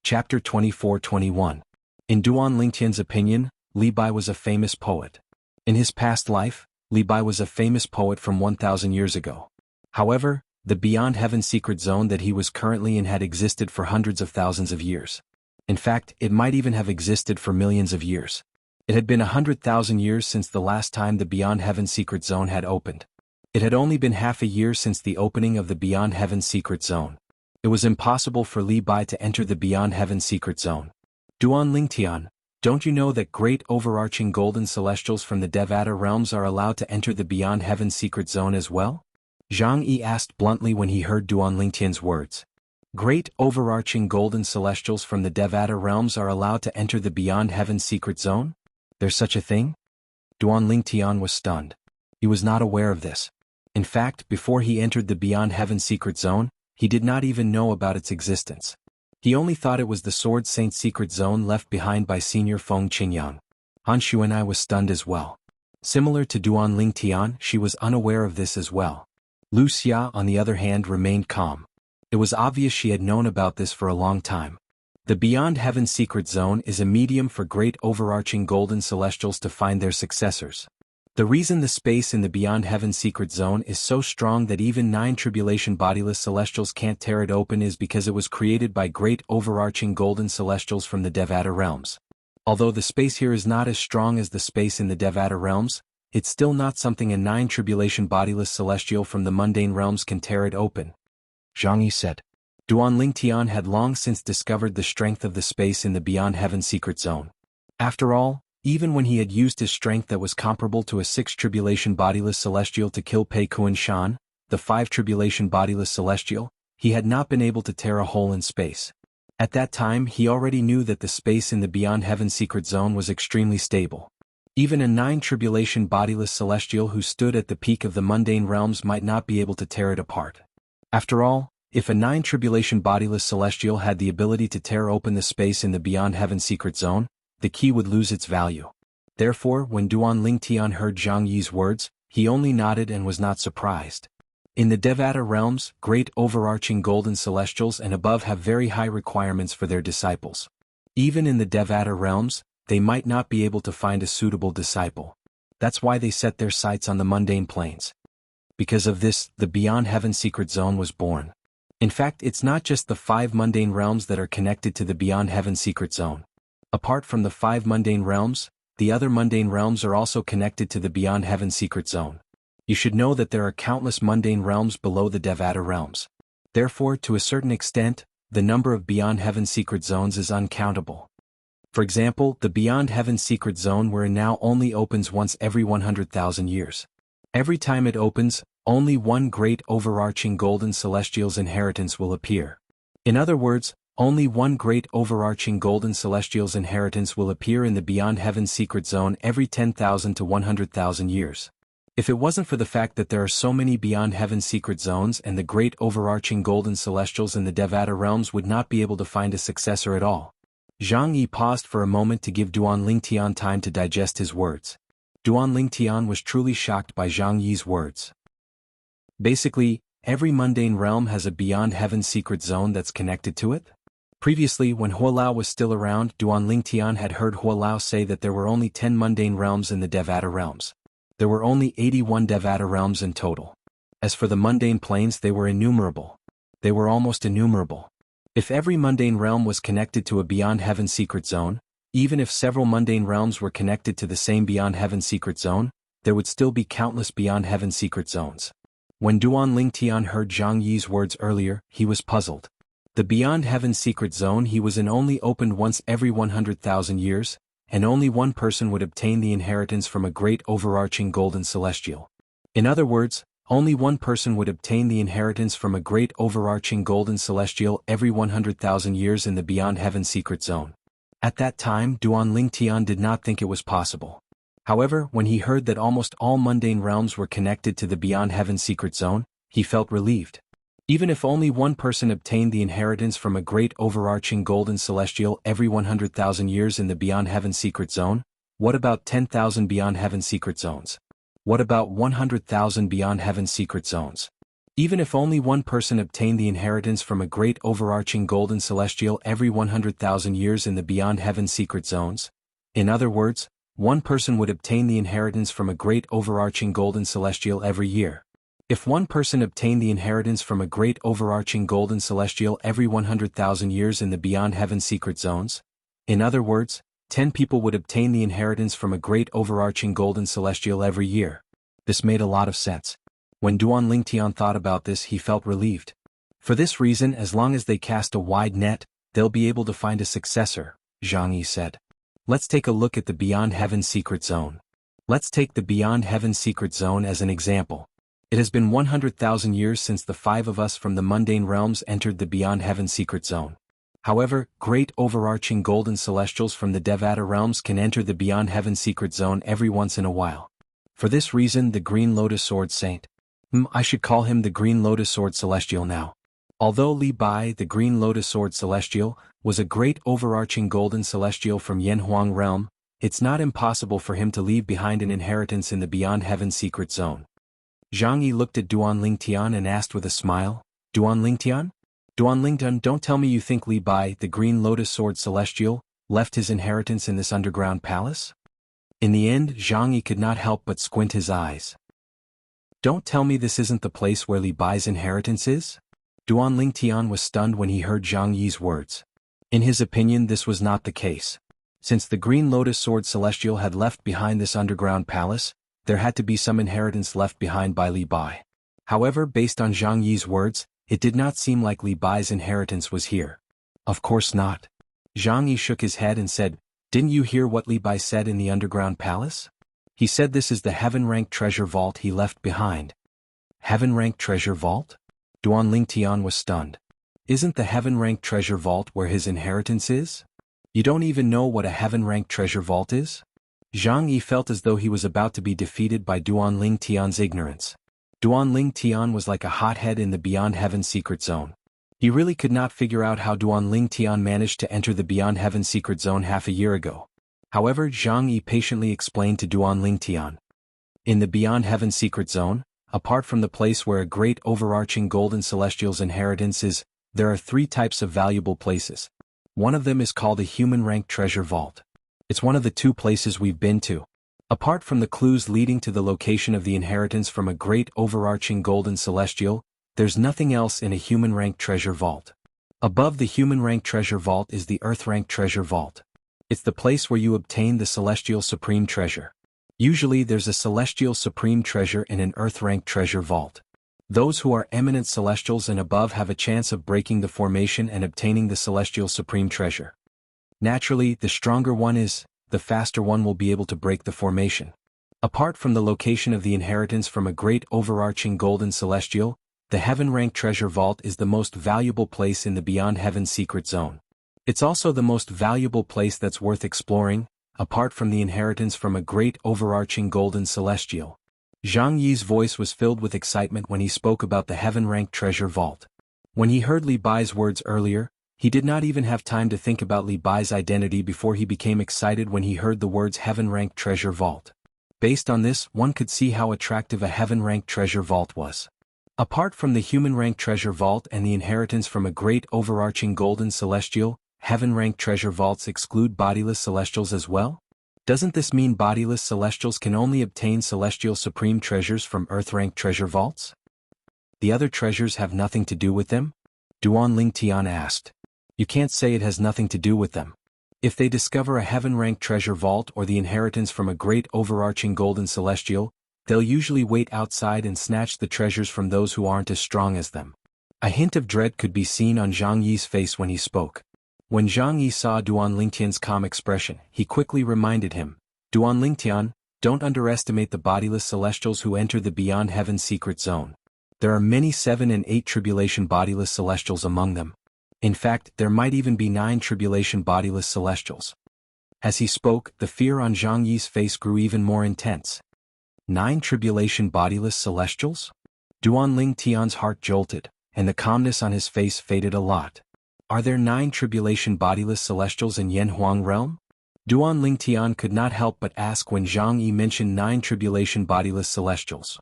Chapter 24-21. In Duan Lingtian's opinion, Li Bai was a famous poet. In his past life, Li Bai was a famous poet from 1,000 years ago. However, the Beyond Heaven secret zone that he was currently in had existed for hundreds of thousands of years. In fact, it might even have existed for millions of years. It had been 100,000 years since the last time the Beyond Heaven secret zone had opened. It had only been half a year since the opening of the Beyond Heaven secret zone. It was impossible for Li Bai to enter the Beyond Heaven secret zone. Duan Lingtian, don't you know that great overarching golden celestials from the Devata realms are allowed to enter the Beyond Heaven secret zone as well? Zhang Yi asked bluntly when he heard Duan Lingtian's words. Great overarching golden celestials from the Devata realms are allowed to enter the Beyond Heaven secret zone? There's such a thing? Duan Lingtian was stunned. He was not aware of this. In fact, before he entered the Beyond Heaven secret zone, he did not even know about its existence. He only thought it was the Sword Saint secret zone left behind by Senior Feng Qingyang. Han Xuan'ai was stunned as well. Similar to Duan Lingtian, she was unaware of this as well. Lu Xia, on the other hand, remained calm. It was obvious she had known about this for a long time. The Beyond Heaven secret zone is a medium for great overarching golden celestials to find their successors. The reason the space in the Beyond Heaven secret zone is so strong that even 9 tribulation bodiless celestials can't tear it open is because it was created by great overarching golden celestials from the Devata realms. Although the space here is not as strong as the space in the Devata realms, it's still not something a 9 tribulation bodiless celestial from the mundane realms can tear it open. Zhang Yi said. Duan Lingtian had long since discovered the strength of the space in the Beyond Heaven secret zone. After all, even when he had used his strength that was comparable to a 6 tribulation bodiless celestial to kill Pei Kuan Shan, the 5 tribulation bodiless celestial, he had not been able to tear a hole in space. At that time he already knew that the space in the Beyond Heaven secret zone was extremely stable. Even a 9 tribulation bodiless celestial who stood at the peak of the mundane realms might not be able to tear it apart. After all, if a 9 tribulation bodiless celestial had the ability to tear open the space in the Beyond Heaven secret zone, the key would lose its value. Therefore, when Duan Lingtian heard Zhang Yi's words, he only nodded and was not surprised. In the Devata realms, great overarching golden celestials and above have very high requirements for their disciples. Even in the Devata realms, they might not be able to find a suitable disciple. That's why they set their sights on the mundane planes. Because of this, the Beyond Heaven secret zone was born. In fact, it's not just the 5 mundane realms that are connected to the Beyond Heaven secret zone. Apart from the 5 mundane realms, the other mundane realms are also connected to the Beyond Heaven secret zone. You should know that there are countless mundane realms below the Devata realms. Therefore, to a certain extent, the number of Beyond Heaven secret zones is uncountable. For example, the Beyond Heaven secret zone we're in now only opens once every 100,000 years. Every time it opens, only one great overarching golden celestial's inheritance will appear. In other words, only one great overarching golden celestial's inheritance will appear in the Beyond Heaven secret zone every 10,000 to 100,000 years. If it wasn't for the fact that there are so many Beyond Heaven secret zones and the great overarching golden celestials in the Devata realms would not be able to find a successor at all. Zhang Yi paused for a moment to give Duan Lingtian time to digest his words. Duan Lingtian was truly shocked by Zhang Yi's words. Basically, every mundane realm has a Beyond Heaven secret zone that's connected to it? Previously, when Huolao was still around, Duan Lingtian had heard Huolao say that there were only 10 mundane realms in the Devata realms. There were only 81 Devata realms in total. As for the mundane planes, they were innumerable. They were almost innumerable. If every mundane realm was connected to a Beyond Heaven secret zone, even if several mundane realms were connected to the same Beyond Heaven secret zone, there would still be countless Beyond Heaven secret zones. When Duan Lingtian heard Zhang Yi's words earlier, he was puzzled. The Beyond Heaven secret zone he was in only opened once every 100,000 years, and only one person would obtain the inheritance from a great overarching golden celestial. In other words, only one person would obtain the inheritance from a great overarching golden celestial every 100,000 years in the Beyond Heaven secret zone. At that time, Duan Lingtian did not think it was possible. However, when he heard that almost all mundane realms were connected to the Beyond Heaven secret zone, he felt relieved. Even if only one person obtained the inheritance from a great overarching golden celestial every 100,000 years in the Beyond Heaven secret zone, what about 10,000 Beyond Heaven secret zones? What about 100,000 Beyond Heaven secret zones? Even if only one person obtained the inheritance from a great overarching golden celestial every 100,000 years in the beyond heaven secret zones, in other words, one person would obtain the inheritance from a great overarching golden celestial every year. If one person obtained the inheritance from a great overarching golden celestial every 100,000 years in the beyond heaven secret zones, in other words, 10 people would obtain the inheritance from a great overarching golden celestial every year. This made a lot of sense. When Duan Lingtian thought about this, he felt relieved. For this reason, as long as they cast a wide net, they'll be able to find a successor, Jianghu said. Let's take a look at the Beyond Heaven Secret Zone. Let's take the Beyond Heaven Secret Zone as an example. It has been 100,000 years since the 5 of us from the mundane realms entered the Beyond Heaven Secret Zone. However, great overarching golden celestials from the Devata realms can enter the Beyond Heaven Secret Zone every once in a while. For this reason, the Green Lotus Sword Saint, I should call him the Green Lotus Sword Celestial now. Although Li Bai, the Green Lotus Sword Celestial, was a great overarching golden celestial from Yanhuang realm, it's not impossible for him to leave behind an inheritance in the Beyond Heaven Secret Zone. Zhang Yi looked at Duan Lingtian and asked with a smile, Duan Lingtian? Duan Lingtian, don't tell me you think Li Bai, the Green Lotus Sword Celestial, left his inheritance in this underground palace? In the end, Zhang Yi could not help but squint his eyes. Don't tell me this isn't the place where Li Bai's inheritance is? Duan Lingtian was stunned when he heard Zhang Yi's words. In his opinion, this was not the case. Since the Green Lotus Sword Celestial had left behind this underground palace, there had to be some inheritance left behind by Li Bai. However, based on Zhang Yi's words, it did not seem like Li Bai's inheritance was here. Of course not. Zhang Yi shook his head and said, Didn't you hear what Li Bai said in the underground palace? He said this is the heaven-ranked treasure vault he left behind. Heaven-ranked treasure vault? Duan Lingtian was stunned. Isn't the heaven-ranked treasure vault where his inheritance is? You don't even know what a heaven-ranked treasure vault is? Zhang Yi felt as though he was about to be defeated by Duan Lingtian's ignorance. Duan Lingtian was like a hothead in the Beyond Heaven Secret Zone. He really could not figure out how Duan Lingtian managed to enter the Beyond Heaven Secret Zone half a year ago. However, Zhang Yi patiently explained to Duan Lingtian. In the Beyond Heaven Secret Zone, apart from the place where a great overarching golden celestial's inheritance is, there are 3 types of valuable places. One of them is called a human-ranked treasure vault. It's one of the 2 places we've been to. Apart from the clues leading to the location of the inheritance from a great overarching golden celestial, there's nothing else in a human-ranked treasure vault. Above the human-ranked treasure vault is the earth-ranked treasure vault. It's the place where you obtain the celestial supreme treasure. Usually there's a celestial supreme treasure in an earth-ranked treasure vault. Those who are eminent celestials and above have a chance of breaking the formation and obtaining the celestial supreme treasure. Naturally, the stronger one is, the faster one will be able to break the formation. Apart from the location of the inheritance from a great overarching golden celestial, the heaven-ranked treasure vault is the most valuable place in the Beyond Heaven Secret Zone. It's also the most valuable place that's worth exploring, apart from the inheritance from a great overarching golden celestial. Zhang Yi's voice was filled with excitement when he spoke about the heaven-ranked treasure vault. When he heard Li Bai's words earlier, he did not even have time to think about Li Bai's identity before he became excited when he heard the words heaven-ranked treasure vault. Based on this, one could see how attractive a heaven-ranked treasure vault was. Apart from the human-ranked treasure vault and the inheritance from a great overarching golden celestial, heaven-ranked treasure vaults exclude bodiless celestials as well? Doesn't this mean bodiless celestials can only obtain celestial supreme treasures from earth-ranked treasure vaults? The other treasures have nothing to do with them? Duan Lingtian asked. You can't say it has nothing to do with them. If they discover a heaven-ranked treasure vault or the inheritance from a great overarching golden celestial, they'll usually wait outside and snatch the treasures from those who aren't as strong as them. A hint of dread could be seen on Zhang Yi's face when he spoke. When Zhang Yi saw Duan Lingtian's calm expression, he quickly reminded him, Duan Lingtian, don't underestimate the bodiless celestials who enter the Beyond Heaven Secret Zone. There are many 7 and 8 tribulation bodiless celestials among them. In fact, there might even be 9 tribulation bodiless celestials. As he spoke, the fear on Zhang Yi's face grew even more intense. 9 tribulation bodiless celestials? Duan Lingtian's heart jolted, and the calmness on his face faded a lot. Are there 9 tribulation bodiless celestials in Yanhuang realm? Duan Lingtian could not help but ask when Zhang Yi mentioned 9 tribulation bodiless celestials.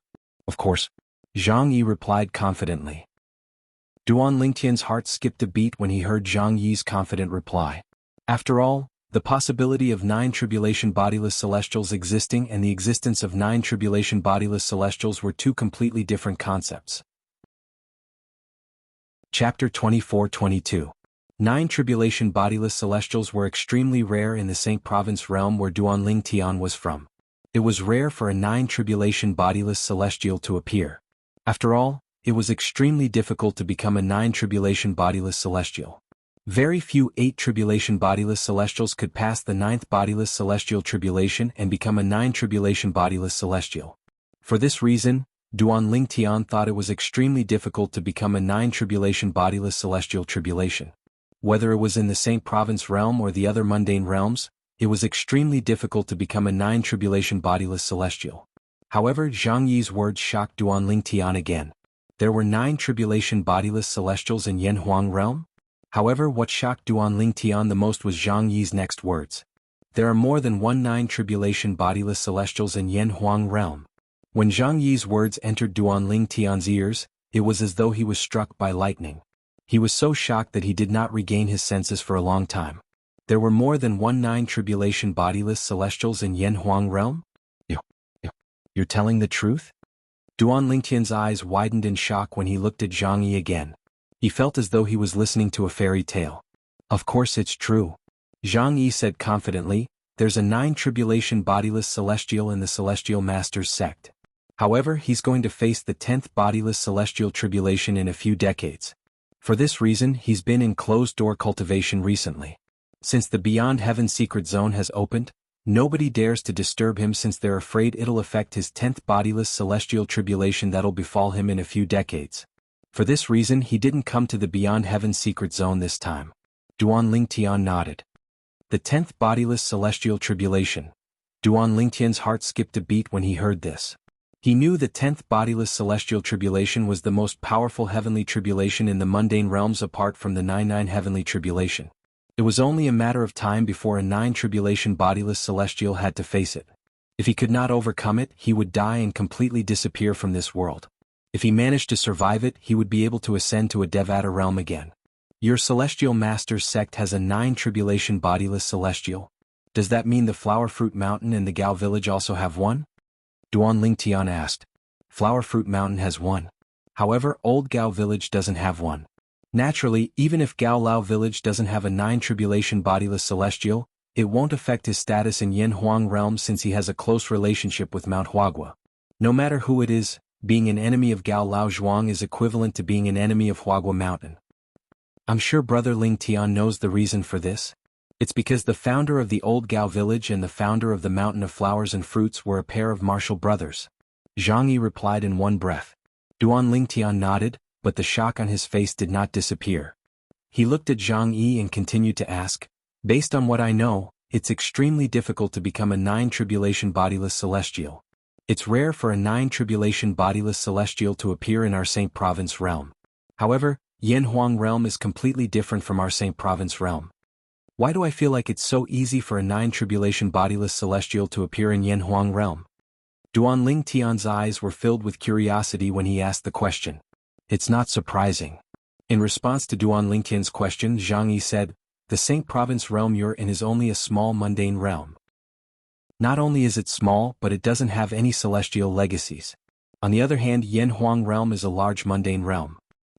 Of course, Zhang Yi replied confidently. Duan Lingtian's heart skipped a beat when he heard Zhang Yi's confident reply. After all, the possibility of 9 tribulation bodiless celestials existing and the existence of 9 tribulation bodiless celestials were two completely different concepts. Chapter 24-22. 9 tribulation bodiless celestials were extremely rare in the Saint Province realm where Duan Lingtian was from. It was rare for a 9 tribulation bodiless celestial to appear. After all, it was extremely difficult to become a 9 tribulation bodiless celestial. Very few 8 tribulation bodiless celestials could pass the 9th bodiless celestial tribulation and become a 9 tribulation bodiless celestial. For this reason, Duan Lingtian thought it was extremely difficult to become a 9 tribulation bodiless celestial tribulation. Whether it was in the Saint Province realm or the other mundane realms, it was extremely difficult to become a 9 tribulation bodiless celestial. However, Zhang Yi's words shocked Duan Lingtian again. There were 9 tribulation bodiless celestials in Yanhuang realm? However, what shocked Duan Lingtian the most was Zhang Yi's next words. There are more than 9 tribulation bodiless celestials in Yanhuang realm. When Zhang Yi's words entered Duan Lingtian's ears, it was as though he was struck by lightning. He was so shocked that he did not regain his senses for a long time. There were more than 9 tribulation bodiless celestials in Yanhuang realm? You're telling the truth? Duan Lingtian's eyes widened in shock when he looked at Zhang Yi again. He felt as though he was listening to a fairy tale. Of course it's true. Zhang Yi said confidently, there's a 9 tribulation bodiless celestial in the Celestial Masters sect. However, he's going to face the 10th bodiless celestial tribulation in a few decades. For this reason, he's been in closed-door cultivation recently. Since the Beyond Heaven secret zone has opened, nobody dares to disturb him since they're afraid it'll affect his 10th bodiless celestial tribulation that'll befall him in a few decades. For this reason he didn't come to the Beyond Heaven secret zone this time. Duan Lingtian nodded. The 10th bodiless celestial tribulation. Duan Lingtian's heart skipped a beat when he heard this. He knew the 10th bodiless celestial tribulation was the most powerful heavenly tribulation in the mundane realms apart from the 9 heavenly tribulation. It was only a matter of time before a 9 tribulation bodiless celestial had to face it. If he could not overcome it, he would die and completely disappear from this world. If he managed to survive it, he would be able to ascend to a Devata realm again. Your Celestial Masters sect has a 9 tribulation bodiless celestial. Does that mean the Flower Fruit Mountain and the Gao village also have one? Duan Lingtian asked. Flower Fruit Mountain has one. However, Old Gao village doesn't have one. Naturally, even if Gao Lao village doesn't have a 9 tribulation bodiless celestial, it won't affect his status in Yanhuang realm since he has a close relationship with Mount Huagua. No matter who it is, being an enemy of Gao Lao Zhuang is equivalent to being an enemy of Huagua Mountain. I'm sure Brother Lingtian knows the reason for this. It's because the founder of the Old Gao village and the founder of the Mountain of Flowers and Fruits were a pair of martial brothers. Zhang Yi replied in one breath. Duan Lingtian nodded, but the shock on his face did not disappear. He looked at Zhang Yi and continued to ask, based on what I know, it's extremely difficult to become a 9 tribulation bodiless celestial. It's rare for a 9 tribulation bodiless celestial to appear in our Saint Province realm. However, Yanhuang realm is completely different from our Saint Province realm. Why do I feel like it's so easy for a 9 tribulation bodiless celestial to appear in Yanhuang realm? Duan Lingtian's eyes were filled with curiosity when he asked the question. It's not surprising. In response to Duan Lingtian's question, Zhang Yi said, the Saint Province realm you're in is only a small mundane realm. Not only is it small, but it doesn't have any celestial legacies. On the other hand, Yanhuang realm is a large mundane realm.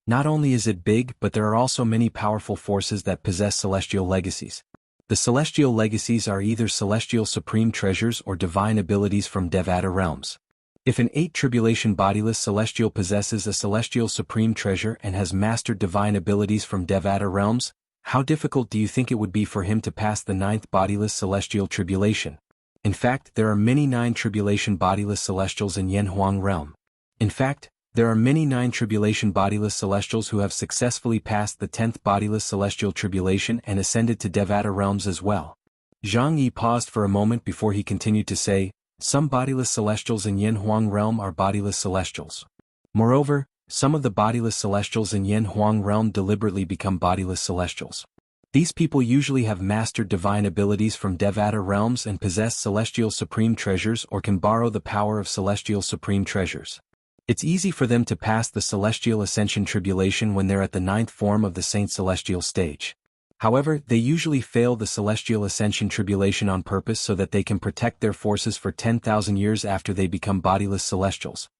Not only is it big, but there are also many powerful forces that possess celestial legacies. The celestial legacies are either celestial supreme treasures or divine abilities from Devata realms. If an 8 tribulation bodiless celestial possesses a celestial supreme treasure and has mastered divine abilities from Devata realms, how difficult do you think it would be for him to pass the 9th bodiless celestial tribulation? In fact, there are many 9 tribulation bodiless celestials in Yanhuang realm. In fact, there are many 9 tribulation bodiless celestials who have successfully passed the 10th bodiless celestial tribulation and ascended to Devata realms as well. Zhang Yi paused for a moment before he continued to say, some bodiless celestials in Yanhuang realm are bodiless celestials. Moreover, some of the bodiless celestials in Yanhuang realm deliberately become bodiless celestials. These people usually have mastered divine abilities from Devata realms and possess celestial supreme treasures or can borrow the power of celestial supreme treasures. It's easy for them to pass the celestial ascension tribulation when they're at the ninth form of the saint celestial stage. However, they usually fail the celestial ascension tribulation on purpose so that they can protect their forces for 10,000 years after they become bodiless celestials.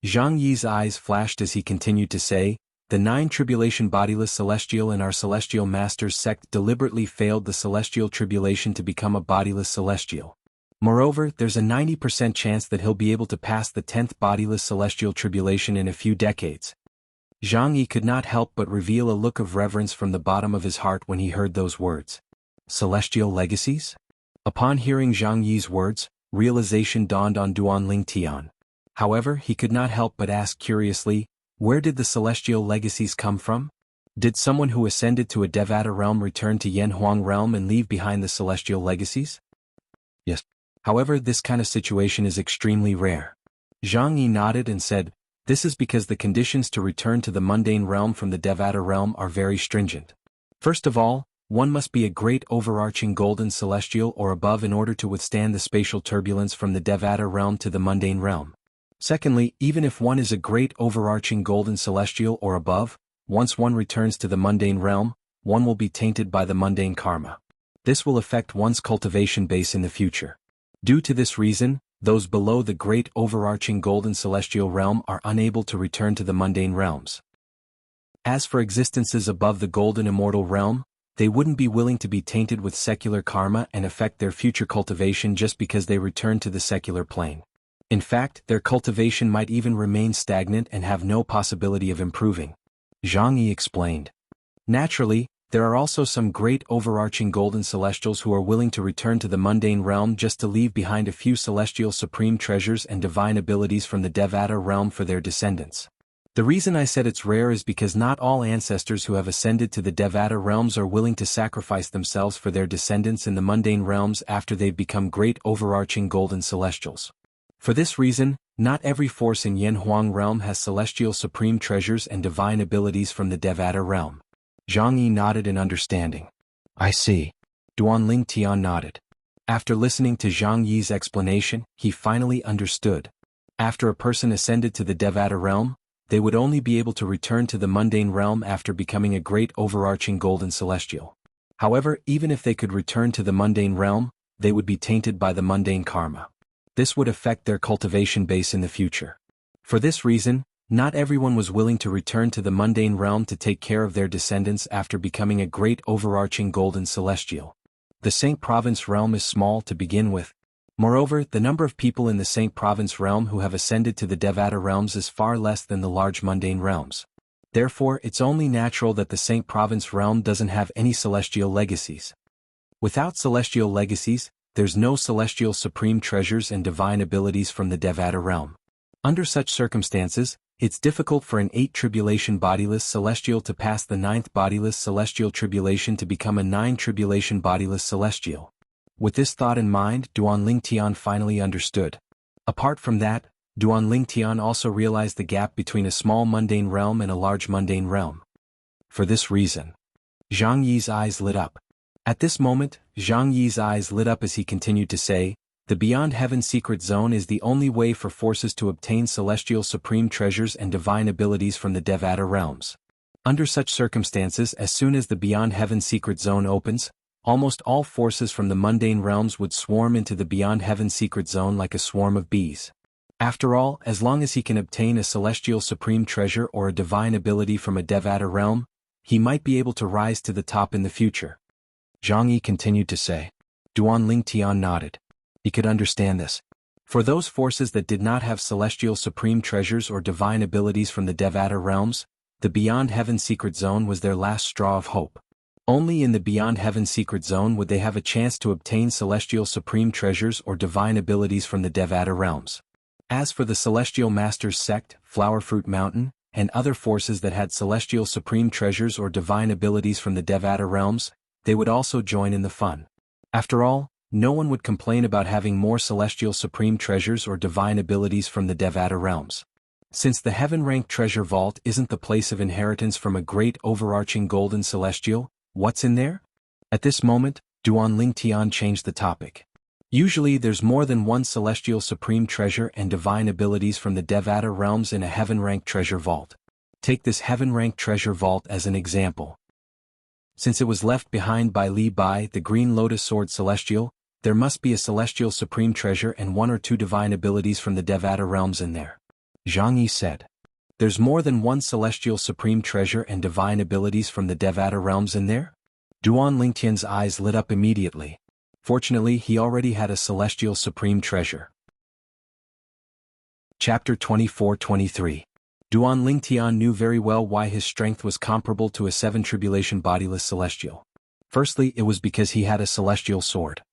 Zhang Yi's eyes flashed as he continued to say, the 9 tribulation bodiless celestial in our celestial master's sect deliberately failed the celestial tribulation to become a bodiless celestial. Moreover, there's a 90% chance that he'll be able to pass the 10th bodiless celestial tribulation in a few decades. Zhang Yi could not help but reveal a look of reverence from the bottom of his heart when he heard those words. Celestial legacies? Upon hearing Zhang Yi's words, realization dawned on Duanling Tian. However, he could not help but ask curiously, where did the celestial legacies come from? Did someone who ascended to a Devata realm return to Yanhuang realm and leave behind the celestial legacies? Yes. However, this kind of situation is extremely rare. Zhang Yi nodded and said, this is because the conditions to return to the mundane realm from the Devata realm are very stringent. First of all, one must be a great overarching golden celestial or above in order to withstand the spatial turbulence from the Devata realm to the mundane realm. Secondly, even if one is a great overarching golden celestial or above, once one returns to the mundane realm, one will be tainted by the mundane karma. This will affect one's cultivation base in the future. Due to this reason, those below the great overarching golden celestial realm are unable to return to the mundane realms. As for existences above the golden immortal realm, they wouldn't be willing to be tainted with secular karma and affect their future cultivation just because they return to the secular plane. In fact, their cultivation might even remain stagnant and have no possibility of improving. Zhang Yi explained. Naturally, there are also some great overarching golden celestials who are willing to return to the mundane realm just to leave behind a few celestial supreme treasures and divine abilities from the Devata realm for their descendants. The reason I said it's rare is because not all ancestors who have ascended to the Devata realms are willing to sacrifice themselves for their descendants in the mundane realms after they've become great overarching golden celestials. For this reason, not every force in Yanhuang realm has celestial supreme treasures and divine abilities from the Devata realm. Zhang Yi nodded in understanding. I see. Duanling Tian nodded. After listening to Zhang Yi's explanation, he finally understood. After a person ascended to the Devata realm, they would only be able to return to the mundane realm after becoming a great overarching golden celestial. However, even if they could return to the mundane realm, they would be tainted by the mundane karma. This would affect their cultivation base in the future. For this reason, not everyone was willing to return to the mundane realm to take care of their descendants after becoming a great overarching golden celestial. The Saint Province realm is small to begin with. Moreover, the number of people in the Saint Province realm who have ascended to the Devata realms is far less than the large mundane realms. Therefore, it's only natural that the Saint Province realm doesn't have any celestial legacies. Without celestial legacies, there's no celestial supreme treasures and divine abilities from the Devata realm. Under such circumstances, it's difficult for an 8 tribulation bodiless celestial to pass the 9th bodiless celestial tribulation to become a 9 tribulation bodiless celestial. With this thought in mind, Duanling Tian finally understood. Apart from that, Duanling Tian also realized the gap between a small mundane realm and a large mundane realm. For this reason, Zhang Yi's eyes lit up. At this moment, Zhang Yi's eyes lit up as he continued to say, the Beyond Heaven secret zone is the only way for forces to obtain celestial supreme treasures and divine abilities from the Devata realms. Under such circumstances, as soon as the Beyond Heaven secret zone opens, almost all forces from the mundane realms would swarm into the Beyond Heaven secret zone like a swarm of bees. After all, as long as he can obtain a celestial supreme treasure or a divine ability from a Devata realm, he might be able to rise to the top in the future. Zhang Yi continued to say. Duanling Tian nodded. He could understand this. For those forces that did not have celestial supreme treasures or divine abilities from the Devata realms, the Beyond Heaven secret zone was their last straw of hope. Only in the Beyond Heaven secret zone would they have a chance to obtain celestial supreme treasures or divine abilities from the Devata realms. As for the Celestial Masters sect, Flower Fruit Mountain, and other forces that had celestial supreme treasures or divine abilities from the Devata realms, they would also join in the fun. After all, no one would complain about having more celestial supreme treasures or divine abilities from the Devata realms. Since the heaven-ranked treasure vault isn't the place of inheritance from a great overarching golden celestial, what's in there? At this moment, Duanling Tian changed the topic. Usually there's more than one celestial supreme treasure and divine abilities from the Devata realms in a heaven-ranked treasure vault. Take this heaven-ranked treasure vault as an example. Since it was left behind by Li Bai, the Green Lotus Sword Celestial, there must be a celestial supreme treasure and one or two divine abilities from the Devata realms in there. Jianghu said. There's more than one celestial supreme treasure and divine abilities from the Devata realms in there? Duan Lingtian's eyes lit up immediately. Fortunately, he already had a celestial supreme treasure. Chapter 24-23. Duan Lingtian knew very well why his strength was comparable to a seven-tribulation bodiless celestial. Firstly, it was because he had a celestial sword.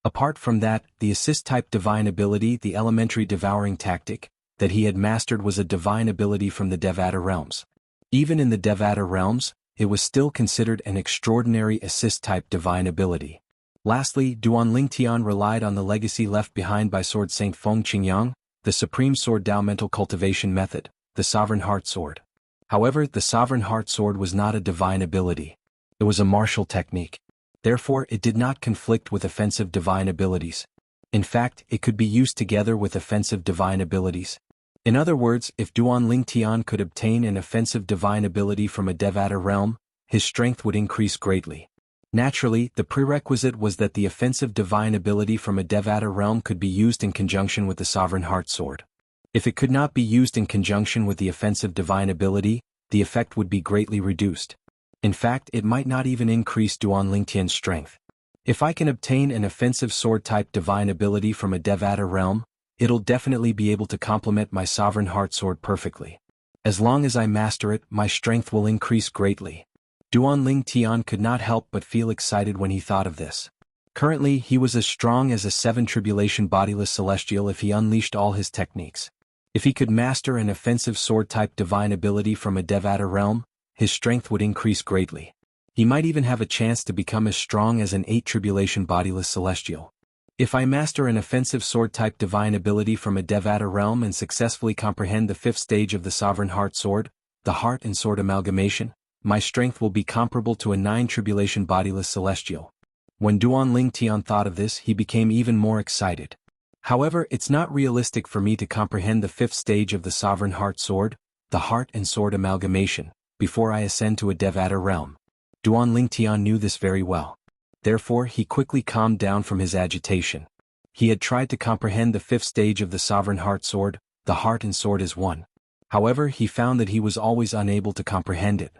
Apart from that, the assist-type divine ability, the elementary devouring tactic, that he had mastered was a divine ability from the Devata realms. Even in the Devata realms, it was still considered an extraordinary assist-type divine ability. Lastly, Duan Lingtian relied on the legacy left behind by Sword Saint Feng Qingyang, the Supreme Sword Dao Mental Cultivation Method, the Sovereign Heart Sword. However, the Sovereign Heart Sword was not a divine ability. It was a martial technique. Therefore, it did not conflict with offensive divine abilities. In fact, it could be used together with offensive divine abilities. In other words, if Duan Lingtian could obtain an offensive divine ability from a Devata realm, his strength would increase greatly. Naturally, the prerequisite was that the offensive divine ability from a Devata realm could be used in conjunction with the Sovereign Heart Sword. If it could not be used in conjunction with the offensive divine ability, the effect would be greatly reduced. In fact, it might not even increase Duan Lingtian's strength. If I can obtain an offensive sword-type divine ability from a Devata realm, it'll definitely be able to complement my Sovereign Heart Sword perfectly. As long as I master it, my strength will increase greatly. Duan Lingtian could not help but feel excited when he thought of this. Currently, he was as strong as a seven-tribulation bodiless celestial if he unleashed all his techniques. If he could master an offensive sword-type divine ability from a Devata realm, his strength would increase greatly. He might even have a chance to become as strong as an eight-tribulation bodiless celestial. If I master an offensive sword-type divine ability from a Devata realm and successfully comprehend the fifth stage of the Sovereign Heart Sword, the Heart and Sword Amalgamation, my strength will be comparable to a nine-tribulation bodiless celestial. When Duan Lingtian thought of this, he became even more excited. However, it's not realistic for me to comprehend the fifth stage of the Sovereign Heart Sword, the Heart and Sword Amalgamation, before I ascend to a Devata realm. Duan Lingtian knew this very well. Therefore, he quickly calmed down from his agitation. He had tried to comprehend the fifth stage of the Sovereign Heart Sword, the Heart and Sword as one. However, he found that he was always unable to comprehend it.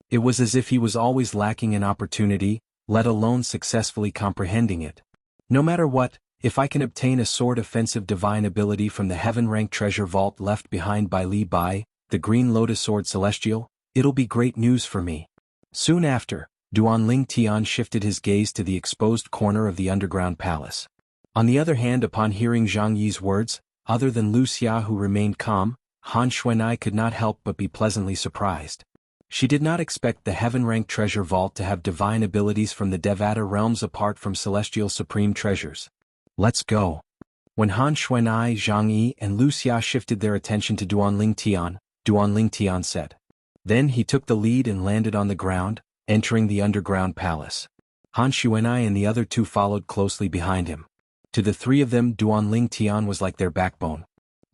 It was as if he was always lacking an opportunity, let alone successfully comprehending it. No matter what, if I can obtain a sword offensive divine ability from the heaven-ranked treasure vault left behind by Li Bai, the Green Lotus Sword Celestial, it'll be great news for me. Soon after, Duan Lingtian shifted his gaze to the exposed corner of the underground palace. On the other hand, upon hearing Zhang Yi's words, other than Wuxia who remained calm, Han Xuan'ai could not help but be pleasantly surprised. She did not expect the heaven-ranked treasure vault to have divine abilities from the Devata realms apart from celestial supreme treasures. Let's go. When Han Xuan'ai, Zhang Yi, and Wuxia shifted their attention to Duan Lingtian said. Then he took the lead and landed on the ground, entering the underground palace. Han Xuan'ai and the other two followed closely behind him. To the three of them, Duan Lingtian was like their backbone.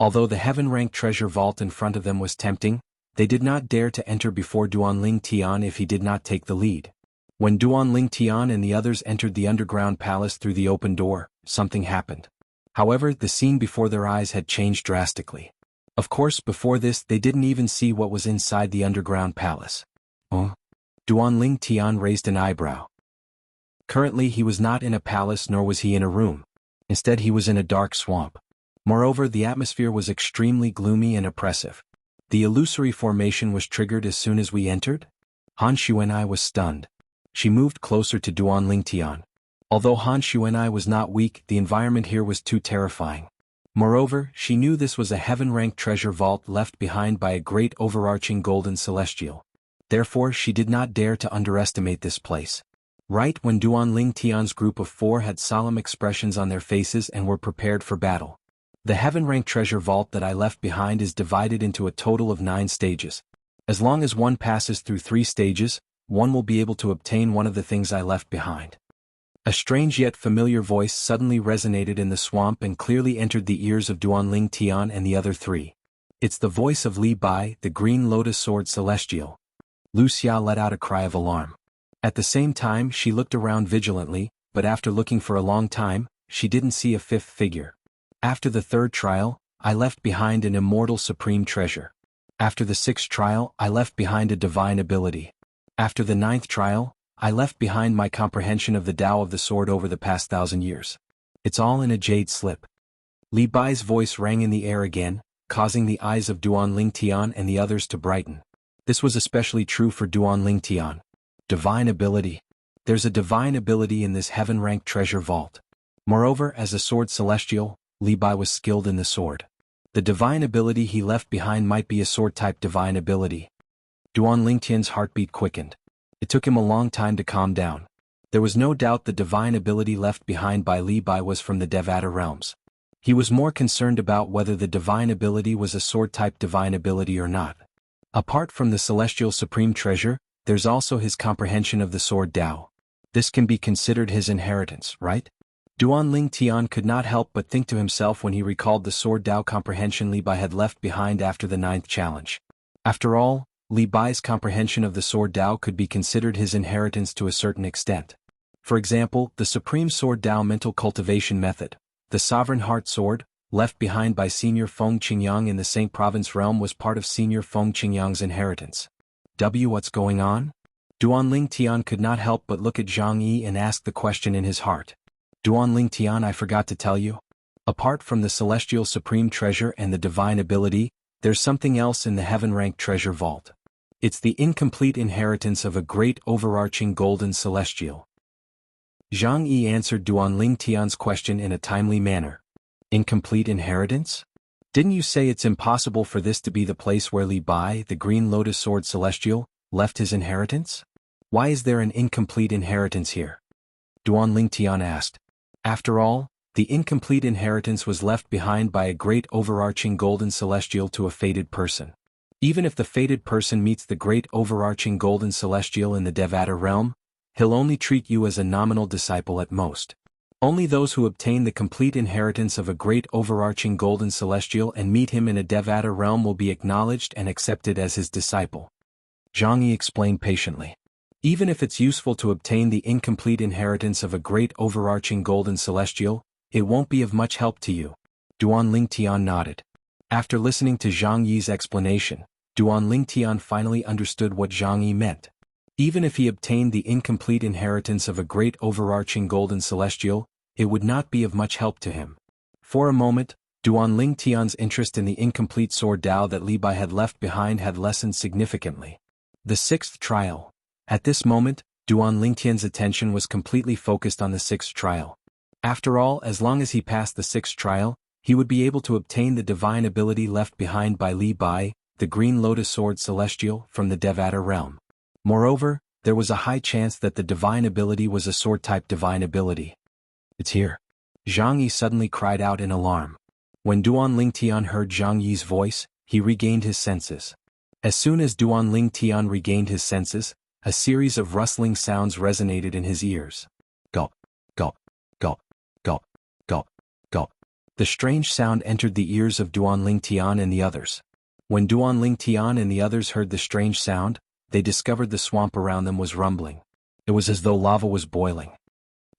Although the heaven-ranked treasure vault in front of them was tempting, they did not dare to enter before Duan Lingtian if he did not take the lead. When Duan Lingtian and the others entered the underground palace through the open door, something happened. However, the scene before their eyes had changed drastically. Of course, before this they didn't even see what was inside the underground palace. Duan Lingtian raised an eyebrow. Currently he was not in a palace nor was he in a room. Instead he was in a dark swamp. Moreover, the atmosphere was extremely gloomy and oppressive. The illusory formation was triggered as soon as we entered? Han Xuan'ai was stunned. She moved closer to Duan Lingtian. Although Han Xuan'ai was not weak, the environment here was too terrifying. Moreover, she knew this was a heaven-ranked treasure vault left behind by a great overarching golden celestial. Therefore, she did not dare to underestimate this place. Right when Duan Lingtian's group of four had solemn expressions on their faces and were prepared for battle. The heaven-ranked treasure vault that I left behind is divided into a total of 9 stages. As long as one passes through 3 stages, one will be able to obtain one of the things I left behind. A strange yet familiar voice suddenly resonated in the swamp and clearly entered the ears of Duanling Tian and the other three. It's the voice of Li Bai, the Green Lotus Sword Celestial. Wuxia let out a cry of alarm. At the same time she looked around vigilantly, but after looking for a long time, she didn't see a fifth figure. After the third trial, I left behind an immortal supreme treasure. After the sixth trial, I left behind a divine ability. After the ninth trial, I left behind my comprehension of the Tao of the sword over the past 1,000 years. It's all in a jade slip. Li Bai's voice rang in the air again, causing the eyes of Duanling Tian and the others to brighten. This was especially true for Duanling Tian. Divine ability. There's a divine ability in this heaven-ranked treasure vault. Moreover, as a sword celestial, Li Bai was skilled in the sword. The divine ability he left behind might be a sword-type divine ability. Duanling Tian's heartbeat quickened. It took him a long time to calm down. There was no doubt the divine ability left behind by Li Bai was from the Devata realms. He was more concerned about whether the divine ability was a sword-type divine ability or not. Apart from the celestial supreme treasure, there's also his comprehension of the sword Tao. This can be considered his inheritance, right? Duanling Tian could not help but think to himself when he recalled the sword Tao comprehension Li Bai had left behind after the ninth challenge. After all, Li Bai's comprehension of the sword Tao could be considered his inheritance to a certain extent. For example, the supreme sword Tao mental cultivation method, the sovereign heart sword, left behind by Senior Feng Qingyang in the Saint Province realm was part of Senior Feng Qingyang's inheritance. What's going on? Duanling Tian could not help but look at Zhang Yi and ask the question in his heart. Duanling Tian, I forgot to tell you. Apart from the celestial supreme treasure and the divine ability, there's something else in the heaven-ranked treasure vault. It's the incomplete inheritance of a great overarching golden celestial. Zhang Yi answered Duanling Tian's question in a timely manner. Incomplete inheritance? Didn't you say it's impossible for this to be the place where Li Bai, the Green Lotus Sword Celestial, left his inheritance? Why is there an incomplete inheritance here? Duanling Tian asked. After all, the incomplete inheritance was left behind by a great overarching golden celestial to a fated person. Even if the fated person meets the great overarching golden celestial in the Devata realm, he'll only treat you as a nominal disciple at most. Only those who obtain the complete inheritance of a great overarching golden celestial and meet him in a Devata realm will be acknowledged and accepted as his disciple. Zhang Yi explained patiently. Even if it's useful to obtain the incomplete inheritance of a great overarching golden celestial, it won't be of much help to you. Duanling Tian nodded. After listening to Zhang Yi's explanation, Duanling Tian finally understood what Zhang Yi meant. Even if he obtained the incomplete inheritance of a great overarching golden celestial, it would not be of much help to him. For a moment, Duanling Tian's interest in the incomplete sword Tao that Li Bai had left behind had lessened significantly. The sixth trial. At this moment, Duanling Tian's attention was completely focused on the sixth trial. After all, as long as he passed the sixth trial, he would be able to obtain the divine ability left behind by Li Bai, the Green Lotus Sword Celestial, from the Devata realm. Moreover, there was a high chance that the divine ability was a sword-type divine ability. It's here. Zhang Yi suddenly cried out in alarm. When Duanling Tian heard Zhang Yi's voice, he regained his senses. As soon as Duanling Tian regained his senses, a series of rustling sounds resonated in his ears. Gulp, gulp, gulp, gulp, gulp, gulp. The strange sound entered the ears of Duanling Tian and the others. When Duanling Tian and the others heard the strange sound, they discovered the swamp around them was rumbling. It was as though lava was boiling.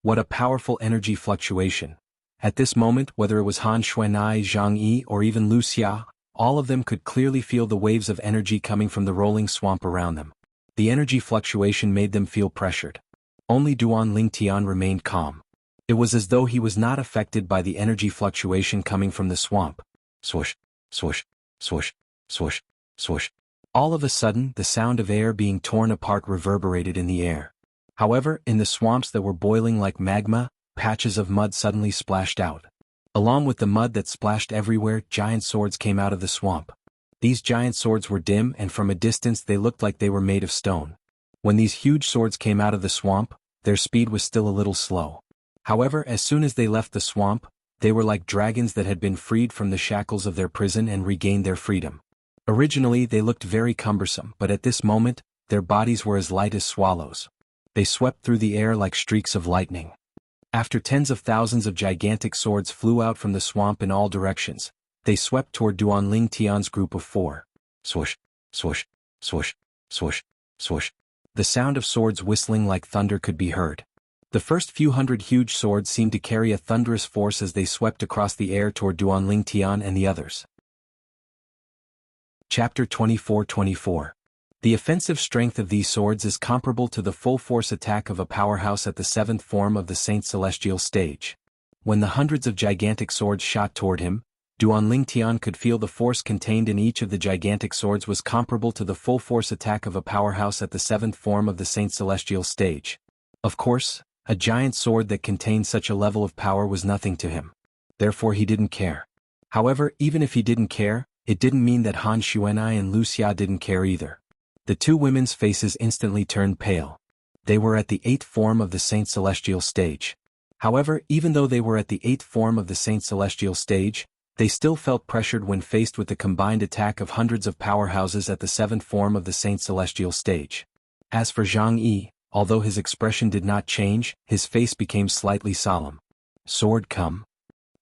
What a powerful energy fluctuation. At this moment, whether it was Han Xuanai, Zhang Yi, or even Wuxia, all of them could clearly feel the waves of energy coming from the rolling swamp around them. The energy fluctuation made them feel pressured. Only Duanling Tian remained calm. It was as though he was not affected by the energy fluctuation coming from the swamp. Swoosh, swoosh, swoosh, swoosh, swoosh. All of a sudden, the sound of air being torn apart reverberated in the air. However, in the swamps that were boiling like magma, patches of mud suddenly splashed out. Along with the mud that splashed everywhere, giant swords came out of the swamp. These giant swords were dim and from a distance they looked like they were made of stone. When these huge swords came out of the swamp, their speed was still a little slow. However, as soon as they left the swamp, they were like dragons that had been freed from the shackles of their prison and regained their freedom. Originally they looked very cumbersome, but at this moment, their bodies were as light as swallows. They swept through the air like streaks of lightning. After tens of thousands of gigantic swords flew out from the swamp in all directions, they swept toward Duanling Tian's group of 4. Swoosh, swoosh, swoosh, swoosh, swoosh. The sound of swords whistling like thunder could be heard. The first few hundred huge swords seemed to carry a thunderous force as they swept across the air toward Duanling Tian and the others. Chapter 24-24. The offensive strength of these swords is comparable to the full-force attack of a powerhouse at the 7th form of the Saint Celestial stage. When the hundreds of gigantic swords shot toward him, Duanling Tian could feel the force contained in each of the gigantic swords was comparable to the full-force attack of a powerhouse at the 7th form of the Saint Celestial stage. Of course, a giant sword that contained such a level of power was nothing to him. Therefore he didn't care. However, even if he didn't care, it didn't mean that Han Xuanai and Wuxia didn't care either. The two women's faces instantly turned pale. They were at the 8th form of the Saint Celestial stage. However, even though they were at the 8th form of the Saint Celestial stage, they still felt pressured when faced with the combined attack of hundreds of powerhouses at the 7th form of the Saint Celestial stage. As for Zhang Yi, although his expression did not change, his face became slightly solemn. Sword come.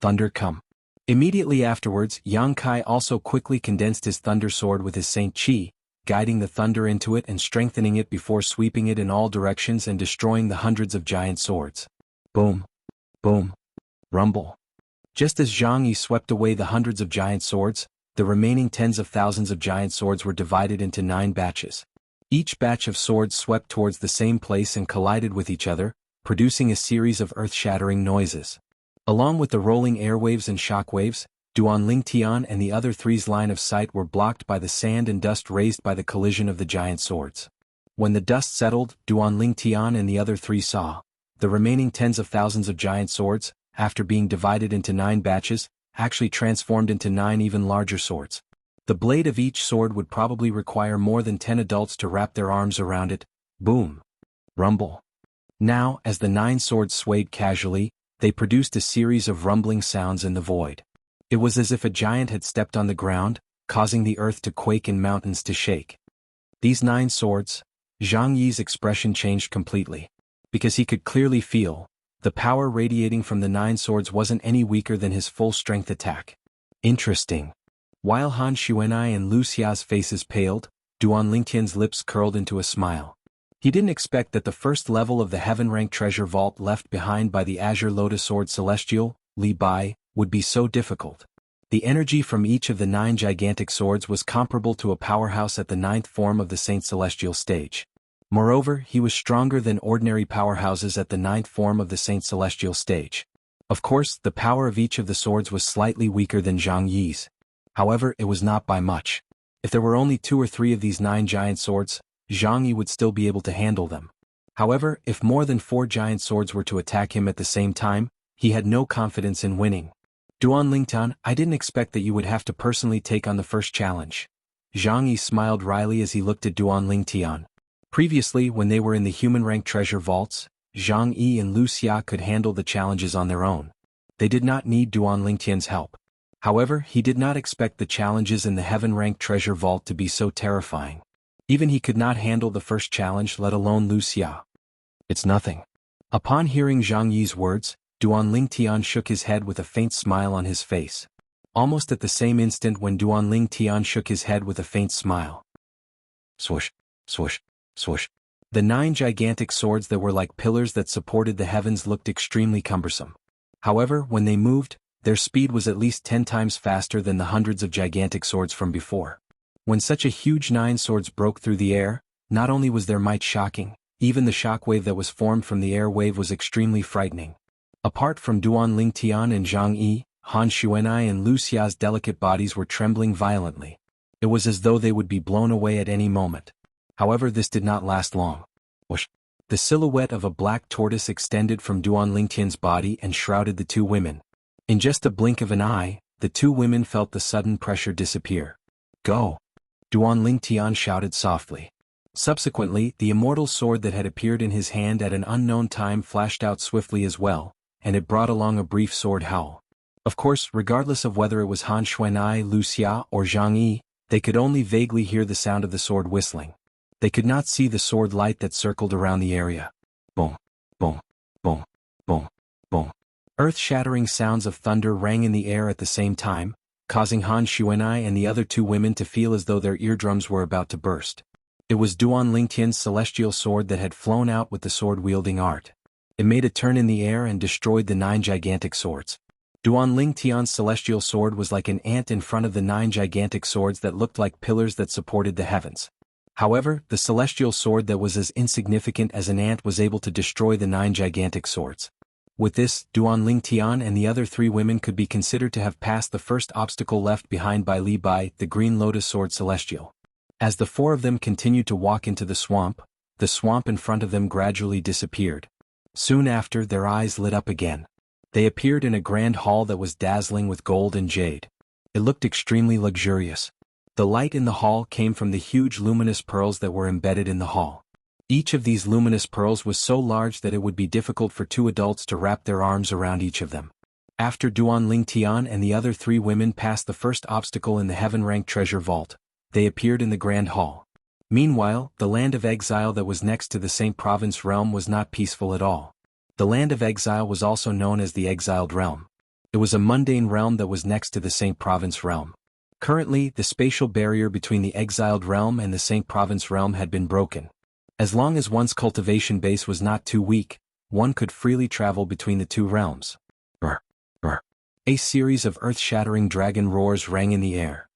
Thunder come. Immediately afterwards, Yang Kai also quickly condensed his thunder sword with his Saint Qi, guiding the thunder into it and strengthening it before sweeping it in all directions and destroying the hundreds of giant swords. Boom. Boom. Rumble. Just as Zhang Yi swept away the hundreds of giant swords, the remaining tens of thousands of giant swords were divided into 9 batches. Each batch of swords swept towards the same place and collided with each other, producing a series of earth-shattering noises. Along with the rolling airwaves and shockwaves, Duanling Tian and the other three's line of sight were blocked by the sand and dust raised by the collision of the giant swords. When the dust settled, Duanling Tian and the other three saw the remaining tens of thousands of giant swords, after being divided into 9 batches, actually transformed into 9 even larger swords. The blade of each sword would probably require more than 10 adults to wrap their arms around it. Boom. Rumble. Now, as the 9 swords swayed casually, they produced a series of rumbling sounds in the void. It was as if a giant had stepped on the ground, causing the earth to quake and mountains to shake. These 9 swords, Zhang Yi's expression changed completely. Because he could clearly feel, the power radiating from the 9 swords wasn't any weaker than his full-strength attack. Interesting. While Han Xuanai and Lu Xia's faces paled, Duanling Tian's lips curled into a smile. He didn't expect that the first level of the heaven-rank treasure vault left behind by the Azure Lotus Sword Celestial, Li Bai, would be so difficult. The energy from each of the 9 gigantic swords was comparable to a powerhouse at the 9th form of the Saint Celestial stage. Moreover, he was stronger than ordinary powerhouses at the 9th form of the Saint Celestial stage. Of course, the power of each of the swords was slightly weaker than Zhang Yi's. However, it was not by much. If there were only 2 or 3 of these 9 giant swords, Zhang Yi would still be able to handle them. However, if more than 4 giant swords were to attack him at the same time, he had no confidence in winning. Duanling Tian, I didn't expect that you would have to personally take on the first challenge. Zhang Yi smiled wryly as he looked at Duanling Tian. Previously, when they were in the human-rank treasure vaults, Zhang Yi and Lu Xia could handle the challenges on their own. They did not need Duanling Tian's help. However, he did not expect the challenges in the heaven-rank treasure vault to be so terrifying. Even he could not handle the first challenge, let alone Lu Xia. It's nothing. Upon hearing Zhang Yi's words, Duanling Tian shook his head with a faint smile on his face. Almost at the same instant when Duanling Tian shook his head with a faint smile. Swoosh, swoosh, swoosh. The 9 gigantic swords that were like pillars that supported the heavens looked extremely cumbersome. However, when they moved, their speed was at least 10 times faster than the hundreds of gigantic swords from before. When such a huge 9 swords broke through the air, not only was their might shocking, even the shockwave that was formed from the air wave was extremely frightening. Apart from Duanling Tian and Zhang Yi, Han Xuanai and Lu Xia's delicate bodies were trembling violently. It was as though they would be blown away at any moment. However, this did not last long. Whoosh! The silhouette of a black tortoise extended from Duanling Tian's body and shrouded the 2 women. In just a blink of an eye, the 2 women felt the sudden pressure disappear. Go! Duanling Tian shouted softly. Subsequently, the immortal sword that had appeared in his hand at an unknown time flashed out swiftly as well, and it brought along a brief sword howl. Of course, regardless of whether it was Han Xuanai, Lu Xia, or Zhang Yi, they could only vaguely hear the sound of the sword whistling. They could not see the sword light that circled around the area. Boom, boom, boom, boom, Earth-shattering sounds of thunder rang in the air at the same time, causing Han Xuanai and the other two women to feel as though their eardrums were about to burst. It was Duan Lingtian's celestial sword that had flown out with the sword-wielding art. It made a turn in the air and destroyed the 9 gigantic swords. Duan Lingtian's celestial sword was like an ant in front of the 9 gigantic swords that looked like pillars that supported the heavens. However, the celestial sword that was as insignificant as an ant was able to destroy the 9 gigantic swords. With this, Duan Lingtian and the other 3 women could be considered to have passed the first obstacle left behind by Li Bai, the Green Lotus Sword Celestial. As the 4 of them continued to walk into the swamp in front of them gradually disappeared. Soon after, their eyes lit up again. They appeared in a grand hall that was dazzling with gold and jade. It looked extremely luxurious. The light in the hall came from the huge luminous pearls that were embedded in the hall. Each of these luminous pearls was so large that it would be difficult for 2 adults to wrap their arms around each of them. After Duan Lingtian and the other 3 women passed the first obstacle in the heaven-ranked treasure vault, they appeared in the grand hall. Meanwhile, the land of exile that was next to the Saint Province realm was not peaceful at all. The land of exile was also known as the Exiled Realm. It was a mundane realm that was next to the Saint Province realm. Currently, the spatial barrier between the Exiled Realm and the Saint Province realm had been broken. As long as one's cultivation base was not too weak, one could freely travel between the 2 realms. A series of earth-shattering dragon roars rang in the air.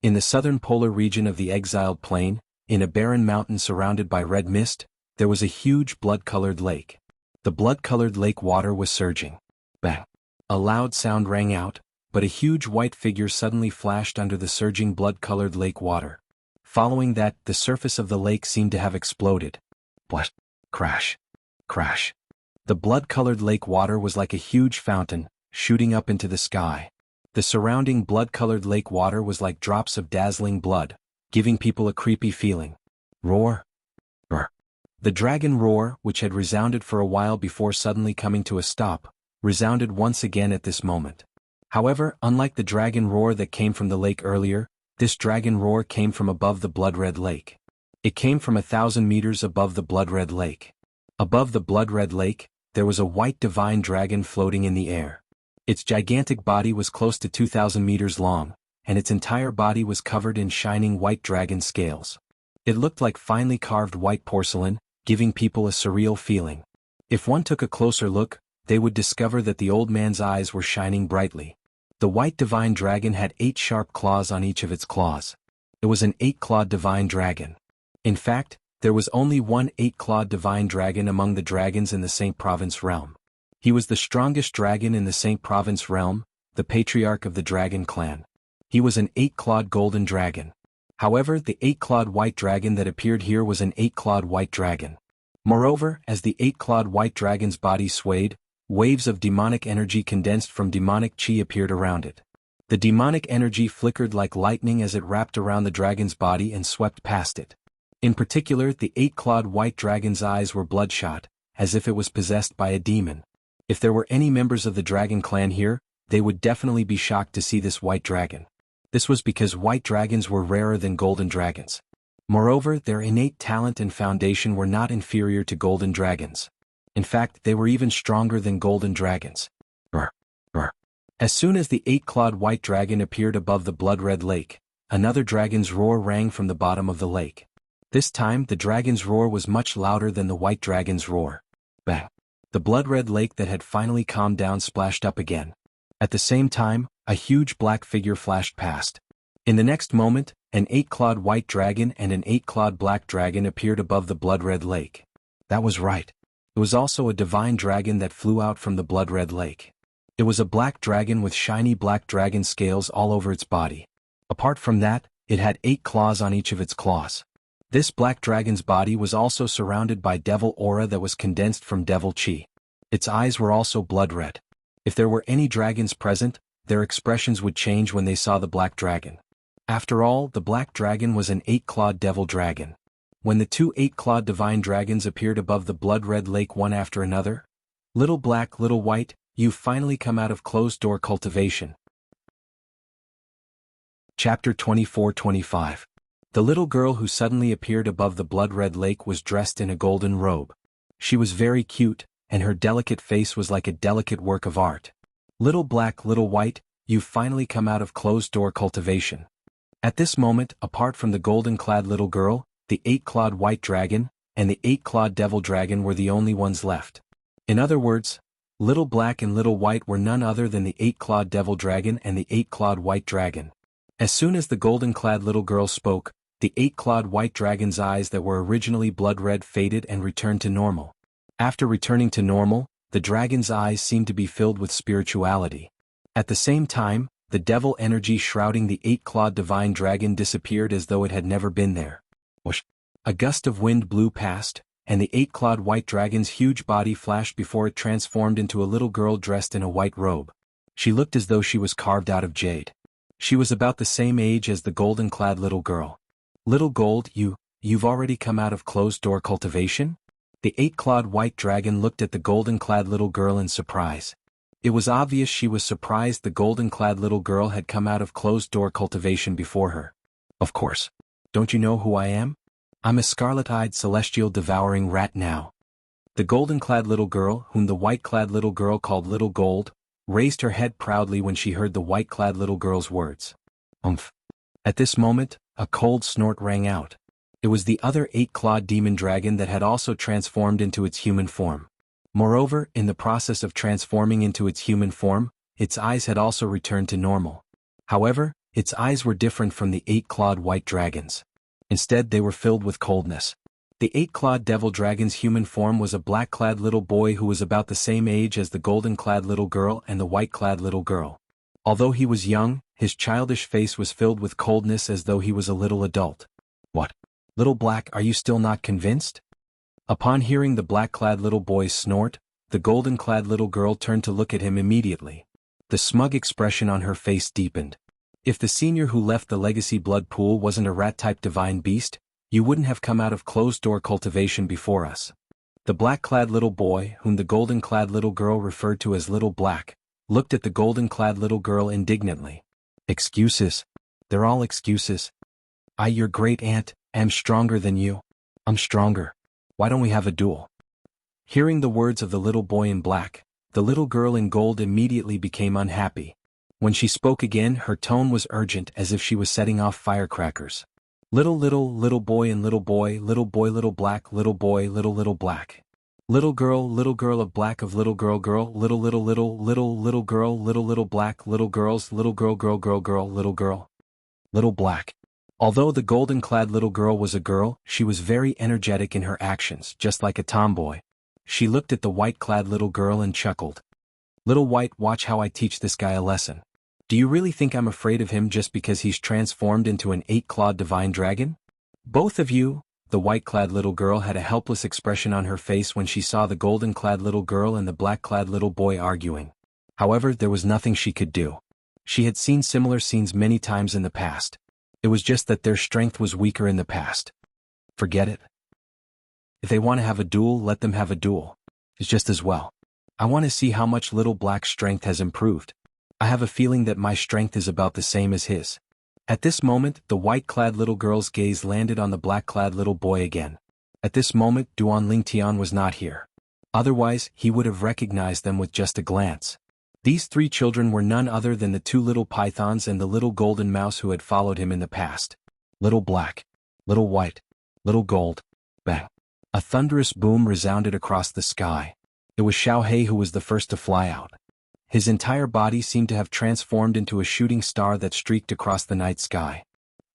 In the southern polar region of the Exiled Plain, in a barren mountain surrounded by red mist, there was a huge blood-colored lake. The blood-colored lake water was surging. Bang! A loud sound rang out, but a huge white figure suddenly flashed under the surging blood-colored lake water. Following that, the surface of the lake seemed to have exploded. What? Crash! Crash! The blood-colored lake water was like a huge fountain, shooting up into the sky. The surrounding blood-colored lake water was like drops of dazzling blood, giving people a creepy feeling. Roar! Roar! The dragon roar, which had resounded for a while before suddenly coming to a stop, resounded once again at this moment. However, unlike the dragon roar that came from the lake earlier, this dragon roar came from above the blood-red lake. It came from 1,000 meters above the blood-red lake. Above the blood-red lake, there was a white divine dragon floating in the air. Its gigantic body was close to 2,000 meters long, and its entire body was covered in shining white dragon scales. It looked like finely carved white porcelain, giving people a surreal feeling. If one took a closer look, they would discover that the old man's eyes were shining brightly. The white divine dragon had 8 sharp claws on each of its claws. It was an 8-clawed divine dragon. In fact, there was only one 8-clawed divine dragon among the dragons in the Saint Province realm. He was the strongest dragon in the Saint Province realm, the patriarch of the dragon clan. He was an 8-clawed golden dragon. However, the 8-clawed white dragon that appeared here was an 8-clawed white dragon. Moreover, as the 8-clawed white dragon's body swayed, waves of demonic energy condensed from demonic chi appeared around it. The demonic energy flickered like lightning as it wrapped around the dragon's body and swept past it. In particular, the 8-clawed white dragon's eyes were bloodshot, as if it was possessed by a demon. If there were any members of the dragon clan here, they would definitely be shocked to see this white dragon. This was because white dragons were rarer than golden dragons. Moreover, their innate talent and foundation were not inferior to golden dragons. In fact, they were even stronger than golden dragons. Roar! Roar! As soon as the 8-clawed white dragon appeared above the blood-red lake, another dragon's roar rang from the bottom of the lake. This time, the dragon's roar was much louder than the white dragon's roar. Bang! The blood-red lake that had finally calmed down splashed up again. At the same time, a huge black figure flashed past. In the next moment, an 8-clawed white dragon and an 8-clawed black dragon appeared above the blood-red lake. That was right. It was also a divine dragon that flew out from the blood-red lake. It was a black dragon with shiny black dragon scales all over its body. Apart from that, it had 8 claws on each of its claws. This black dragon's body was also surrounded by devil aura that was condensed from devil chi. Its eyes were also blood-red. If there were any dragons present, their expressions would change when they saw the black dragon. After all, the black dragon was an 8-clawed devil dragon. When the 2 8-clawed divine dragons appeared above the blood-red lake one after another, "Little black, little white, you've finally come out of closed-door cultivation." Chapter 24-25. The little girl who suddenly appeared above the blood-red lake was dressed in a golden robe. She was very cute, and her delicate face was like a delicate work of art. "Little black, little white, you've finally come out of closed-door cultivation." At this moment, apart from the golden-clad little girl, the 8-clawed white dragon, and the 8-clawed devil dragon were the only ones left. In other words, Little Black and Little White were none other than the 8-clawed devil dragon and the 8-clawed white dragon. As soon as the golden-clad little girl spoke, the 8-clawed white dragon's eyes that were originally blood-red faded and returned to normal. After returning to normal, the dragon's eyes seemed to be filled with spirituality. At the same time, the devil energy shrouding the 8-clawed divine dragon disappeared as though it had never been there. Whoosh! A gust of wind blew past, and the 8-clawed white dragon's huge body flashed before it transformed into a little girl dressed in a white robe. She looked as though she was carved out of jade. She was about the same age as the golden-clad little girl. "Little Gold, you've already come out of closed-door cultivation?" The 8-clawed white dragon looked at the golden-clad little girl in surprise. It was obvious she was surprised the golden-clad little girl had come out of closed-door cultivation before her. "Of course. Don't you know who I am? I'm a scarlet-eyed celestial devouring rat now." The golden-clad little girl, whom the white-clad little girl called Little Gold, raised her head proudly when she heard the white-clad little girl's words. "Umph." At this moment, a cold snort rang out. It was the other 8-clawed demon dragon that had also transformed into its human form. Moreover, in the process of transforming into its human form, its eyes had also returned to normal. However, its eyes were different from the 8-clawed white dragon's. Instead, they were filled with coldness. The 8-clawed devil dragon's human form was a black-clad little boy who was about the same age as the golden-clad little girl and the white-clad little girl. Although he was young, his childish face was filled with coldness as though he was a little adult. "What? Little Black, are you still not convinced?" Upon hearing the black-clad little boy's snort, the golden-clad little girl turned to look at him immediately. The smug expression on her face deepened. "If the senior who left the legacy blood pool wasn't a rat-type divine beast, you wouldn't have come out of closed-door cultivation before us." The black-clad little boy, whom the golden-clad little girl referred to as Little Black, looked at the golden-clad little girl indignantly. "Excuses? They're all excuses. I, your great-aunt, am stronger than you. I'm stronger. Why don't we have a duel?" Hearing the words of the little boy in black, the little girl in gold immediately became unhappy. When she spoke again, her tone was urgent as if she was setting off firecrackers. Little boy and little boy, little black, little boy, little black. Little girl of black of little girl, little girl, little black, little girls, little girl, little black. Although the golden-clad little girl was a girl, she was very energetic in her actions, just like a tomboy. She looked at the white-clad little girl and chuckled. "Little White, watch how I teach this guy a lesson. Do you really think I'm afraid of him just because he's transformed into an 8-clawed divine dragon? Both of you." The white-clad little girl had a helpless expression on her face when she saw the golden-clad little girl and the black-clad little boy arguing. However, there was nothing she could do. She had seen similar scenes many times in the past. It was just that their strength was weaker in the past. Forget it. If they want to have a duel, let them have a duel. It's just as well. I want to see how much Little Black's strength has improved. I have a feeling that my strength is about the same as his. At this moment, the white-clad little girl's gaze landed on the black-clad little boy again. At this moment, Duan Lingtian was not here. Otherwise, he would have recognized them with just a glance. These three children were none other than the two little pythons and the little golden mouse who had followed him in the past. Little Black, Little White, Little Gold, bang. A thunderous boom resounded across the sky. It was Xiaohei who was the first to fly out. His entire body seemed to have transformed into a shooting star that streaked across the night sky.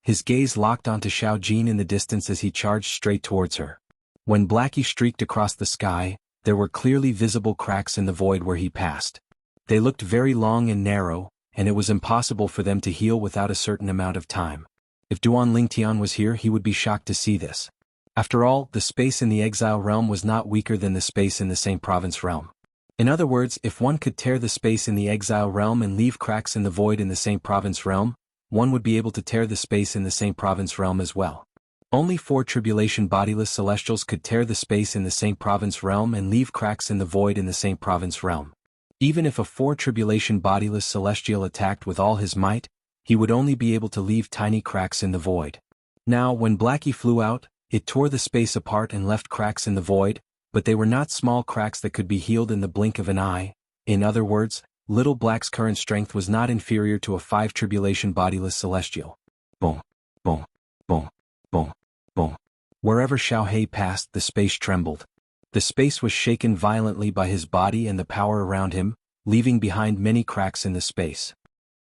His gaze locked onto Xiao Jin in the distance as he charged straight towards her. When Blackie streaked across the sky, there were clearly visible cracks in the void where he passed. They looked very long and narrow, and it was impossible for them to heal without a certain amount of time. If Duan Lingtian was here, he would be shocked to see this. After all, the space in the exile realm was not weaker than the space in the same province realm. In other words, if one could tear the space in the exile realm and leave cracks in the void in the same province realm, one would be able to tear the space in the same province realm as well. Only 4 tribulation bodiless celestials could tear the space in the same province realm and leave cracks in the void in the same province realm. Even if a 4 tribulation bodiless celestial attacked with all his might, he would only be able to leave tiny cracks in the void. Now, when Blackie flew out, it tore the space apart and left cracks in the void, but they were not small cracks that could be healed in the blink of an eye. In other words, Little Black's current strength was not inferior to a 5 tribulation bodiless celestial. Boom, boom, boom, boom, boom. Wherever Xiaohei passed, the space trembled. The space was shaken violently by his body and the power around him, leaving behind many cracks in the space.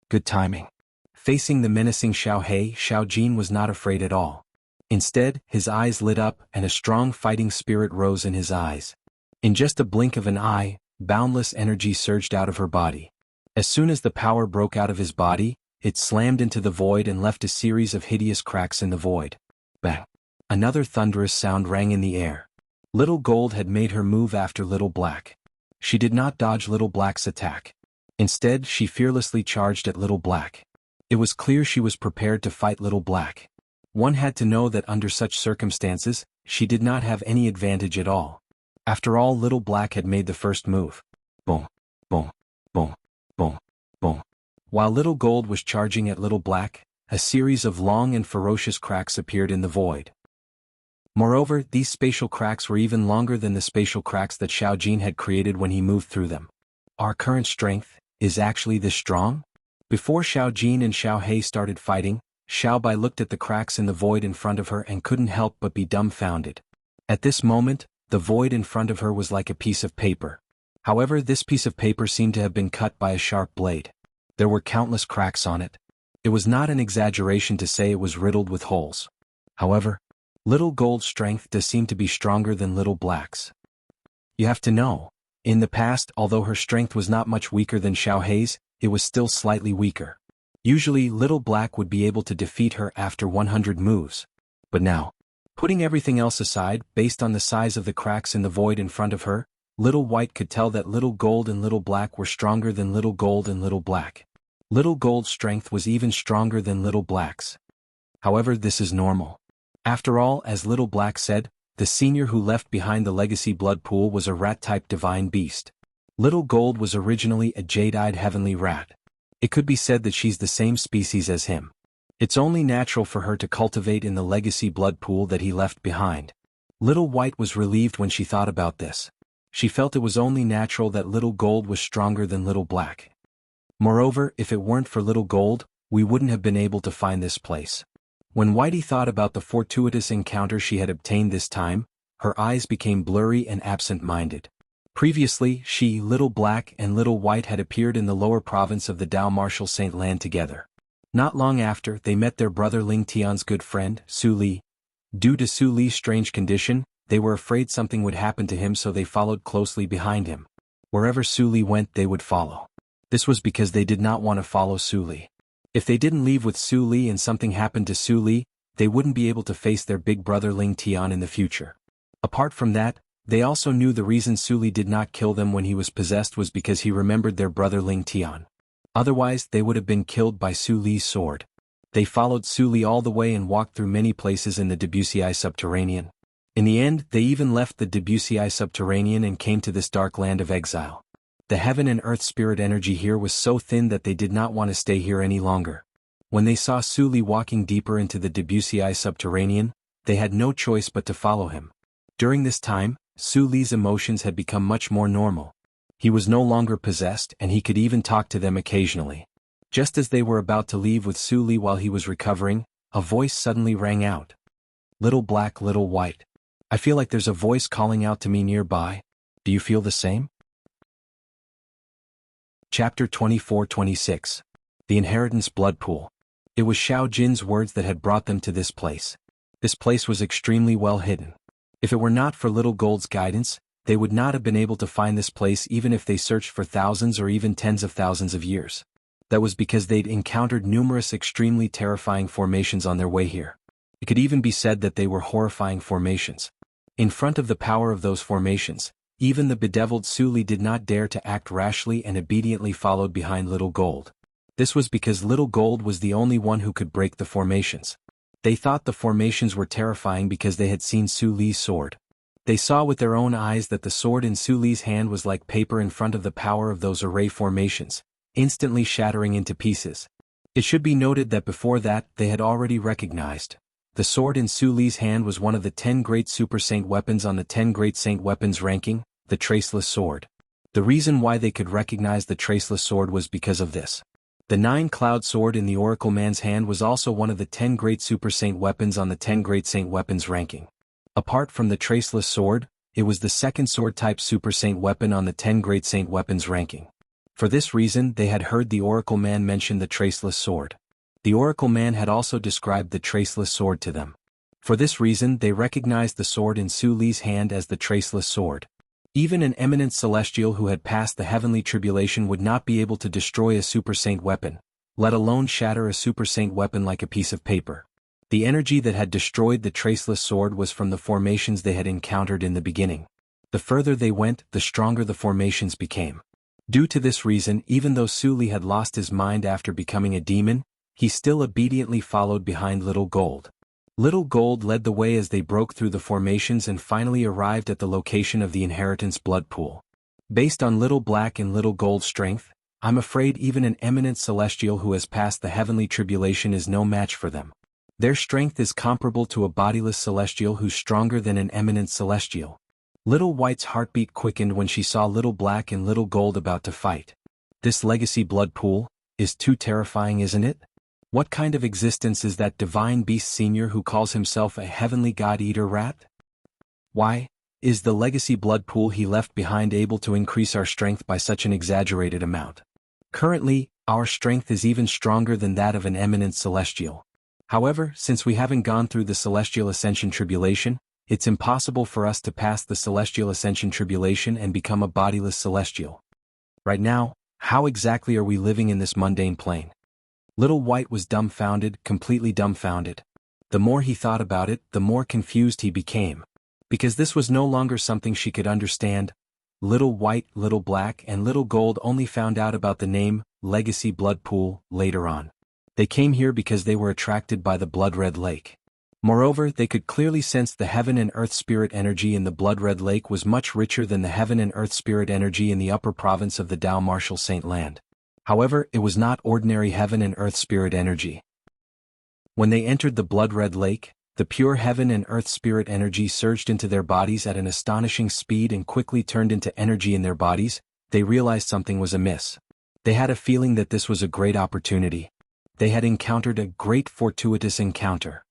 Good timing. Facing the menacing Xiaohei, Xiao Jin was not afraid at all. Instead, his eyes lit up and a strong fighting spirit rose in his eyes. In just a blink of an eye, boundless energy surged out of her body. As soon as the power broke out of his body, it slammed into the void and left a series of hideous cracks in the void. Bang! Another thunderous sound rang in the air. Little Gold had made her move after Little Black. She did not dodge Little Black's attack. Instead, she fearlessly charged at Little Black. It was clear she was prepared to fight Little Black. One had to know that under such circumstances, she did not have any advantage at all. After all, Little Black had made the first move. Boom, boom, boom, boom, boom. While Little Gold was charging at Little Black, a series of long and ferocious cracks appeared in the void. Moreover, these spatial cracks were even longer than the spatial cracks that Xiao Jin had created when he moved through them. Our current strength is actually this strong? Before Xiao Jin and Xiaohei started fighting, Xiao Bai looked at the cracks in the void in front of her and couldn't help but be dumbfounded. At this moment, the void in front of her was like a piece of paper. However, this piece of paper seemed to have been cut by a sharp blade. There were countless cracks on it. It was not an exaggeration to say it was riddled with holes. However, Little Gold's strength does seem to be stronger than Little Black's. You have to know, in the past, although her strength was not much weaker than Xiaohei's, it was still slightly weaker. Usually, Little Black would be able to defeat her after 100 moves. But now, putting everything else aside, based on the size of the cracks in the void in front of her, Little White could tell that Little Gold and Little Black were stronger than Little Gold and Little Black. Little Gold's strength was even stronger than Little Black's. However, this is normal. After all, as Little Black said, the senior who left behind the legacy blood pool was a rat-type divine beast. Little Gold was originally a jade-eyed heavenly rat. It could be said that she's the same species as him. It's only natural for her to cultivate in the legacy blood pool that he left behind. Little White was relieved when she thought about this. She felt it was only natural that Little Gold was stronger than Little Black. Moreover, if it weren't for Little Gold, we wouldn't have been able to find this place. When Whitey thought about the fortuitous encounter she had obtained this time, her eyes became blurry and absent-minded. Previously, she, Little Black, and Little White had appeared in the lower province of the Dao Martial Saint Land together. Not long after, they met their brother Ling Tian's good friend, Su Li. Due to Su Li's strange condition, they were afraid something would happen to him, so they followed closely behind him. Wherever Su Li went, they would follow. This was because they did not want to follow Su Li. If they didn't leave with Su Li and something happened to Su Li, they wouldn't be able to face their big brother Ling Tian in the future. Apart from that, they also knew the reason Su Li did not kill them when he was possessed was because he remembered their brother Ling Tian. Otherwise, they would have been killed by Su Li's sword. They followed Su Li all the way and walked through many places in the Debussy subterranean. In the end, they even left the Debussy subterranean and came to this dark land of exile. The heaven and earth spirit energy here was so thin that they did not want to stay here any longer. When they saw Su Li walking deeper into the Debussy subterranean, they had no choice but to follow him. During this time, Su Li's emotions had become much more normal. He was no longer possessed and he could even talk to them occasionally. Just as they were about to leave with Su Li while he was recovering, a voice suddenly rang out. Little Black, Little White. I feel like there's a voice calling out to me nearby. Do you feel the same? Chapter 24-26. The Inheritance Blood Pool. It was Xiao Jin's words that had brought them to this place. This place was extremely well hidden. If it were not for Little Gold's guidance, they would not have been able to find this place even if they searched for thousands or even tens of thousands of years. That was because they'd encountered numerous extremely terrifying formations on their way here. It could even be said that they were horrifying formations. In front of the power of those formations, even the bedeviled Su Li did not dare to act rashly and obediently followed behind Little Gold. This was because Little Gold was the only one who could break the formations. They thought the formations were terrifying because they had seen Su Li's sword. They saw with their own eyes that the sword in Su Li's hand was like paper in front of the power of those array formations, instantly shattering into pieces. It should be noted that before that, they had already recognized The sword in Su Li's hand was one of the 10 great super saint weapons on the 10 great saint weapons ranking, the Traceless Sword. The reason why they could recognize the Traceless Sword was because of this. The 9-cloud sword in the Oracle Man's hand was also one of the 10 great super saint weapons on the 10 great saint weapons ranking. Apart from the Traceless Sword, it was the second sword-type super saint weapon on the 10 great saint weapons ranking. For this reason they had heard the Oracle Man mention the Traceless Sword. The Oracle Man had also described the Traceless Sword to them. For this reason they recognized the sword in Su Li's hand as the Traceless Sword. Even an eminent celestial who had passed the heavenly tribulation would not be able to destroy a super saint weapon, let alone shatter a super saint weapon like a piece of paper. The energy that had destroyed the Traceless Sword was from the formations they had encountered in the beginning. The further they went, the stronger the formations became. Due to this reason, even though Su Li had lost his mind after becoming a demon, he still obediently followed behind Little Gold. Little Gold led the way as they broke through the formations and finally arrived at the location of the Inheritance Blood Pool. Based on Little Black and Little Gold's strength, I'm afraid even an eminent celestial who has passed the heavenly tribulation is no match for them. Their strength is comparable to a bodiless celestial who's stronger than an eminent celestial. Little White's heartbeat quickened when she saw Little Black and Little Gold about to fight. This legacy blood pool is too terrifying, isn't it? What kind of existence is that divine beast senior who calls himself a heavenly god-eater rat? Why is the legacy blood pool he left behind able to increase our strength by such an exaggerated amount? Currently, our strength is even stronger than that of an eminent celestial. However, since we haven't gone through the Celestial Ascension Tribulation, it's impossible for us to pass the Celestial Ascension Tribulation and become a bodiless celestial. Right now, how exactly are we living in this mundane plane? Little White was dumbfounded, completely dumbfounded. The more he thought about it, the more confused he became. Because this was no longer something she could understand. Little White, Little Black, and Little Gold only found out about the name, Legacy Blood Pool, later on. They came here because they were attracted by the Blood-Red Lake. Moreover, they could clearly sense the heaven and earth spirit energy in the Blood-Red Lake was much richer than the heaven and earth spirit energy in the upper province of the Dao Martial Saint Land. However, it was not ordinary heaven and earth spirit energy. When they entered the Blood-Red Lake, the pure heaven and earth spirit energy surged into their bodies at an astonishing speed and quickly turned into energy in their bodies. They realized something was amiss. They had a feeling that this was a great opportunity. They had encountered a great fortuitous encounter.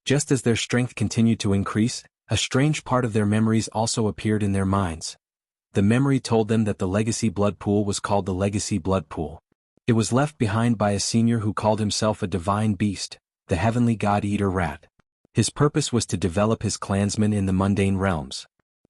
Just as their strength continued to increase, a strange part of their memories also appeared in their minds. The memory told them that the legacy blood pool was called the Legacy Blood Pool. It was left behind by a senior who called himself a divine beast, the heavenly god-eater rat. His purpose was to develop his clansmen in the mundane realms.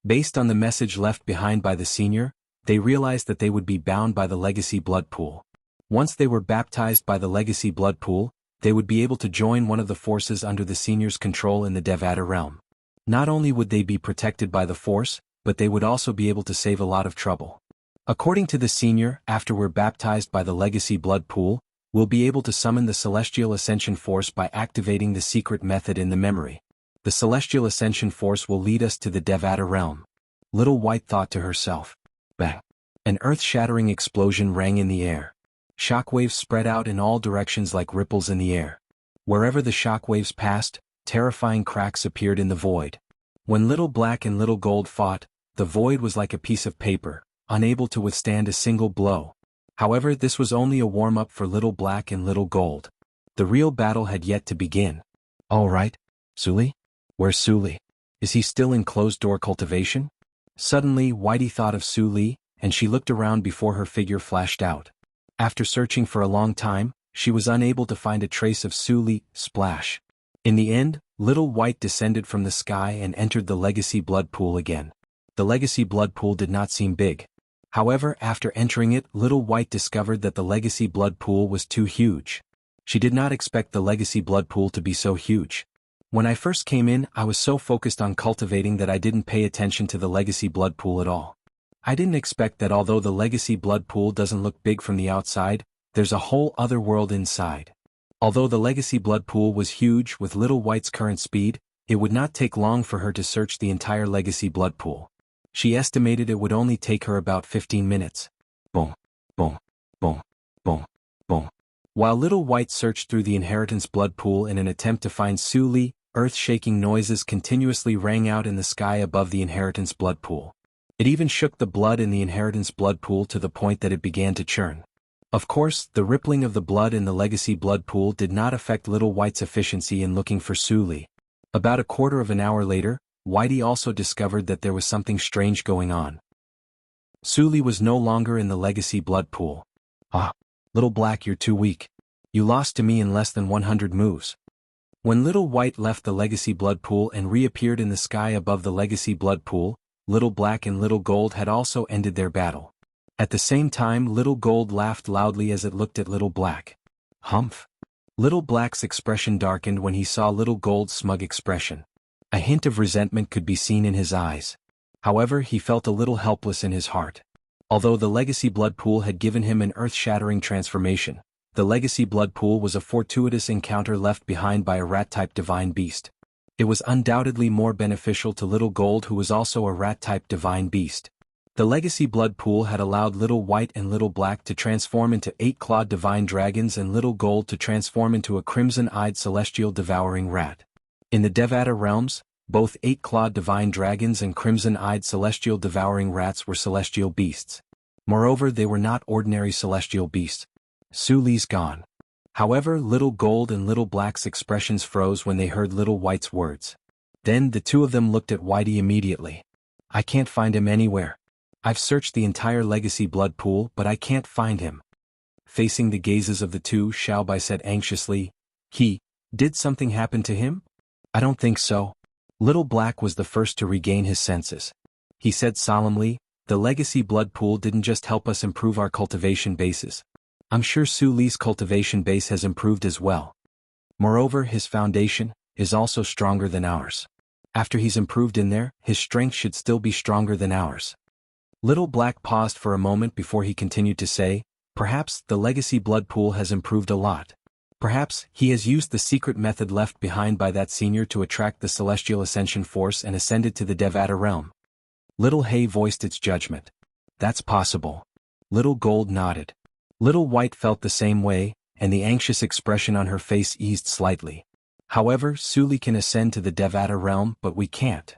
Based on the message left behind by the senior, they realized that they would be bound by the Legacy Blood Pool. Once they were baptized by the Legacy Blood Pool, they would be able to join one of the forces under the senior's control in the Devata realm. Not only would they be protected by the force, but they would also be able to save a lot of trouble. According to the senior, after we're baptized by the Legacy Blood Pool, we'll be able to summon the Celestial Ascension Force by activating the secret method in the memory. The Celestial Ascension Force will lead us to the Devata realm. Little White thought to herself. Bang! An earth-shattering explosion rang in the air. Shockwaves spread out in all directions like ripples in the air. Wherever the shockwaves passed, terrifying cracks appeared in the void. When Little Black and Little Gold fought, the void was like a piece of paper, unable to withstand a single blow. However, this was only a warm-up for Little Black and Little Gold. The real battle had yet to begin. All right, Su Li? Where's Su Li? Is he still in closed-door cultivation? Suddenly, Whitey thought of Su Li, and she looked around before her figure flashed out. After searching for a long time, she was unable to find a trace of Su Li. Splash. In the end, Little White descended from the sky and entered the Legacy Blood Pool again. The Legacy Blood Pool did not seem big. However, after entering it, Little White discovered that the Legacy Blood Pool was too huge. She did not expect the Legacy Blood Pool to be so huge. When I first came in, I was so focused on cultivating that I didn't pay attention to the Legacy Blood Pool at all. I didn't expect that although the Legacy Blood Pool doesn't look big from the outside, there's a whole other world inside. Although the Legacy Blood Pool was huge with Little White's current speed, it would not take long for her to search the entire Legacy Blood Pool. She estimated it would only take her about 15 minutes. Boom, boom, boom, boom, boom. While Little White searched through the Inheritance Blood Pool in an attempt to find Su Li, earth-shaking noises continuously rang out in the sky above the inheritance blood pool. It even shook the blood in the inheritance blood pool to the point that it began to churn. Of course, the rippling of the blood in the legacy blood pool did not affect Little White's efficiency in looking for Su Li. About a quarter of an hour later, Whitey also discovered that there was something strange going on. Su Li was no longer in the legacy blood pool. Ah, Little Black, you're too weak. You lost to me in less than 100 moves. When Little White left the legacy blood pool and reappeared in the sky above the legacy blood pool, Little Black and Little Gold had also ended their battle. At the same time, Little Gold laughed loudly as it looked at Little Black. Humph! Little Black's expression darkened when he saw Little Gold's smug expression. A hint of resentment could be seen in his eyes. However, he felt a little helpless in his heart. Although the legacy blood pool had given him an earth-shattering transformation, the legacy blood pool was a fortuitous encounter left behind by a rat-type divine beast. It was undoubtedly more beneficial to Little Gold, who was also a rat-type divine beast. The legacy blood pool had allowed Little White and Little Black to transform into 8-clawed divine dragons and Little Gold to transform into a crimson-eyed celestial devouring rat. In the Devata realms, both 8-clawed divine dragons and crimson-eyed celestial devouring rats were celestial beasts. Moreover, they were not ordinary celestial beasts. Su Li's gone. However, Little Gold and Little Black's expressions froze when they heard Little White's words. Then the two of them looked at Whitey immediately. I can't find him anywhere. I've searched the entire legacy blood pool, but I can't find him. Facing the gazes of the two, Xiaobai said anxiously, Did something happen to him? I don't think so. Little Black was the first to regain his senses. He said solemnly, the legacy blood pool didn't just help us improve our cultivation bases. I'm sure Su Li's cultivation base has improved as well. Moreover, his foundation is also stronger than ours. After he's improved in there, his strength should still be stronger than ours. Little Black paused for a moment before he continued to say, perhaps the legacy blood pool has improved a lot. Perhaps he has used the secret method left behind by that senior to attract the celestial ascension force and ascended to the Devata realm. Little Hay voiced its judgment. That's possible. Little Gold nodded. Little White felt the same way, and the anxious expression on her face eased slightly. However, Su Li can ascend to the Devata realm, but we can't.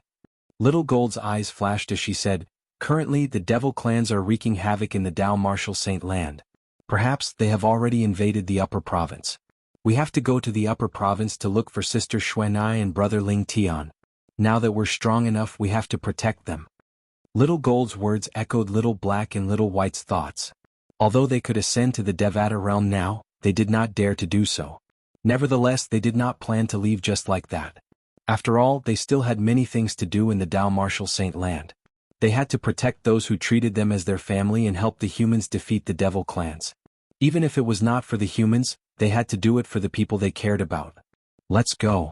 Little Gold's eyes flashed as she said, currently the devil clans are wreaking havoc in the Dao Martial Saint Land. Perhaps they have already invaded the upper province. We have to go to the upper province to look for Sister Xuanai and Brother Ling Tian. Now that we're strong enough, we have to protect them. Little Gold's words echoed Little Black and Little White's thoughts. Although they could ascend to the Devata realm now, they did not dare to do so. Nevertheless, they did not plan to leave just like that. After all, they still had many things to do in the Dao Martial Saint Land. They had to protect those who treated them as their family and help the humans defeat the devil clans. Even if it was not for the humans, they had to do it for the people they cared about. Let's go.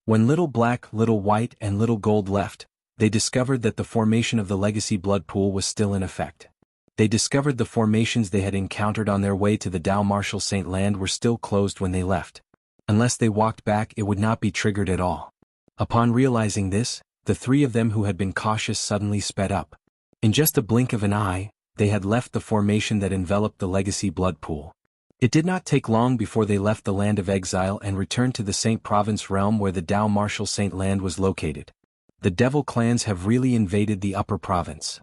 When Little Black, Little White, and Little Gold left, they discovered that the formation of the legacy blood pool was still in effect. They discovered the formations they had encountered on their way to the Dao Martial Saint Land were still closed when they left. Unless they walked back, it would not be triggered at all. Upon realizing this, the three of them who had been cautious suddenly sped up. In just a blink of an eye, they had left the formation that enveloped the legacy blood pool. It did not take long before they left the land of exile and returned to the Saint Province realm where the Dao Martial Saint Land was located. The devil clans have really invaded the upper province.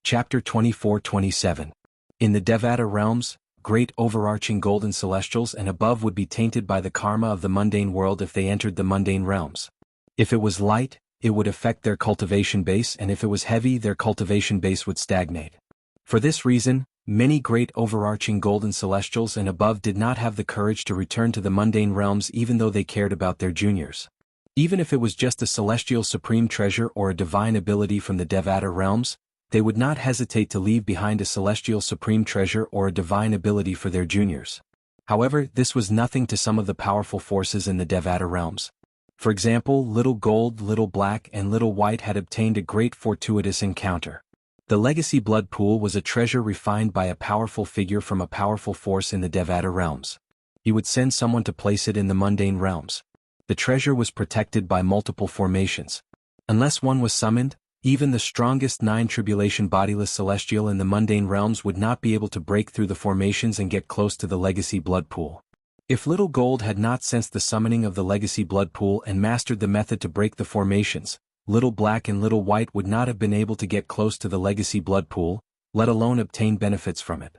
Chapter 24-27. In the Devata realms, great overarching golden celestials and above would be tainted by the karma of the mundane world if they entered the mundane realms. If it was light, it would affect their cultivation base, and if it was heavy, their cultivation base would stagnate. For this reason, many great overarching golden celestials and above did not have the courage to return to the mundane realms even though they cared about their juniors. Even if it was just a celestial supreme treasure or a divine ability from the Devata realms, they would not hesitate to leave behind a celestial supreme treasure or a divine ability for their juniors. However, this was nothing to some of the powerful forces in the Devata realms. For example, Little Gold, Little Black, and Little White had obtained a great fortuitous encounter. The legacy blood pool was a treasure refined by a powerful figure from a powerful force in the Devata realms. He would send someone to place it in the mundane realms. The treasure was protected by multiple formations. Unless one was summoned, even the strongest 9 tribulation bodiless celestial in the mundane realms would not be able to break through the formations and get close to the legacy blood pool. If Little Gold had not sensed the summoning of the legacy blood pool and mastered the method to break the formations, Little Black and Little White would not have been able to get close to the legacy blood pool, let alone obtain benefits from it.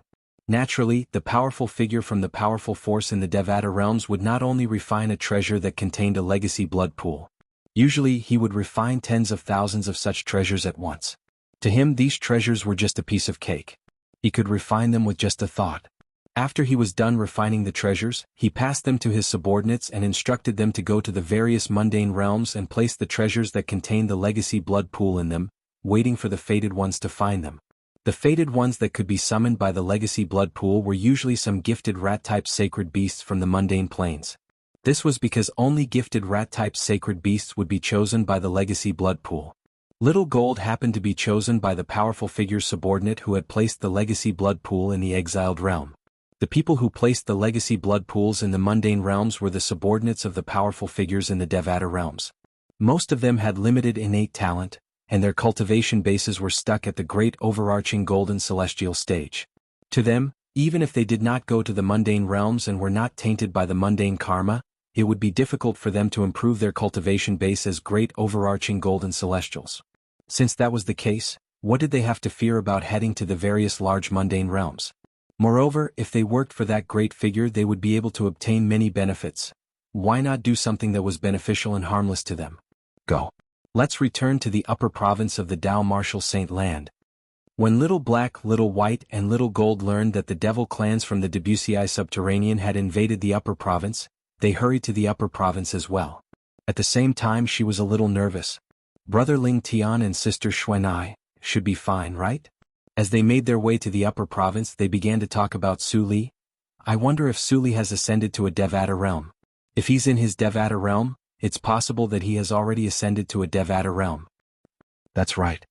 Naturally, the powerful figure from the powerful force in the Devata realms would not only refine a treasure that contained a legacy blood pool. Usually he would refine tens of thousands of such treasures at once. To him these treasures were just a piece of cake. He could refine them with just a thought. After he was done refining the treasures, he passed them to his subordinates and instructed them to go to the various mundane realms and place the treasures that contained the legacy blood pool in them, waiting for the fated ones to find them. The fated ones that could be summoned by the legacy blood pool were usually some gifted rat-type sacred beasts from the mundane planes. This was because only gifted rat-type sacred beasts would be chosen by the legacy blood pool. Little Gold happened to be chosen by the powerful figure's subordinate who had placed the legacy blood pool in the exiled realm. The people who placed the legacy blood pools in the mundane realms were the subordinates of the powerful figures in the Devata realms. Most of them had limited innate talent, and their cultivation bases were stuck at the great overarching golden celestial stage. To them, even if they did not go to the mundane realms and were not tainted by the mundane karma, it would be difficult for them to improve their cultivation base as great overarching golden celestials. Since that was the case, what did they have to fear about heading to the various large mundane realms? Moreover, if they worked for that great figure they would be able to obtain many benefits. Why not do something that was beneficial and harmless to them? Go. Let's return to the upper province of the Dao Martial Saint Land. When Little Black, Little White and Little Gold learned that the devil clans from the Debussy subterranean had invaded the upper province, they hurried to the upper province as well. At the same time she was a little nervous. Brother Ling Tian and sister Xuanai should be fine, right? As they made their way to the upper province they began to talk about Su Li. I wonder if Su Li has ascended to a Devata realm. If he's in his Devata realm, it's possible that he has already ascended to a Devata realm. That's right.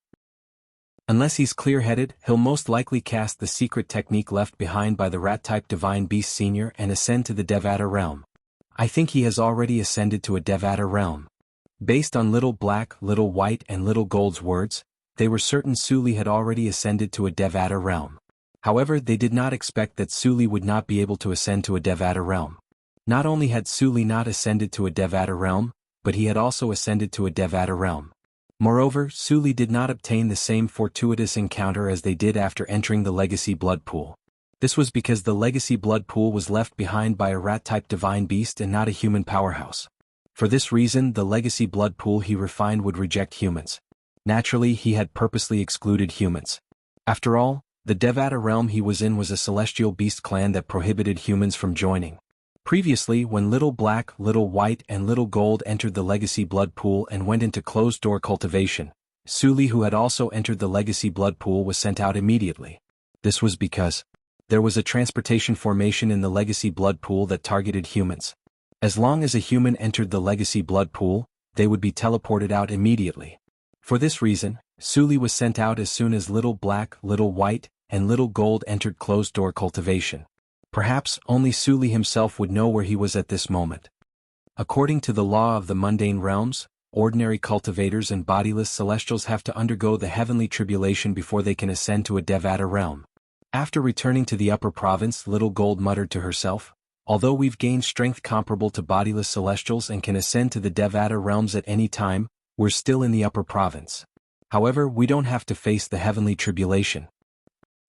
Unless he's clear-headed, he'll most likely cast the secret technique left behind by the rat-type Divine Beast Senior and ascend to the Devata realm. I think he has already ascended to a Devata realm. Based on Little Black, Little White and Little Gold's words, they were certain Su Li had already ascended to a Devata realm. However, they did not expect that Su Li would not be able to ascend to a Devata realm. Not only had Su Li not ascended to a Devata realm, but he had also ascended to a Devata realm. Moreover, Su Li did not obtain the same fortuitous encounter as they did after entering the legacy blood pool. This was because the legacy blood pool was left behind by a rat-type divine beast and not a human powerhouse. For this reason the legacy blood pool he refined would reject humans. Naturally he had purposely excluded humans. After all, the Devata realm he was in was a celestial beast clan that prohibited humans from joining. Previously, when Little Black, Little White and Little Gold entered the legacy blood pool and went into closed-door cultivation, Su Li who had also entered the legacy blood pool was sent out immediately. This was because there was a transportation formation in the legacy blood pool that targeted humans. As long as a human entered the legacy blood pool, they would be teleported out immediately. For this reason, Su Li was sent out as soon as Little Black, Little White, and Little Gold entered closed-door cultivation. Perhaps only Su Li himself would know where he was at this moment. According to the law of the mundane realms, ordinary cultivators and bodiless celestials have to undergo the heavenly tribulation before they can ascend to a Devata realm. After returning to the upper province, Little Gold muttered to herself, although we've gained strength comparable to bodiless celestials and can ascend to the Devata realms at any time, we're still in the upper province. However, we don't have to face the heavenly tribulation.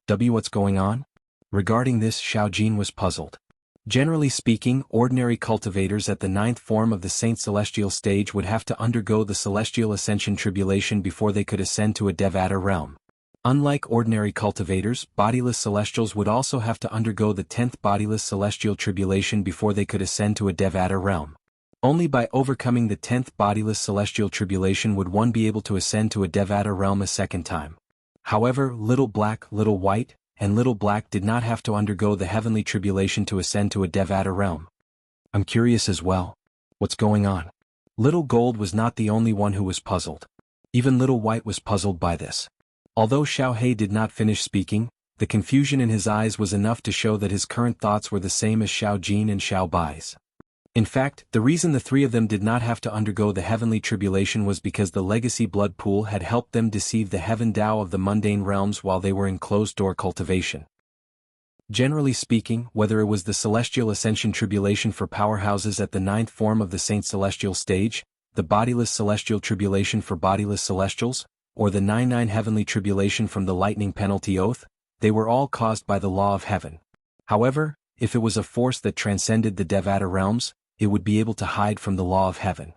What's going on? Regarding this, Xiao Jin was puzzled. Generally speaking, ordinary cultivators at the 9th form of the Saint Celestial stage would have to undergo the Celestial Ascension tribulation before they could ascend to a Devata realm. Unlike ordinary cultivators, bodiless celestials would also have to undergo the 10th bodiless celestial tribulation before they could ascend to a Devata realm. Only by overcoming the 10th bodiless celestial tribulation would one be able to ascend to a Devata realm a second time. However, Little Black, Little White, and Little Black did not have to undergo the heavenly tribulation to ascend to a Devata realm. I'm curious as well. What's going on? Little Gold was not the only one who was puzzled. Even Little White was puzzled by this. Although Xiao He did not finish speaking, the confusion in his eyes was enough to show that his current thoughts were the same as Xiao Jin and Xiao Bai's. In fact, the reason the three of them did not have to undergo the heavenly tribulation was because the legacy blood pool had helped them deceive the heaven Dao of the mundane realms while they were in closed-door cultivation. Generally speaking, whether it was the Celestial Ascension Tribulation for powerhouses at the ninth form of the Saint Celestial stage, the Bodiless Celestial Tribulation for bodiless Celestials, or the 9-9 Heavenly Tribulation from the Lightning Penalty Oath, they were all caused by the law of heaven. However, if it was a force that transcended the Devata realms, it would be able to hide from the law of heaven.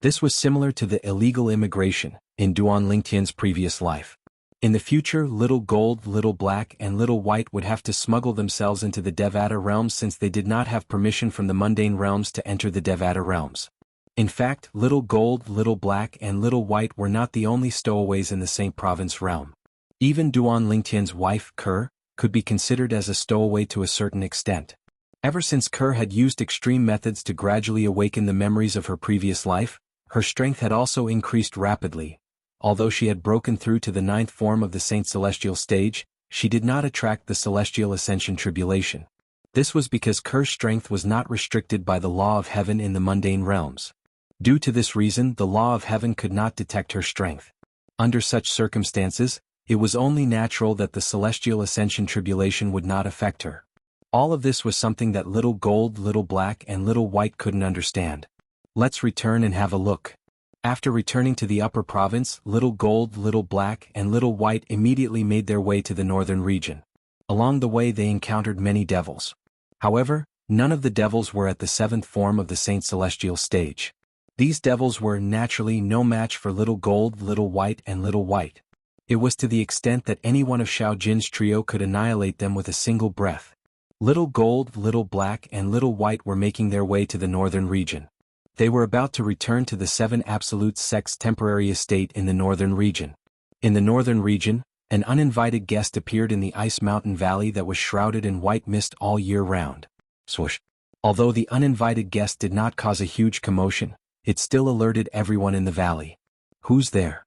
This was similar to the illegal immigration in Duan Lingtian's previous life. In the future, Little Gold, Little Black, and Little White would have to smuggle themselves into the Devata realms since they did not have permission from the mundane realms to enter the Devata realms. In fact, Little Gold, Little Black, and Little White were not the only stowaways in the Saint Province realm. Even Duan Lingtian's wife, Kerr, could be considered as a stowaway to a certain extent. Ever since Kerr had used extreme methods to gradually awaken the memories of her previous life, her strength had also increased rapidly. Although she had broken through to the ninth form of the Saint Celestial stage, she did not attract the Celestial Ascension Tribulation. This was because Kerr's strength was not restricted by the law of heaven in the mundane realms. Due to this reason, the law of heaven could not detect her strength. Under such circumstances, it was only natural that the Celestial Ascension Tribulation would not affect her. All of this was something that Little Gold, Little Black, and Little White couldn't understand. Let's return and have a look. After returning to the upper province, Little Gold, Little Black, and Little White immediately made their way to the northern region. Along the way they encountered many devils. However, none of the devils were at the seventh form of the Saint Celestial stage. These devils were naturally no match for Little Gold, Little White, and Little White. It was to the extent that any one of Xiao Jin's trio could annihilate them with a single breath. Little Gold, Little Black, and Little White were making their way to the northern region. They were about to return to the Seven Absolute Sect's temporary estate in the northern region. In the northern region, an uninvited guest appeared in the ice mountain valley that was shrouded in white mist all year round. Swoosh. Although the uninvited guest did not cause a huge commotion, it still alerted everyone in the valley. Who's there?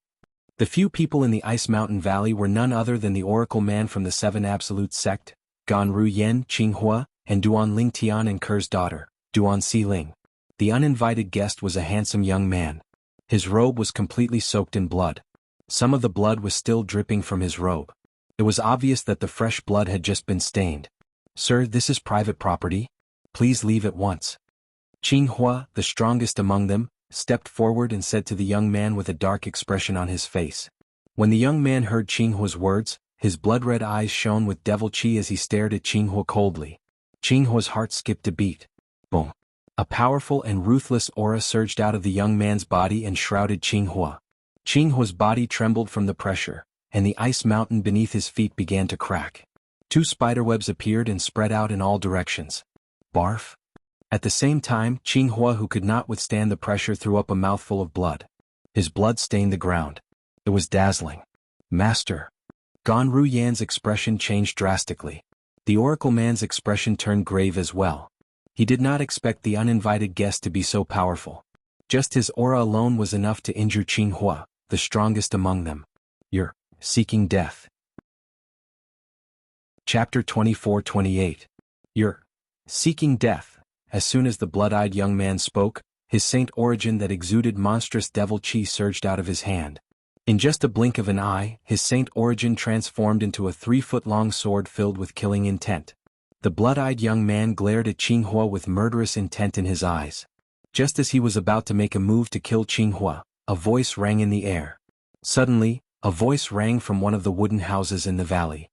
The few people in the ice mountain valley were none other than the Oracle Man from the Seven Absolute Sect, Ganru Yen, Qinghua, and Duan Lingtian and Ker's daughter, Duan Xiling. The uninvited guest was a handsome young man. His robe was completely soaked in blood. Some of the blood was still dripping from his robe. It was obvious that the fresh blood had just been stained. "Sir, this is private property. Please leave at once." Qinghua, the strongest among them, stepped forward and said to the young man with a dark expression on his face. When the young man heard Qinghua's words, his blood-red eyes shone with devil chi as he stared at Qinghua coldly. Qinghua's heart skipped a beat. Boom. A powerful and ruthless aura surged out of the young man's body and shrouded Qinghua. Qinghua's body trembled from the pressure, and the ice mountain beneath his feet began to crack. Two spiderwebs appeared and spread out in all directions. Barf. At the same time, Qinghua, who could not withstand the pressure, threw up a mouthful of blood. His blood stained the ground. It was dazzling. "Master." Ganru Yan's expression changed drastically. The Oracle Man's expression turned grave as well. He did not expect the uninvited guest to be so powerful. Just his aura alone was enough to injure Qinghua, the strongest among them. "You're seeking death." Chapter 24-28. "You're seeking death." As soon as the blood-eyed young man spoke, his saint origin that exuded monstrous devil chi surged out of his hand. In just a blink of an eye, his saint origin transformed into a 3-foot-long sword filled with killing intent. The blood-eyed young man glared at Qinghua with murderous intent in his eyes. Just as he was about to make a move to kill Qinghua, a voice rang in the air. Suddenly, a voice rang from one of the wooden houses in the valley.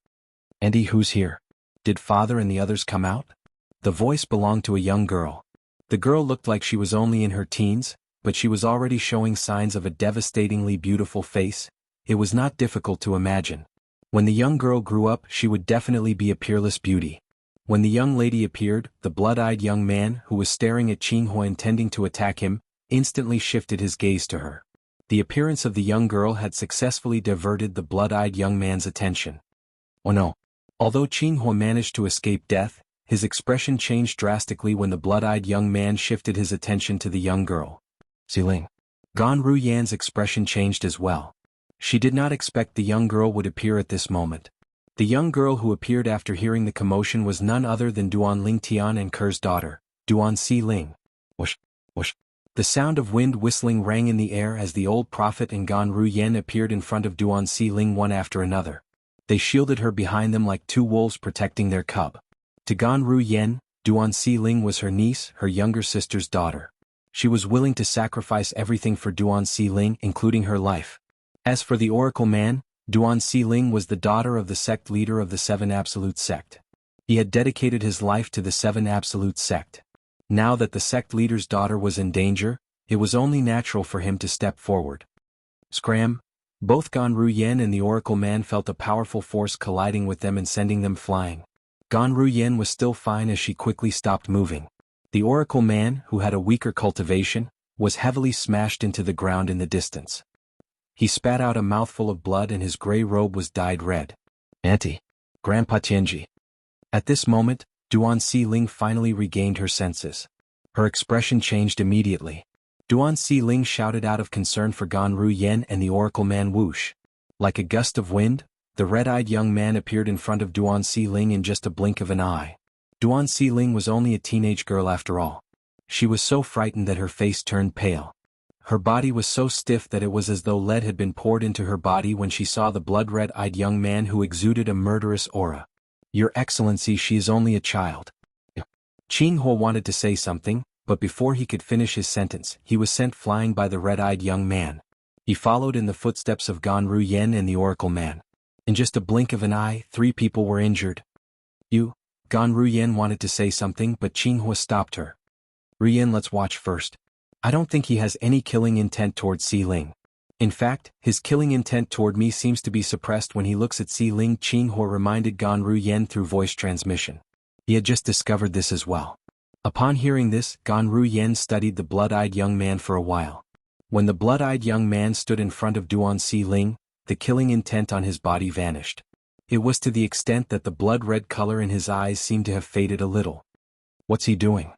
"Andy, who's here? Did father and the others come out?" The voice belonged to a young girl. The girl looked like she was only in her teens, but she was already showing signs of a devastatingly beautiful face. It was not difficult to imagine. When the young girl grew up, she would definitely be a peerless beauty. When the young lady appeared, the blood-eyed young man, who was staring at Qinghua intending to attack him, instantly shifted his gaze to her. The appearance of the young girl had successfully diverted the blood-eyed young man's attention. Oh no. Although Qinghua managed to escape death, his expression changed drastically when the blood-eyed young man shifted his attention to the young girl. Xiling. Ganru Yan's expression changed as well. She did not expect the young girl would appear at this moment. The young girl who appeared after hearing the commotion was none other than Duan Lingtian and Ker's daughter, Duan Xiling. Whoosh, whoosh. The sound of wind whistling rang in the air as the old prophet and Ganru Yan appeared in front of Duan Xiling one after another. They shielded her behind them like two wolves protecting their cub. To Gan Ru Yen, Duan Xiling was her niece, her younger sister's daughter. She was willing to sacrifice everything for Duan Xiling, including her life. As for the Oracle Man, Duan Xiling was the daughter of the sect leader of the Seven Absolute Sect. He had dedicated his life to the Seven Absolute Sect. Now that the sect leader's daughter was in danger, it was only natural for him to step forward. Scram! Both Gan Ru Yen and the Oracle Man felt a powerful force colliding with them and sending them flying. Gan Ru Yen was still fine as she quickly stopped moving. The Oracle Man, who had a weaker cultivation, was heavily smashed into the ground in the distance. He spat out a mouthful of blood and his gray robe was dyed red. Auntie. Grandpa Tianji. At this moment, Duan Xiling finally regained her senses. Her expression changed immediately. Duan Xiling shouted out of concern for Gan Ru Yen and the Oracle Man whoosh. Like a gust of wind, the red-eyed young man appeared in front of Duan Xiling in just a blink of an eye. Duan Xiling was only a teenage girl after all. She was so frightened that her face turned pale. Her body was so stiff that it was as though lead had been poured into her body when she saw the blood-red-eyed young man who exuded a murderous aura. Your Excellency, she is only a child. Jianghu wanted to say something, but before he could finish his sentence, he was sent flying by the red-eyed young man. He followed in the footsteps of Gan Ru Yen and the Oracle Man. In just a blink of an eye, 3 people were injured. Gan Ru Yen wanted to say something but Jianghu stopped her. Ru Yen, let's watch first. I don't think he has any killing intent toward Xiling. In fact, his killing intent toward me seems to be suppressed when he looks at Xiling. Jianghu reminded Gan Ru Yen through voice transmission. He had just discovered this as well. Upon hearing this, Gan Ru Yen studied the blood-eyed young man for a while. When the blood-eyed young man stood in front of Duan Xiling, the killing intent on his body vanished. It was to the extent that the blood-red color in his eyes seemed to have faded a little. What's he doing?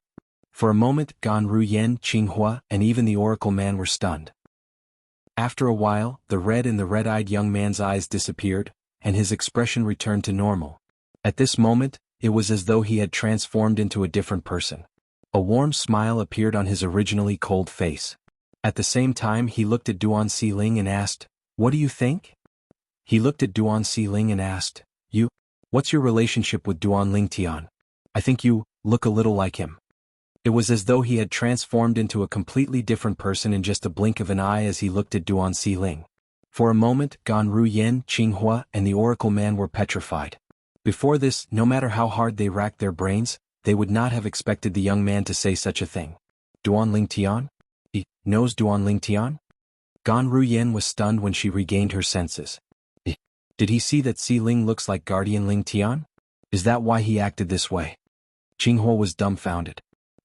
For a moment, Gan Ru Yen, Jianghu, and even the Oracle Man were stunned. After a while, the red in the red-eyed young man's eyes disappeared, and his expression returned to normal. At this moment, it was as though he had transformed into a different person. A warm smile appeared on his originally cold face. At the same time he looked at Duan Xiling and asked, "What do you think?" He looked at Duan Xiling and asked, "What's your relationship with Duan Lingtian? I think you look a little like him." It was as though he had transformed into a completely different person in just a blink of an eye as he looked at Duan Xiling. For a moment, Gan Ru Yen, Jianghu, and the Oracle Man were petrified. Before this, no matter how hard they racked their brains, they would not have expected the young man to say such a thing. Duan Lingtian? He knows Duan Lingtian? Gan Ru Yen was stunned when she regained her senses. Did he see that Xiling looks like Guardian Lingtian? Is that why he acted this way? Jianghu was dumbfounded.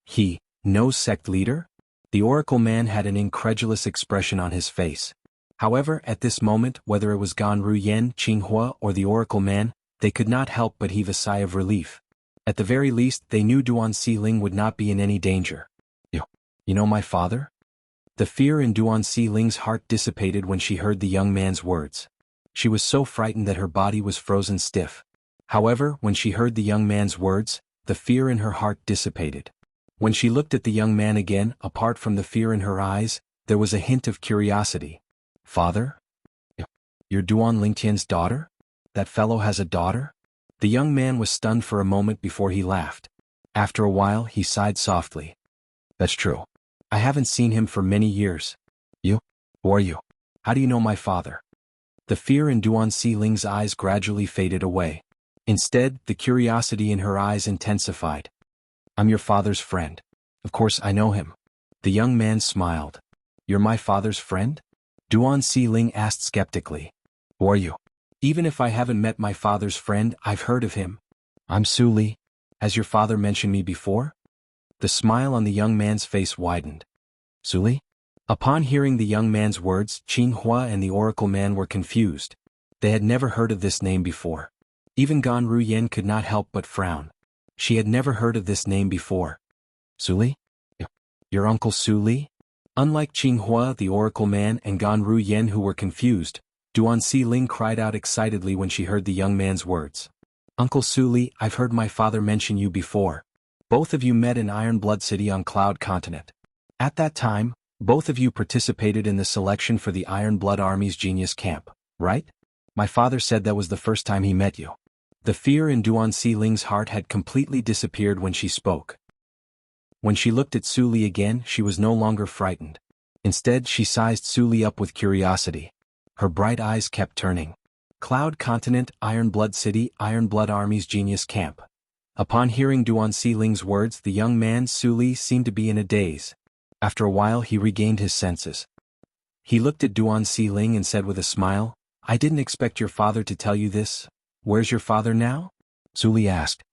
He knows sect leader? The Oracle Man had an incredulous expression on his face. However, at this moment, whether it was Gan Ru Yen, Jianghu, or the Oracle Man, they could not help but heave a sigh of relief. At the very least, they knew Duan Xiling would not be in any danger. You know my father? The fear in Duan Xiling's heart dissipated when she heard the young man's words. She was so frightened that her body was frozen stiff. However, when she heard the young man's words, the fear in her heart dissipated. When she looked at the young man again, apart from the fear in her eyes, there was a hint of curiosity. "Father? You're Duan Lingtian's daughter? That fellow has a daughter?" The young man was stunned for a moment before he laughed. After a while, he sighed softly. "That's true. I haven't seen him for many years." "You? Who are you? How do you know my father?" The fear in Duan Xiling's eyes gradually faded away. Instead, the curiosity in her eyes intensified. "I'm your father's friend. Of course I know him." The young man smiled. "You're my father's friend?" Duan Xiling asked skeptically. "Who are you?" "Even if I haven't met my father's friend, I've heard of him. I'm Su Li. Has your father mentioned me before?" The smile on the young man's face widened. "Su Li?" Upon hearing the young man's words, Jianghu and the Oracle Man were confused. They had never heard of this name before. Even Gan Ru Yen could not help but frown. She had never heard of this name before. "Su Li? Your uncle Su Li?" Unlike Jianghu, the Oracle Man, and Gan Ru Yen who were confused, Duan Xiling cried out excitedly when she heard the young man's words. "Uncle Su Li, I've heard my father mention you before. Both of you met in Iron Blood City on Cloud Continent. At that time, both of you participated in the selection for the Iron Blood Army's Genius Camp, right? My father said that was the first time he met you." The fear in Duan Xiling's heart had completely disappeared when she spoke. When she looked at Su Li again, she was no longer frightened. Instead, she sized Su Li up with curiosity. Her bright eyes kept turning. Cloud Continent, Iron Blood City, Iron Blood Army's Genius Camp. Upon hearing Duan Xiling's words, the young man Su Li seemed to be in a daze. After a while, he regained his senses. He looked at Duan Xiling and said with a smile, "I didn't expect your father to tell you this. Where's your father now?" Su Li asked.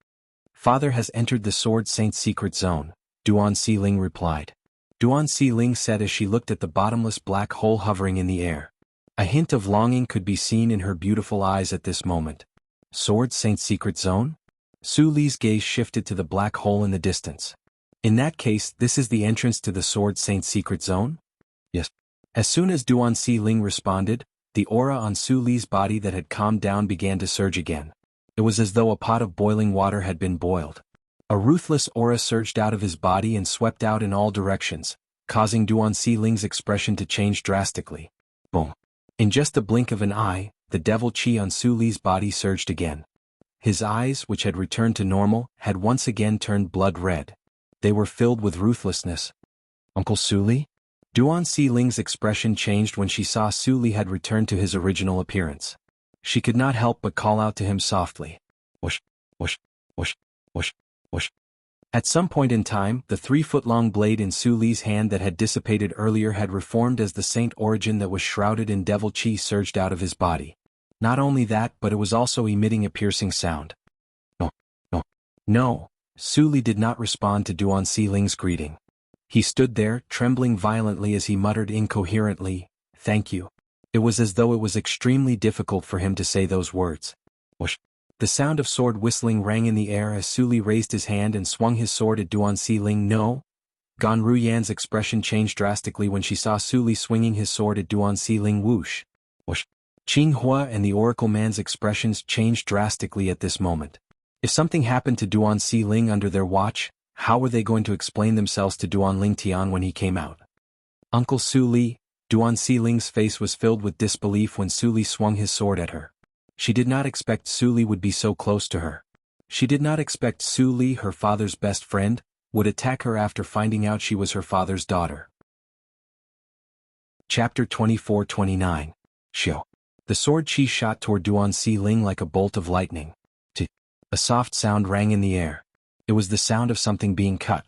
"Father has entered the Sword Saint's secret zone," Duan Xiling replied. Duan Xiling said as she looked at the bottomless black hole hovering in the air. A hint of longing could be seen in her beautiful eyes at this moment. Sword Saint's secret zone? Su Li's gaze shifted to the black hole in the distance. In that case, this is the entrance to the Sword Saint's secret zone? Yes. As soon as Duan Xiling responded, the aura on Su Li's body that had calmed down began to surge again. It was as though a pot of boiling water had been boiled. A ruthless aura surged out of his body and swept out in all directions, causing Duan Xiling's expression to change drastically. Boom. In just a blink of an eye, the devil chi on Su Li's body surged again. His eyes, which had returned to normal, had once again turned blood red. They were filled with ruthlessness. "Uncle Su Li?" Duan Xiling's expression changed when she saw Su Li had returned to his original appearance. She could not help but call out to him softly. "Whoosh, whoosh, whoosh, whoosh, whoosh." At some point in time, the 3-foot-long blade in Su Li's hand that had dissipated earlier had reformed as the saint origin that was shrouded in devil chi surged out of his body. Not only that, but it was also emitting a piercing sound. "No, no, no." Su Li did not respond to Duan Xiling's greeting. He stood there, trembling violently as he muttered incoherently, "Thank you." It was as though it was extremely difficult for him to say those words. Whoosh. The sound of sword whistling rang in the air as Su Li raised his hand and swung his sword at Duan Xiling. "No." Gan Ruyan's expression changed drastically when she saw Su Li swinging his sword at Duan Xiling. Whoosh. Whoosh. Qing Hua and the Oracle Man's expressions changed drastically at this moment. If something happened to Duan Xiling under their watch, how were they going to explain themselves to Duan Lingtian when he came out? "Uncle Su Li." Duan Xiling's face was filled with disbelief when Su Li swung his sword at her. She did not expect Su Li would be so close to her. She did not expect Su Li, her father's best friend, would attack her after finding out she was her father's daughter. Chapter 24-29. Xiao. The sword chi shot toward Duan Xiling like a bolt of lightning. A soft sound rang in the air. It was the sound of something being cut.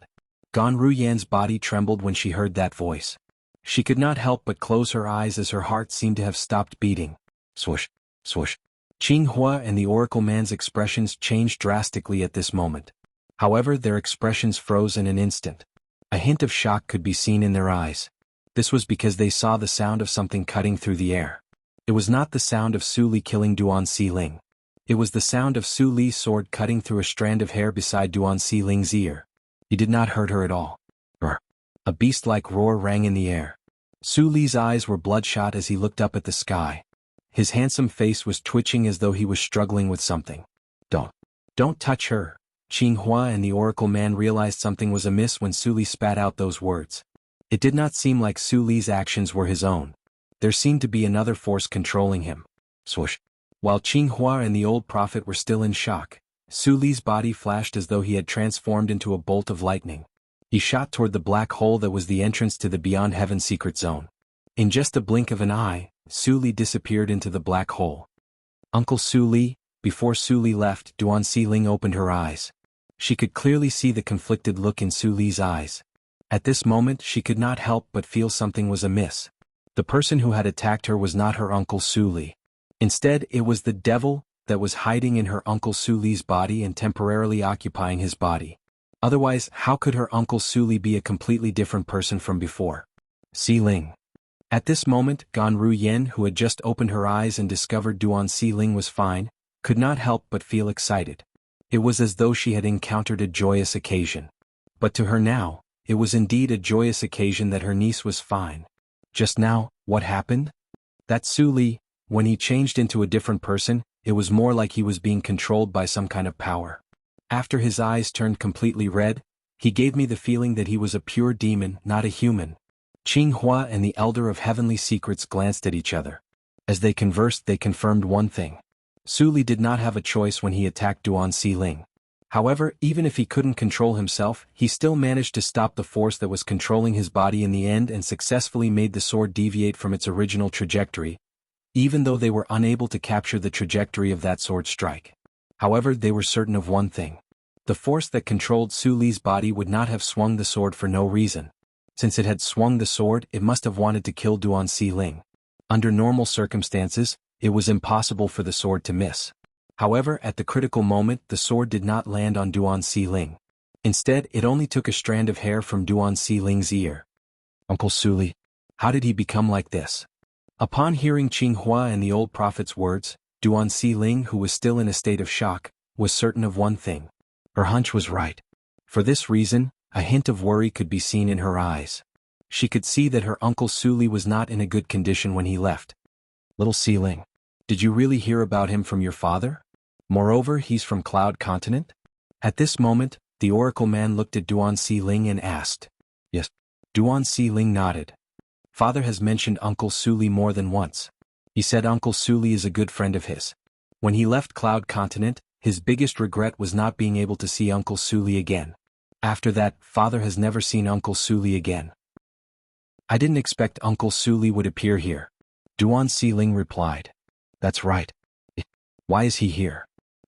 Gan Ruyan's body trembled when she heard that voice. She could not help but close her eyes as her heart seemed to have stopped beating. Swoosh, swoosh. Qing Hua and the Oracle Man's expressions changed drastically at this moment. However, their expressions froze in an instant. A hint of shock could be seen in their eyes. This was because they saw the sound of something cutting through the air. It was not the sound of Su Li killing Duan Xiling. It was the sound of Su Li's sword cutting through a strand of hair beside Duan Xiling's ear. He did not hurt her at all. Roar. A beast-like roar rang in the air. Su Li's eyes were bloodshot as he looked up at the sky. His handsome face was twitching as though he was struggling with something. Don't touch her." Qing Hua and the Oracle Man realized something was amiss when Su Li spat out those words. It did not seem like Su Li's actions were his own. There seemed to be another force controlling him. Swoosh. While Qing Hua and the old prophet were still in shock, Su Li's body flashed as though he had transformed into a bolt of lightning. He shot toward the black hole that was the entrance to the Beyond Heaven secret zone. In just a blink of an eye, Su Li disappeared into the black hole. "Uncle Su Li." Before Su Li left, Duan Xiling opened her eyes. She could clearly see the conflicted look in Su Li's eyes. At this moment, she could not help but feel something was amiss. The person who had attacked her was not her Uncle Su Li. Instead, it was the devil that was hiding in her Uncle Su Li's body and temporarily occupying his body. Otherwise, how could her Uncle Su Li be a completely different person from before? Xiling. At this moment, Gan Ruyan, who had just opened her eyes and discovered Duan Xiling was fine, could not help but feel excited. It was as though she had encountered a joyous occasion. But to her now, it was indeed a joyous occasion that her niece was fine. Just now, what happened? That Su Li, when he changed into a different person, it was more like he was being controlled by some kind of power. After his eyes turned completely red, he gave me the feeling that he was a pure demon, not a human. Qing Hua and the Elder of Heavenly Secrets glanced at each other. As they conversed, they confirmed one thing. Su Li did not have a choice when he attacked Duan Xiling. However, even if he couldn't control himself, he still managed to stop the force that was controlling his body in the end and successfully made the sword deviate from its original trajectory, even though they were unable to capture the trajectory of that sword strike. However, they were certain of one thing. The force that controlled Su Li's body would not have swung the sword for no reason. Since it had swung the sword, it must have wanted to kill Duan Xiling. Under normal circumstances, it was impossible for the sword to miss. However, at the critical moment, the sword did not land on Duan Xiling. Instead, it only took a strand of hair from Duan Xiling's ear. Uncle Su Li, how did he become like this? Upon hearing Qinghua and the old prophet's words, Duan Xiling, who was still in a state of shock, was certain of one thing. Her hunch was right. For this reason, a hint of worry could be seen in her eyes. She could see that her uncle Su Li was not in a good condition when he left. Little Xiling, did you really hear about him from your father? Moreover, he's from Cloud Continent? At this moment, the oracle man looked at Duan Xiling and asked. Yes. Duan Xiling nodded. Father has mentioned Uncle Su Li more than once. He said Uncle Su Li is a good friend of his. When he left Cloud Continent, his biggest regret was not being able to see Uncle Su Li again. After that, Father has never seen Uncle Su Li again. I didn't expect Uncle Su Li would appear here. Duan Xiling replied. That's right. Why is he here?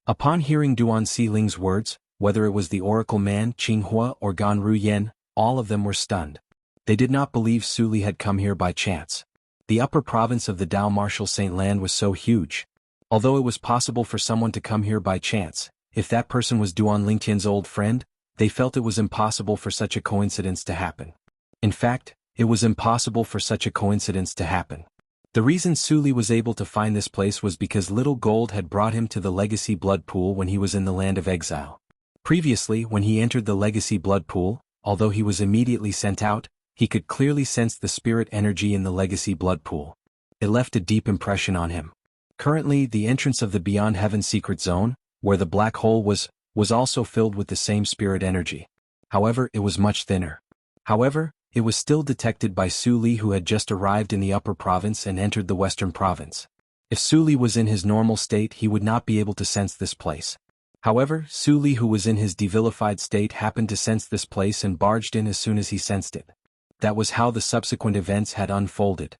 Upon hearing Duan Xiling's words, whether it was the oracle man, Qinghua, or Gan Ruyen, all of them were stunned. They did not believe Su Li had come here by chance. The upper province of the Dao Martial Saint Land was so huge. Although it was possible for someone to come here by chance, if that person was Duan Lingtian's old friend, they felt it was impossible for such a coincidence to happen. In fact, it was impossible for such a coincidence to happen. The reason Su Li was able to find this place was because Little Gold had brought him to the Legacy Blood Pool when he was in the Land of Exile. Previously, when he entered the Legacy Blood Pool, although he was immediately sent out, he could clearly sense the spirit energy in the Legacy Blood Pool. It left a deep impression on him. Currently, the entrance of the Beyond Heaven Secret Zone, where the black hole was also filled with the same spirit energy. However, it was much thinner. However, it was still detected by Su Li, who had just arrived in the upper province and entered the western province. If Su Li was in his normal state, he would not be able to sense this place. However, Su Li, who was in his devilified state, happened to sense this place and barged in as soon as he sensed it. That was how the subsequent events had unfolded.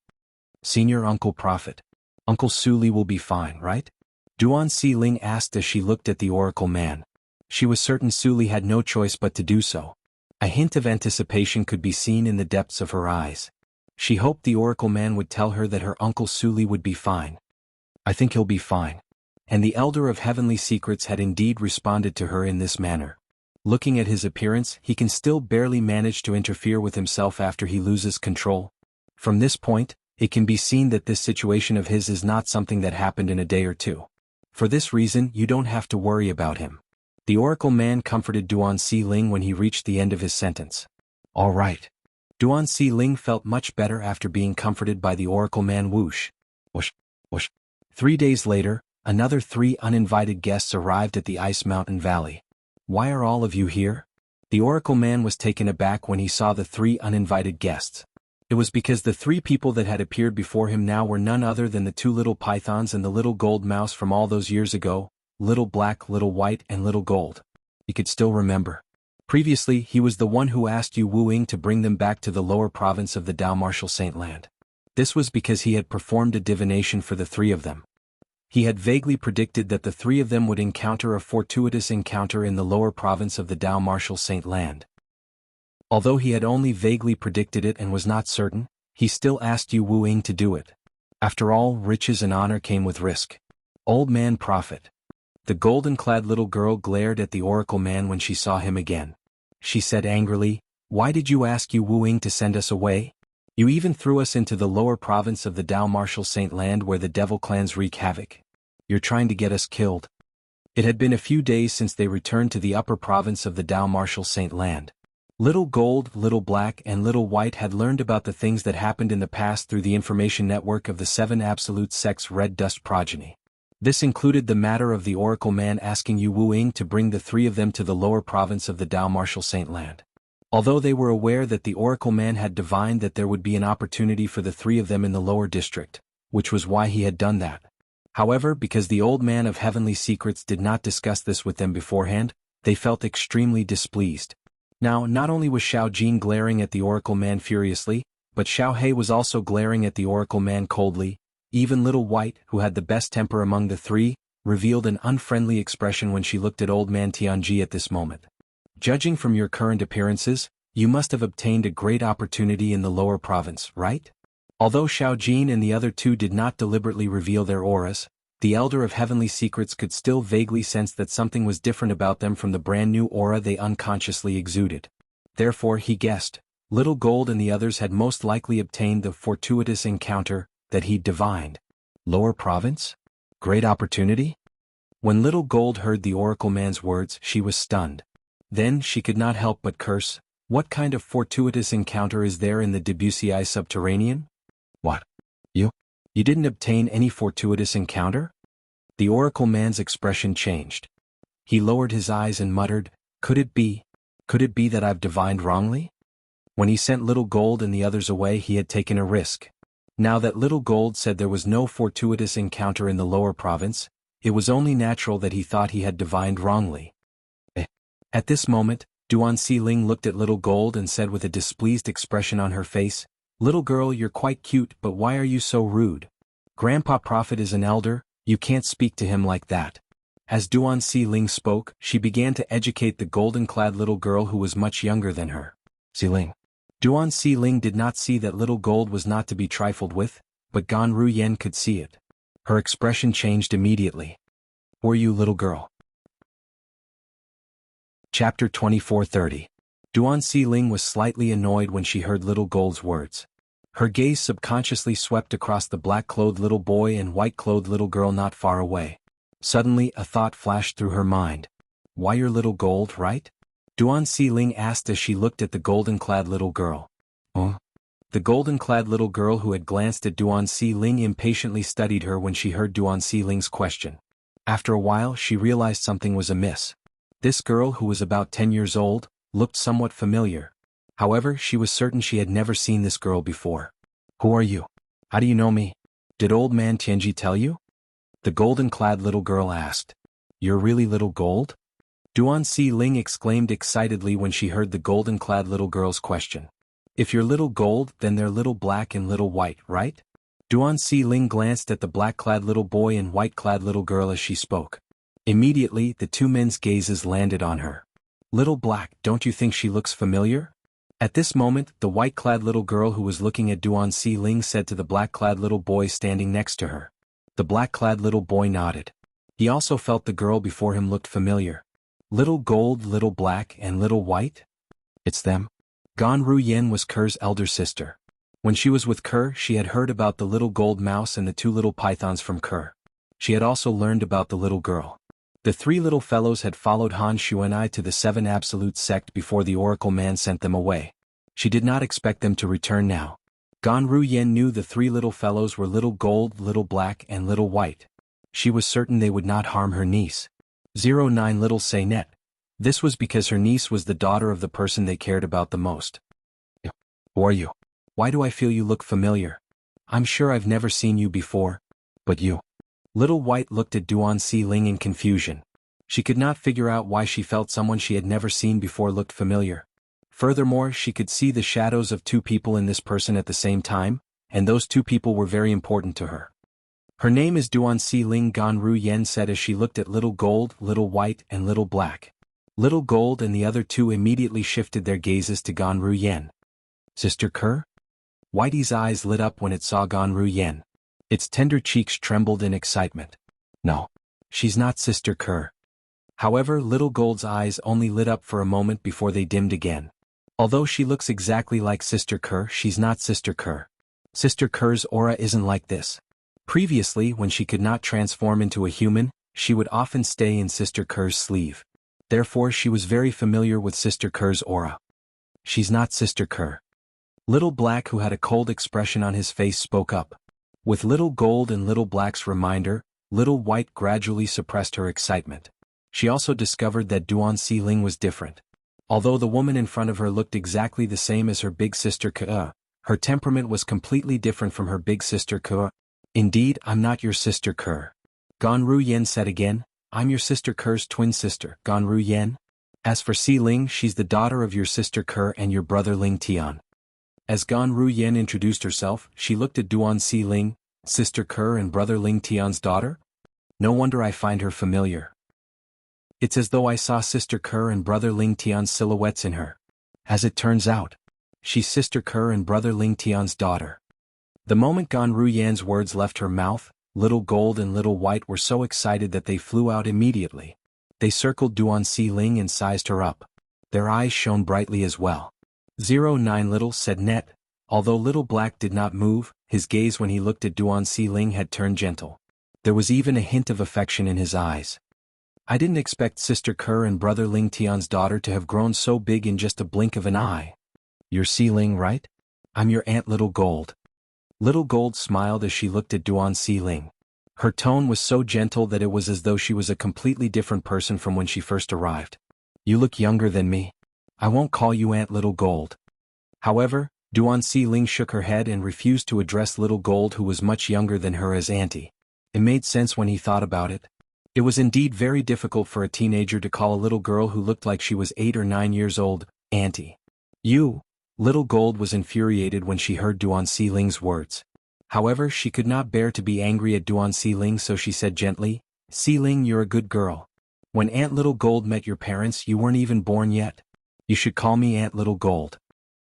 Senior Uncle Prophet. Uncle Su Li will be fine, right? Duan Xiling asked as she looked at the oracle man. She was certain Su Li had no choice but to do so. A hint of anticipation could be seen in the depths of her eyes. She hoped the oracle man would tell her that her uncle Su Li would be fine. I think he'll be fine. And the Elder of Heavenly Secrets had indeed responded to her in this manner. Looking at his appearance, he can still barely manage to interfere with himself after he loses control. From this point, it can be seen that this situation of his is not something that happened in a day or two. For this reason, you don't have to worry about him. The oracle man comforted Duan Xiling when he reached the end of his sentence. All right. Duan Xiling felt much better after being comforted by the oracle man. Whoosh. Whoosh. Whoosh. 3 days later, another 3 uninvited guests arrived at the Ice Mountain Valley. Why are all of you here? The oracle man was taken aback when he saw the 3 uninvited guests. It was because the 3 people that had appeared before him now were none other than the 2 little pythons and the little gold mouse from all those years ago. Little Black, Little White, and Little Gold. He could still remember. Previously, he was the one who asked Yu Wuing to bring them back to the lower province of the Dao Martial Saint Land. This was because he had performed a divination for the 3 of them. He had vaguely predicted that the 3 of them would encounter a fortuitous encounter in the lower province of the Dao Martial Saint Land. Although he had only vaguely predicted it and was not certain, he still asked Yu Wuing to do it. After all, riches and honor came with risk. Old Man Prophet. The golden-clad little girl glared at the oracle man when she saw him again. She said angrily, "Why did you ask Yu Wuing to send us away? You even threw us into the lower province of the Dao Martial Saint Land where the devil clans wreak havoc. You're trying to get us killed." It had been a few days since they returned to the upper province of the Dao Martial Saint Land. Little Gold, Little Black, and Little White had learned about the things that happened in the past through the information network of the 7 Absolute Sects Red Dust progeny. This included the matter of the oracle man asking Yu Wuing to bring the 3 of them to the lower province of the Dao Martial Saint Land. Although they were aware that the oracle man had divined that there would be an opportunity for the 3 of them in the lower district, which was why he had done that. However, because the old man of heavenly secrets did not discuss this with them beforehand, they felt extremely displeased. Now, not only was Xiao Jin glaring at the oracle man furiously, but Xiao He was also glaring at the oracle man coldly. Even Little White, who had the best temper among the three, revealed an unfriendly expression when she looked at old man Tianji at this moment. Judging from your current appearances, you must have obtained a great opportunity in the lower province, right? Although Xiao Jin and the other two did not deliberately reveal their auras, the Elder of Heavenly Secrets could still vaguely sense that something was different about them from the brand new aura they unconsciously exuded. Therefore he guessed, Little Gold and the others had most likely obtained the fortuitous encounter that he'd divined. Lower province? Great opportunity? When Little Gold heard the oracle man's words, she was stunned. Then she could not help but curse. What kind of fortuitous encounter is there in the Debussy subterranean? What? You didn't obtain any fortuitous encounter? The oracle man's expression changed. He lowered his eyes and muttered, Could it be that I've divined wrongly? When he sent Little Gold and the others away, he had taken a risk. Now that Little Gold said there was no fortuitous encounter in the lower province, it was only natural that he thought he had divined wrongly. At this moment, Duan Xiling looked at Little Gold and said with a displeased expression on her face, Little girl, you're quite cute, but why are you so rude? Grandpa Prophet is an elder, you can't speak to him like that. As Duan Xiling spoke, she began to educate the golden-clad little girl who was much younger than her. Xiling. Duan Xiling did not see that Little Gold was not to be trifled with, but Gan Ruyen could see it. Her expression changed immediately. Who are you, little girl? Chapter 24:30. Duan Xiling was slightly annoyed when she heard Little Gold's words. Her gaze subconsciously swept across the black-clothed little boy and white-clothed little girl not far away. Suddenly, a thought flashed through her mind. Why you're Little Gold, right? Duan Xiling asked as she looked at the golden-clad little girl. The golden-clad little girl who had glanced at Duan Xiling impatiently studied her when she heard Duan Xiling's question. After a while, she realized something was amiss. This girl, who was about 10 years old, looked somewhat familiar. However, she was certain she had never seen this girl before. Who are you? How do you know me? Did old man Tianji tell you? The golden-clad little girl asked. You're really Little Gold? Duan Xiling exclaimed excitedly when she heard the golden-clad little girl's question. If you're Little Gold, then they're Little Black and Little White, right? Duan Xiling glanced at the black-clad little boy and white-clad little girl as she spoke. Immediately, the two men's gazes landed on her. Little Black, don't you think she looks familiar? At this moment, the white-clad little girl who was looking at Duan Xiling said to the black-clad little boy standing next to her. The black-clad little boy nodded. He also felt the girl before him looked familiar. Little Gold, Little Black, and Little White? It's them. Gan Ruyen was Ker's elder sister. When she was with Ker, she had heard about the little gold mouse and the two little pythons from Ker. She had also learned about the little girl. The three little fellows had followed Han Xuanai to the Seven Absolute sect before the oracle man sent them away. She did not expect them to return now. Gan Ruyen knew the three little fellows were Little Gold, Little Black, and Little White. She was certain they would not harm her niece. 09 Little Saynet. This was because her niece was the daughter of the person they cared about the most. Who are you? Why do I feel you look familiar? I'm sure I've never seen you before. But you. Little White looked at Duan Xiling in confusion. She could not figure out why she felt someone she had never seen before looked familiar. Furthermore, she could see the shadows of two people in this person at the same time, and those two people were very important to her. Her name is Duan Xiling, Gan Ruyen said as she looked at Little Gold, Little White, and Little Black. Little Gold and the other two immediately shifted their gazes to Gan Ruyen. Sister Ker? Whitey's eyes lit up when it saw Gan Ruyen. Its tender cheeks trembled in excitement. No. She's not Sister Ker. However, Little Gold's eyes only lit up for a moment before they dimmed again. Although she looks exactly like Sister Ker, she's not Sister Ker. Sister Ker's aura isn't like this. Previously, when she could not transform into a human, she would often stay in Sister Ker's sleeve. Therefore, she was very familiar with Sister Ker's aura. She's not Sister Ker. Little Black, who had a cold expression on his face, spoke up. With Little Gold and Little Black's reminder, Little White gradually suppressed her excitement. She also discovered that Duan Xiling was different. Although the woman in front of her looked exactly the same as her big sister Ke, her temperament was completely different from her big sister Ke. Indeed, I'm not your sister Ker. Ganru Yen said again, I'm your sister Ker's twin sister, Ganru Yen. As for Si Ling, she's the daughter of your sister Ker and your brother Ling Tian. As Ganru Yen introduced herself, she looked at Duan Si Ling, sister Ker and brother Ling Tian's daughter? No wonder I find her familiar. It's as though I saw sister Ker and brother Ling Tian's silhouettes in her. As it turns out, she's sister Ker and brother Ling Tian's daughter. The moment Ganru Yan's words left her mouth, Little Gold and Little White were so excited that they flew out immediately. They circled Duan Si Ling and sized her up. Their eyes shone brightly as well. 09 Little said Net. Although Little Black did not move, his gaze when he looked at Duan Si Ling had turned gentle. There was even a hint of affection in his eyes. I didn't expect sister Ker and brother Ling Tian's daughter to have grown so big in just a blink of an eye. You're Si Ling, right? I'm your aunt Little Gold. Little Gold smiled as she looked at Duan Si Ling. Her tone was so gentle that it was as though she was a completely different person from when she first arrived. You look younger than me. I won't call you Aunt Little Gold. However, Duan Si Ling shook her head and refused to address Little Gold, who was much younger than her, as auntie. It made sense when he thought about it. It was indeed very difficult for a teenager to call a little girl who looked like she was 8 or 9 years old, auntie. You. Little Gold was infuriated when she heard Duan Si Ling's words. However, she could not bear to be angry at Duan Si Ling, so she said gently, Si Ling, you're a good girl. When Aunt Little Gold met your parents, you weren't even born yet. You should call me Aunt Little Gold.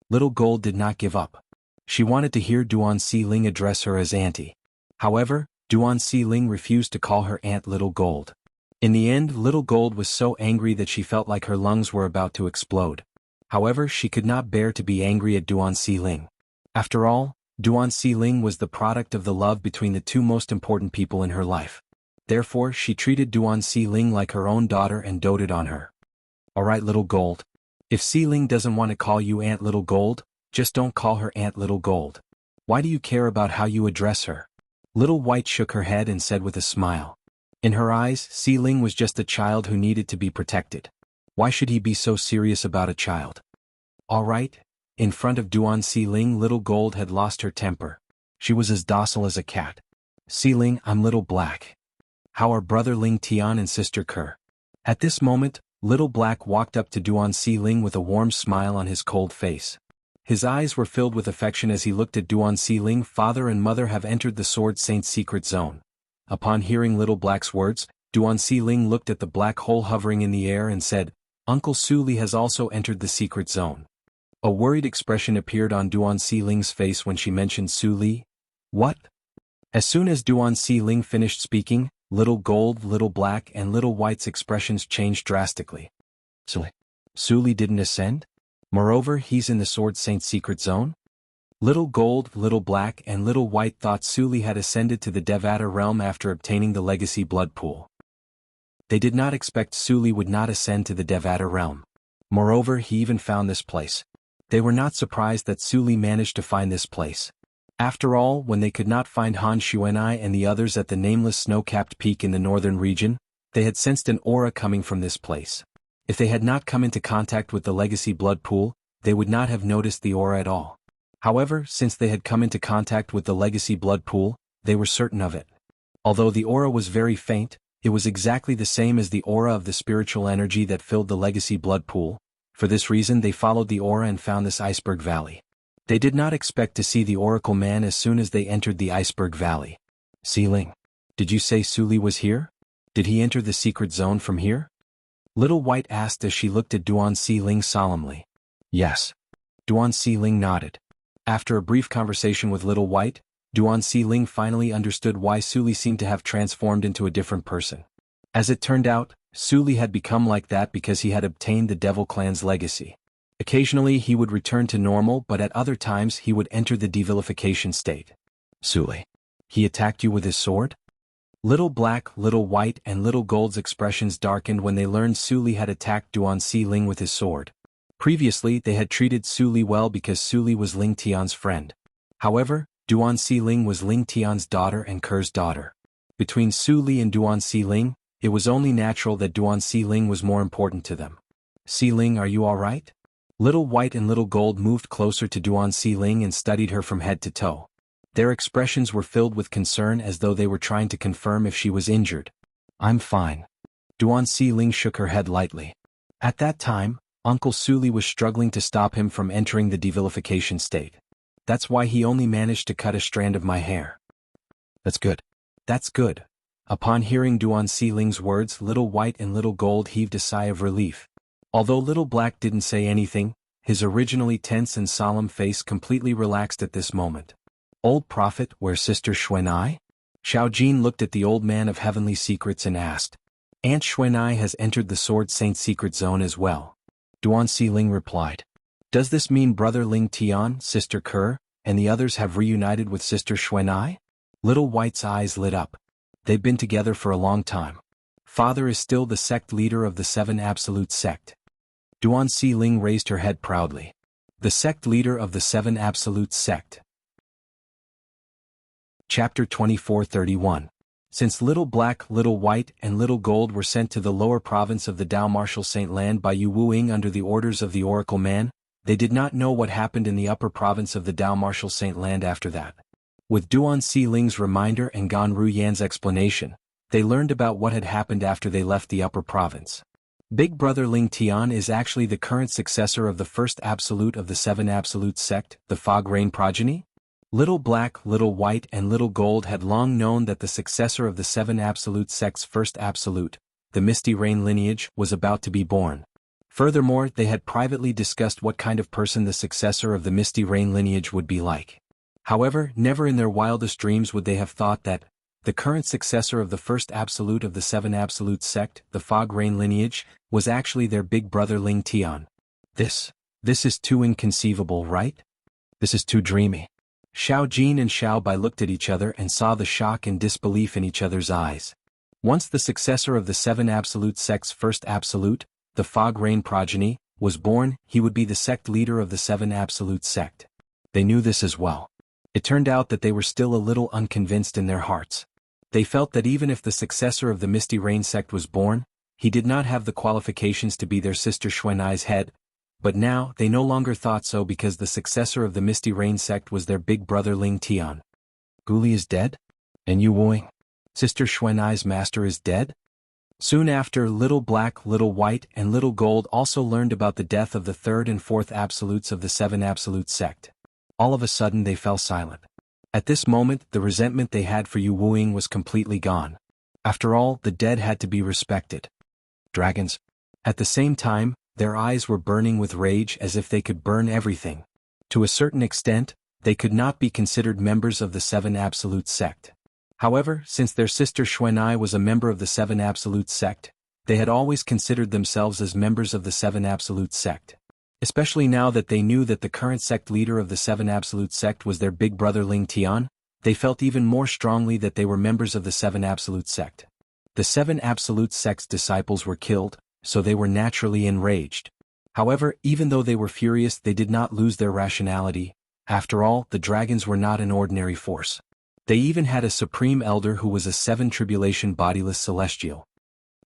Little Gold did not give up. She wanted to hear Duan Si Ling address her as auntie. However, Duan Si Ling refused to call her Aunt Little Gold. In the end, Little Gold was so angry that she felt like her lungs were about to explode. However, she could not bear to be angry at Duan Si Ling. After all, Duan Si Ling was the product of the love between the two most important people in her life. Therefore, she treated Duan Si Ling like her own daughter and doted on her. Alright, Little Gold. If Si Ling doesn't want to call you Aunt Little Gold, just don't call her Aunt Little Gold. Why do you care about how you address her? Little White shook her head and said with a smile. In her eyes, Si Ling was just a child who needed to be protected. Why should he be so serious about a child? Alright. In front of Duan Si Ling, Little Gold had lost her temper. She was as docile as a cat. Si Ling, I'm Little Black. How are brother Ling Tian and sister Ker? At this moment, Little Black walked up to Duan Si Ling with a warm smile on his cold face. His eyes were filled with affection as he looked at Duan Si Ling. Father and mother have entered the Sword Saint's secret zone. Upon hearing Little Black's words, Duan Si Ling looked at the black hole hovering in the air and said, Uncle Su Li has also entered the secret zone. A worried expression appeared on Duan Si Ling's face when she mentioned Su Li. What? As soon as Duan Si Ling finished speaking, Little Gold, Little Black and Little White's expressions changed drastically. Su Li didn't ascend? Moreover, he's in the Sword Saint's secret zone? Little Gold, Little Black and Little White thought Su Li had ascended to the Devata realm after obtaining the legacy blood pool. They did not expect Su Li would not ascend to the Devata realm. Moreover, he even found this place. They were not surprised that Su Li managed to find this place. After all, when they could not find Han Xuanai and the others at the nameless snow-capped peak in the northern region, they had sensed an aura coming from this place. If they had not come into contact with the legacy blood pool, they would not have noticed the aura at all. However, since they had come into contact with the legacy blood pool, they were certain of it. Although the aura was very faint, it was exactly the same as the aura of the spiritual energy that filled the legacy blood pool. For this reason they followed the aura and found this iceberg valley. They did not expect to see the Oracle Man as soon as they entered the iceberg valley. Si Ling, did you say Su Li was here? Did he enter the secret zone from here? Little White asked as she looked at Duan Si Ling solemnly. Yes. Duan Si Ling nodded. After a brief conversation with Little White, Duan Si Ling finally understood why Su Li seemed to have transformed into a different person. As it turned out, Su Li had become like that because he had obtained the Devil Clan's legacy. Occasionally he would return to normal, but at other times he would enter the devilification state. Su Li. He attacked you with his sword? Little Black, Little White and Little Gold's expressions darkened when they learned Su Li had attacked Duan Si Ling with his sword. Previously they had treated Su Li well because Su Li was Ling Tian's friend. However, Duan Si Ling was Ling Tian's daughter and Ker's daughter. Between Su Li and Duan Si Ling, it was only natural that Duan Si Ling was more important to them. Si Ling, are you alright? Little White and Little Gold moved closer to Duan Si Ling and studied her from head to toe. Their expressions were filled with concern as though they were trying to confirm if she was injured. "I'm fine." Duan Si-ling shook her head lightly. At that time, Uncle Suli was struggling to stop him from entering the devilification state. That's why he only managed to cut a strand of my hair. That's good. That's good. Upon hearing Duan Si-ling's words, Little White and Little Gold heaved a sigh of relief. Although Little Black didn't say anything, his originally tense and solemn face completely relaxed at this moment. "Old Prophet, where's Sister Xuanai?" Xiao Jin looked at the old man of heavenly secrets and asked. "Aunt Xuanai has entered the Sword Saint secret zone as well." Duan Si-ling replied. "Does this mean Brother Ling Tian, Sister Ke, and the others have reunited with Sister Xuanai?" Little White's eyes lit up. "They've been together for a long time. Father is still the sect leader of the Seven Absolute Sect." Duan Si-ling raised her head proudly. "The sect leader of the Seven Absolute Sect." Chapter 24:31. Since Little Black, Little White, and Little Gold were sent to the lower province of the Dao Martial Saint Land by Yu Wuing under the orders of the Oracle Man, they did not know what happened in the upper province of the Dao Martial Saint Land after that. With Duan Si-ling's reminder and Gan Ruyan's explanation, they learned about what had happened after they left the upper province. Big Brother Ling Tian is actually the current successor of the first absolute of the Seven Absolute Sect, the Fog Rain progeny? Little Black, Little White, and Little Gold had long known that the successor of the Seven Absolute Sect's first absolute, the Misty Rain lineage, was about to be born. Furthermore, they had privately discussed what kind of person the successor of the Misty Rain lineage would be like. However, never in their wildest dreams would they have thought that the current successor of the first absolute of the Seven Absolute Sect, the Fog Rain lineage, was actually their big brother Ling Tian. This is too inconceivable, right? This is too dreamy. Xiao Jin and Xiao Bai looked at each other and saw the shock and disbelief in each other's eyes. Once the successor of the Seven Absolute Sect's first absolute, the Fog Rain progeny, was born, he would be the sect leader of the Seven Absolute Sect. They knew this as well. It turned out that they were still a little unconvinced in their hearts. They felt that even if the successor of the Misty Rain sect was born, he did not have the qualifications to be their sister Xuanai's head. But now, they no longer thought so because the successor of the Misty Rain sect was their big brother Ling Tian. Guli is dead? And Yu Wuing, Sister Xuanai's master, is dead? Soon after, Little Black, Little White, and Little Gold also learned about the death of the third and fourth absolutes of the Seven Absolute Sect. All of a sudden they fell silent. At this moment, the resentment they had for Yu Wuing was completely gone. After all, the dead had to be respected. Dragons. At the same time, their eyes were burning with rage as if they could burn everything. To a certain extent, they could not be considered members of the Seven Absolute Sect. However, since their sister Xuanai was a member of the Seven Absolute Sect, they had always considered themselves as members of the Seven Absolute Sect. Especially now that they knew that the current sect leader of the Seven Absolute Sect was their big brother Ling Tian, they felt even more strongly that they were members of the Seven Absolute Sect. The Seven Absolute Sect's disciples were killed, so they were naturally enraged. However, even though they were furious, they did not lose their rationality. After all, the dragons were not an ordinary force. They even had a supreme elder who was a seven tribulation bodiless celestial.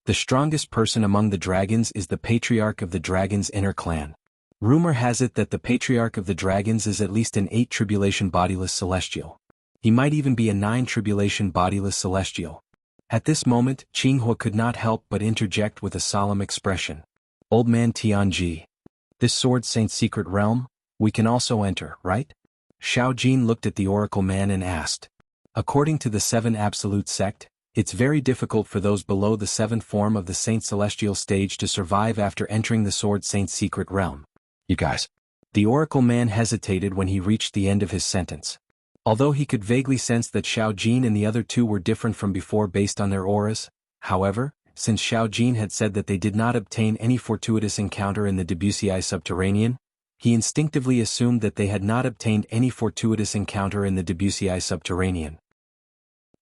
The strongest person among the dragons is the patriarch of the dragons' inner clan. Rumor has it that the patriarch of the dragons is at least an 8 tribulation bodiless celestial. He might even be a 9 tribulation bodiless celestial. At this moment, Qinghua could not help but interject with a solemn expression. "Old man Tianji. This Sword Saint's secret realm, we can also enter, right?" Xiao Jin looked at the Oracle Man and asked. According to the Seven Absolute Sect, it's very difficult for those below the seventh form of the Saint Celestial stage to survive after entering the Sword Saint's secret realm. You guys. The Oracle Man hesitated when he reached the end of his sentence. Although he could vaguely sense that Xiao Jin and the other two were different from before based on their auras, however, since Xiao Jin had said that they did not obtain any fortuitous encounter in the Debussy Subterranean, he instinctively assumed that they had not obtained any fortuitous encounter in the Debussy Subterranean.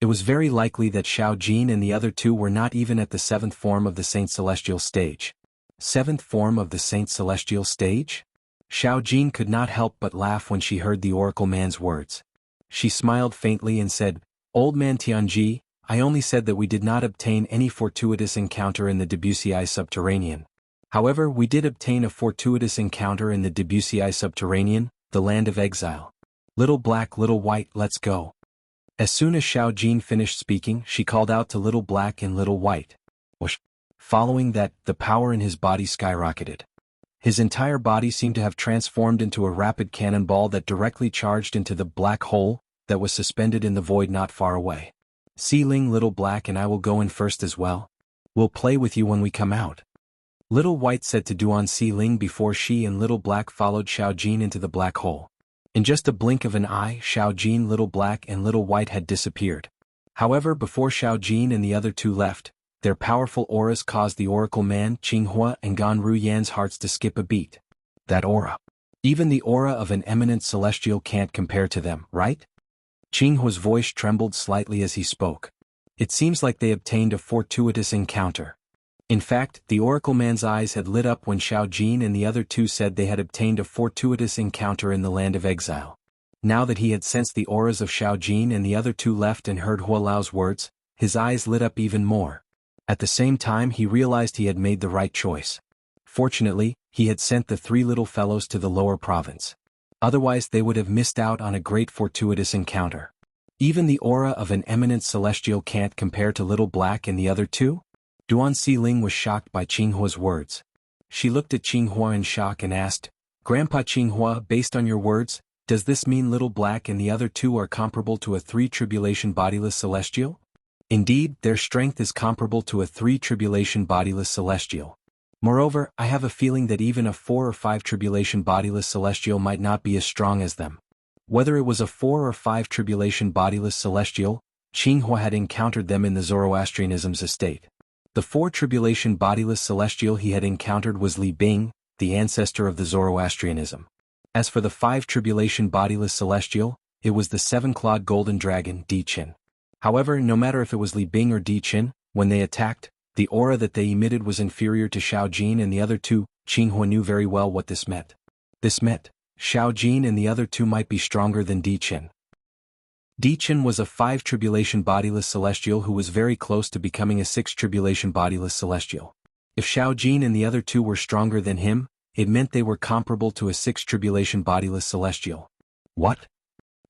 It was very likely that Xiao Jin and the other two were not even at the seventh form of the Saint Celestial stage. Seventh form of the Saint Celestial stage? Xiao Jin could not help but laugh when she heard the Oracle Man's words. She smiled faintly and said, "Old man Tianji, I only said that we did not obtain any fortuitous encounter in the Debussy Subterranean. However, we did obtain a fortuitous encounter in the Debussy Subterranean, the land of exile. Little black, little white, let's go. As soon as Xiao Jin finished speaking, she called out to little black and little white. Whoosh. Following that, the power in his body skyrocketed. His entire body seemed to have transformed into a rapid cannonball that directly charged into the black hole that was suspended in the void not far away. Si Ling, little black, and I will go in first as well. We'll play with you when we come out. Little white said to Duan Si Ling before she and little black followed Xiao Jin into the black hole. In just a blink of an eye, Xiao Jin, little black, and little white had disappeared. However, before Xiao Jin and the other two left, their powerful auras caused the Oracle Man, Qinghua, and Gan Ruyan's hearts to skip a beat. That aura. Even the aura of an eminent celestial can't compare to them, right? Qinghua's voice trembled slightly as he spoke. It seems like they obtained a fortuitous encounter. In fact, the Oracle Man's eyes had lit up when Xiao Jin and the other two said they had obtained a fortuitous encounter in the land of exile. Now that he had sensed the auras of Xiao Jin and the other two left and heard Hua Lao's words, his eyes lit up even more. At the same time, he realized he had made the right choice. Fortunately, he had sent the three little fellows to the lower province. Otherwise they would have missed out on a great fortuitous encounter. Even the aura of an eminent celestial can't compare to little black and the other two? Duan Si Ling was shocked by Qinghua's words. She looked at Qinghua in shock and asked, Grandpa Qinghua, based on your words, does this mean little black and the other two are comparable to a three-tribulation bodiless celestial? Indeed, their strength is comparable to a three-tribulation bodiless celestial. Moreover, I have a feeling that even a 4 or 5 tribulation bodiless celestial might not be as strong as them. Whether it was a 4 or 5 tribulation bodiless celestial, Qinghua had encountered them in the Zoroastrianism's estate. The 4 tribulation bodiless celestial he had encountered was Li Bing, the ancestor of the Zoroastrianism. As for the 5 tribulation bodiless celestial, it was the 7-clawed golden dragon, Di Qin. However, no matter if it was Li Bing or Di Qin, when they attacked, the aura that they emitted was inferior to Xiao Jin and the other two. Qinghua knew very well what this meant. This meant, Xiao Jin and the other two might be stronger than Di Qin. Di Qin was a 5 tribulation bodiless celestial who was very close to becoming a 6 tribulation bodiless celestial. If Xiao Jin and the other two were stronger than him, it meant they were comparable to a 6 tribulation bodiless celestial. What?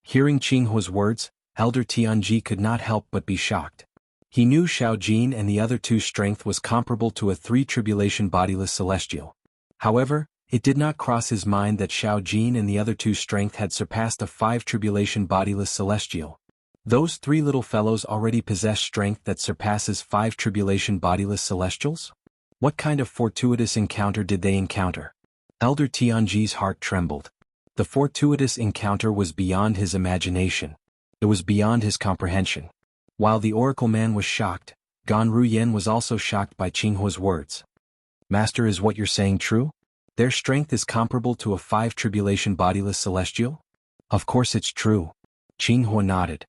Hearing Qinghua's words, Elder Tianji could not help but be shocked. He knew Xiao Jin and the other two's strength was comparable to a 3 tribulation bodiless celestial. However, it did not cross his mind that Xiao Jin and the other two's strength had surpassed a 5 tribulation bodiless celestial. Those 3 little fellows already possessed strength that surpasses 5 tribulation bodiless celestials? What kind of fortuitous encounter did they encounter? Elder Tianji's heart trembled. The fortuitous encounter was beyond his imagination. It was beyond his comprehension. While the Oracle Man was shocked, Gan Ruyan was also shocked by Qinghua's words. Master, is what you're saying true? Their strength is comparable to a 5 tribulation bodiless celestial? Of course it's true. Qinghua nodded.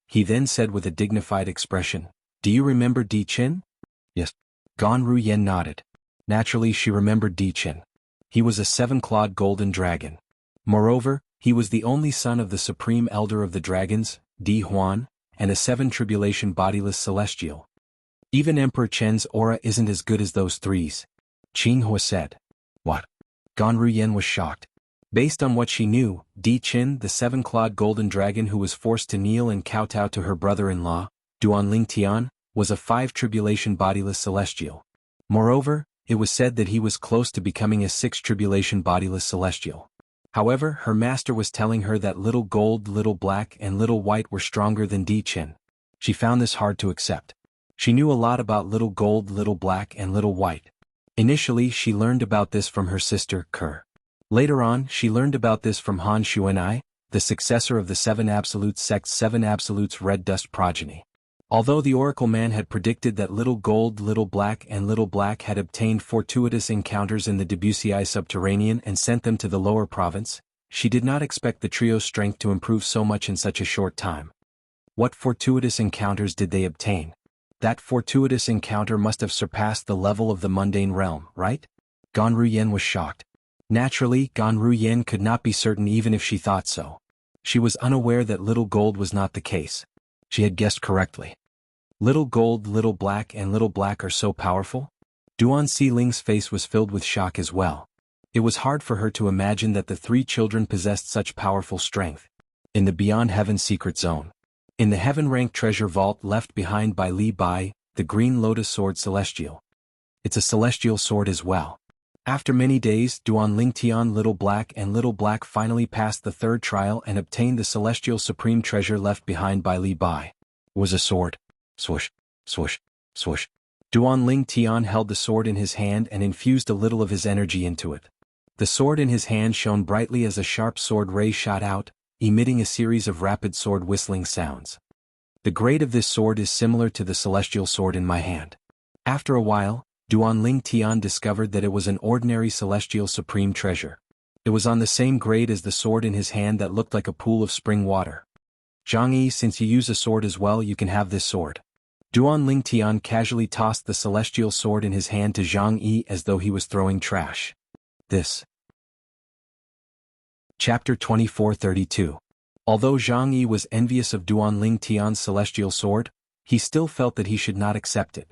He then said with a dignified expression, Do you remember Di Qin? Yes. Gan Ruyan nodded. Naturally she remembered Di Qin. He was a 7-clawed golden dragon. Moreover, he was the only son of the supreme elder of the dragons, Di Huan, and a 7 tribulation bodiless celestial. Even Emperor Chen's aura isn't as good as those 3's. Qinghua said. What? Gan Ruyan was shocked. Based on what she knew, Di Qin, the 7-clawed golden dragon who was forced to kneel and kowtow to her brother-in-law, Duan Lingtian, was a 5 tribulation bodiless celestial. Moreover, it was said that he was close to becoming a 6 tribulation bodiless celestial. However, her master was telling her that little gold, little black, and little white were stronger than Di Qin. She found this hard to accept. She knew a lot about little gold, little black, and little white. Initially, she learned about this from her sister, Ke. Later on, she learned about this from Han Xuanai, the successor of the 7 Absolutes sect's 7 Absolutes Red Dust progeny. Although the Oracle Man had predicted that little gold, little black, and little black had obtained fortuitous encounters in the Debussy subterranean and sent them to the lower province, she did not expect the trio's strength to improve so much in such a short time. What fortuitous encounters did they obtain? That fortuitous encounter must have surpassed the level of the mundane realm, right? Gan Ruyan was shocked. Naturally, Gan Ruyan could not be certain even if she thought so. She was unaware that little gold was not the case. She had guessed correctly. Little gold, little black, and little black are so powerful? Duan Si Ling's face was filled with shock as well. It was hard for her to imagine that the 3 children possessed such powerful strength. In the Beyond Heaven Secret Zone. In the heaven-ranked treasure vault left behind by Li Bai, the Green Lotus Sword Celestial. It's a celestial sword as well. After many days, Duan Lingtian Little Black and Little Black finally passed the third trial and obtained the celestial supreme treasure left behind by Li Bai. It was a sword. Swoosh, swoosh, swoosh. Duan Lingtian held the sword in his hand and infused a little of his energy into it. The sword in his hand shone brightly as a sharp sword ray shot out, emitting a series of rapid sword whistling sounds. The grade of this sword is similar to the celestial sword in my hand. After a while, Duan Lingtian discovered that it was an ordinary celestial supreme treasure. It was on the same grade as the sword in his hand that looked like a pool of spring water. Jianghu, since you use a sword as well, you can have this sword. Duan Lingtian casually tossed the celestial sword in his hand to Jianghu as though he was throwing trash. This. Chapter 2432. Although Jianghu was envious of Duan Lingtian's celestial sword, he still felt that he should not accept it.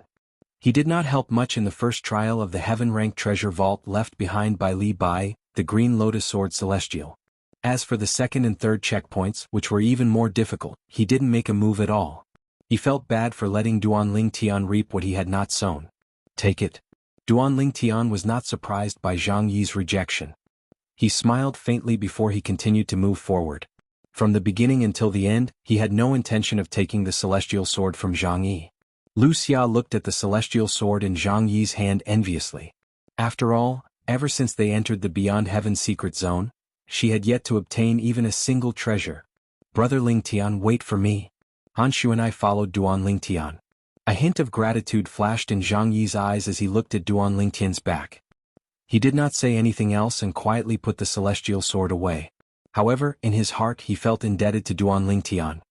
He did not help much in the first trial of the heaven-ranked treasure vault left behind by Li Bai, the Green Lotus Sword Celestial. As for the second and third checkpoints, which were even more difficult, he didn't make a move at all. He felt bad for letting Duan Lingtian reap what he had not sown. Take it. Duan Lingtian was not surprised by Zhang Yi's rejection. He smiled faintly before he continued to move forward. From the beginning until the end, he had no intention of taking the celestial sword from Zhang Yi. Wuxia looked at the celestial sword in Zhang Yi's hand enviously. After all, ever since they entered the Beyond Heaven Secret Zone, she had yet to obtain even a single treasure. Brother Lingtian, wait for me. Hanshu and I followed Duan Lingtian. A hint of gratitude flashed in Zhang Yi's eyes as he looked at Duan Lingtian's back. He did not say anything else and quietly put the celestial sword away. However, in his heart he felt indebted to Duan Lingtian.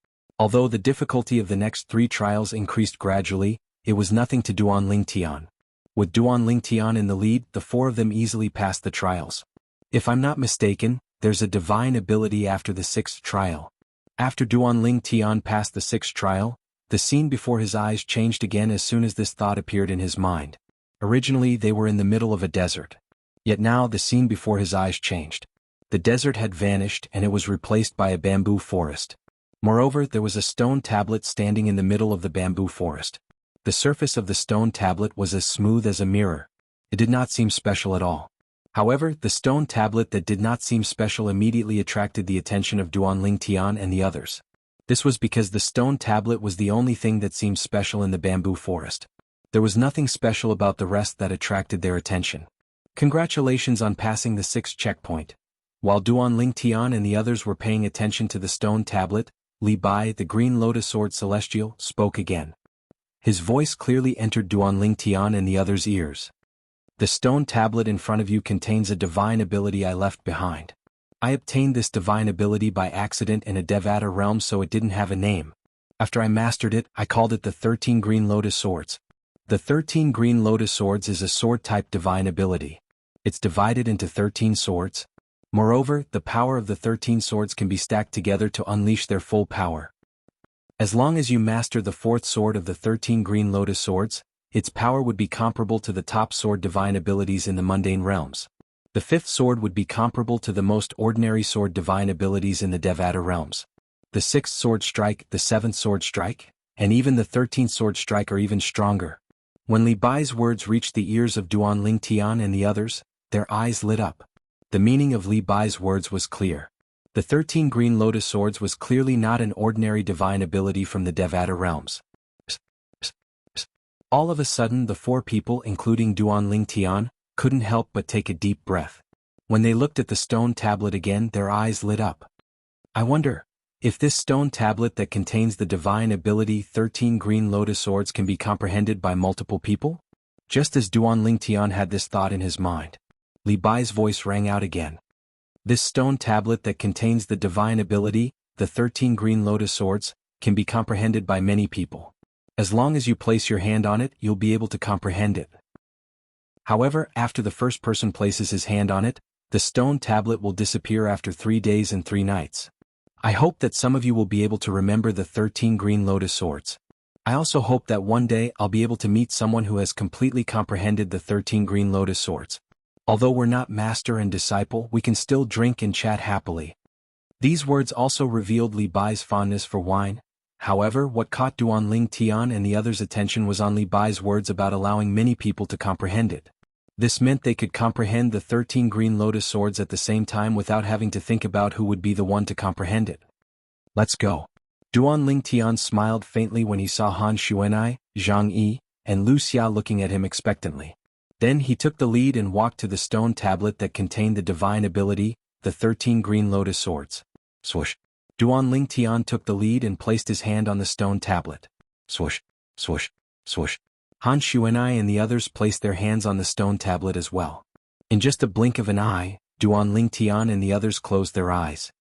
Although the difficulty of the next 3 trials increased gradually, it was nothing to Duan Lingtian. With Duan Lingtian in the lead, the 4 of them easily passed the trials. If I'm not mistaken, there's a divine ability after the 6th trial. After Duan Lingtian passed the 6th trial, the scene before his eyes changed again as soon as this thought appeared in his mind. Originally they were in the middle of a desert. Yet now the scene before his eyes changed. The desert had vanished and it was replaced by a bamboo forest. Moreover, there was a stone tablet standing in the middle of the bamboo forest. The surface of the stone tablet was as smooth as a mirror. It did not seem special at all. However, the stone tablet that did not seem special immediately attracted the attention of Duan Lingtian and the others. This was because the stone tablet was the only thing that seemed special in the bamboo forest. There was nothing special about the rest that attracted their attention. Congratulations on passing the 6th checkpoint. While Duan Lingtian and the others were paying attention to the stone tablet, Li Bai, the Green Lotus Sword Celestial, spoke again. His voice clearly entered Duan Lingtian and the others' ears. The stone tablet in front of you contains a divine ability I left behind. I obtained this divine ability by accident in a Devata realm, so it didn't have a name. After I mastered it, I called it the 13 Green Lotus Swords. The 13 Green Lotus Swords is a sword-type divine ability. It's divided into 13 swords. Moreover, the power of the 13 swords can be stacked together to unleash their full power. As long as you master the 4th sword of the 13 Green Lotus Swords, its power would be comparable to the top sword divine abilities in the mundane realms. The 5th sword would be comparable to the most ordinary sword divine abilities in the Devata realms. The 6th sword strike, the 7th sword strike, and even the 13th sword strike are even stronger. When Li Bai's words reached the ears of Duan Lingtian and the others, their eyes lit up. The meaning of Li Bai's words was clear. The 13 Green Lotus Swords was clearly not an ordinary divine ability from the Devata realms. All of a sudden the 4 people, including Duan Lingtian, couldn't help but take a deep breath. When they looked at the stone tablet again, their eyes lit up. I wonder if this stone tablet that contains the divine ability 13 Green Lotus Swords can be comprehended by multiple people? Just as Duan Lingtian had this thought in his mind, Li Bai's voice rang out again. This stone tablet that contains the divine ability, the 13 Green Lotus Swords, can be comprehended by many people. As long as you place your hand on it, you'll be able to comprehend it. However, after the first person places his hand on it, the stone tablet will disappear after 3 days and 3 nights. I hope that some of you will be able to remember the 13 Green Lotus Swords. I also hope that one day I'll be able to meet someone who has completely comprehended the 13 Green Lotus Swords. Although we're not master and disciple, we can still drink and chat happily. These words also revealed Li Bai's fondness for wine. However, what caught Duan Ling Tian and the others' attention was on Li Bai's words about allowing many people to comprehend it. This meant they could comprehend the 13 green lotus swords at the same time without having to think about who would be the one to comprehend it. Let's go. Duan Ling Tian smiled faintly when he saw Han Xuanai, Zhang Yi, and Wuxia looking at him expectantly. Then he took the lead and walked to the stone tablet that contained the divine ability, the 13 green lotus swords. Swoosh. Duan Ling Tian took the lead and placed his hand on the stone tablet. Swoosh, swoosh, swoosh. Han Xuanai and the others placed their hands on the stone tablet as well. In just a blink of an eye, Duan Ling Tian and the others closed their eyes.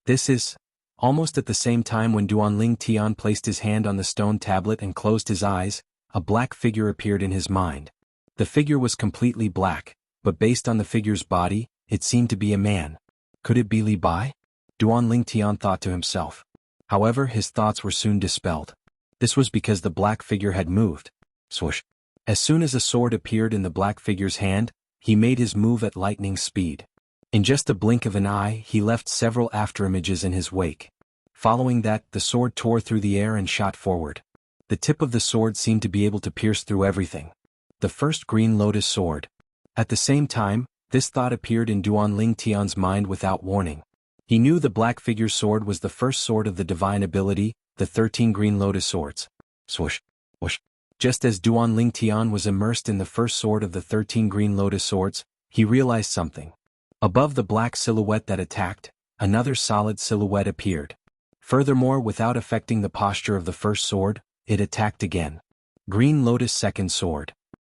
This is almost at the same time when Duan Ling Tian placed his hand on the stone tablet and closed his eyes, a black figure appeared in his mind. The figure was completely black, but based on the figure's body, it seemed to be a man. Could it be Li Bai? Duan Ling Tian thought to himself. However, his thoughts were soon dispelled. This was because the black figure had moved. Swoosh. As soon as a sword appeared in the black figure's hand, he made his move at lightning speed. In just a blink of an eye, he left several afterimages in his wake. Following that, the sword tore through the air and shot forward. The tip of the sword seemed to be able to pierce through everything. The first green lotus sword. At the same time, this thought appeared in Duan Ling Tian's mind without warning. He knew the black figure's sword was the first sword of the divine ability, the 13 green lotus swords. Swoosh, whoosh. Just as Duan Ling Tian was immersed in the first sword of the 13 green lotus swords, he realized something. Above the black silhouette that attacked, another solid silhouette appeared. Furthermore, without affecting the posture of the first sword, it attacked again. Green Lotus second sword.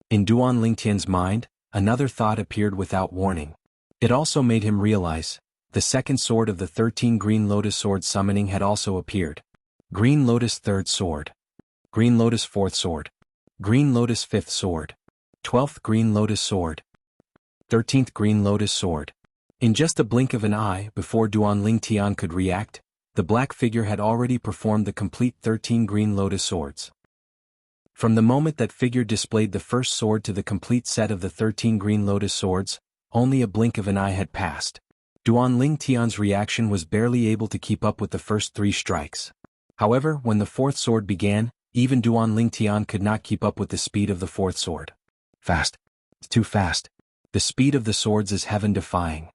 In Duan Ling Tian's mind, another thought appeared without warning. It also made him realize, the second sword of the 13 green lotus sword summoning had also appeared. Green Lotus third sword. Green Lotus fourth sword. Green Lotus fifth sword. 12th green lotus sword. 13th green lotus sword. In just a blink of an eye, before Duan Ling Tian could react, the black figure had already performed the complete 13 green lotus swords. From the moment that figure displayed the first sword to the complete set of the 13 green lotus swords, only a blink of an eye had passed. Duan Ling Tian's reaction was barely able to keep up with the first 3 strikes. However, when the fourth sword began, even Duan Ling Tian could not keep up with the speed of the fourth sword. Fast. It's too fast. The speed of the swords is heaven-defying.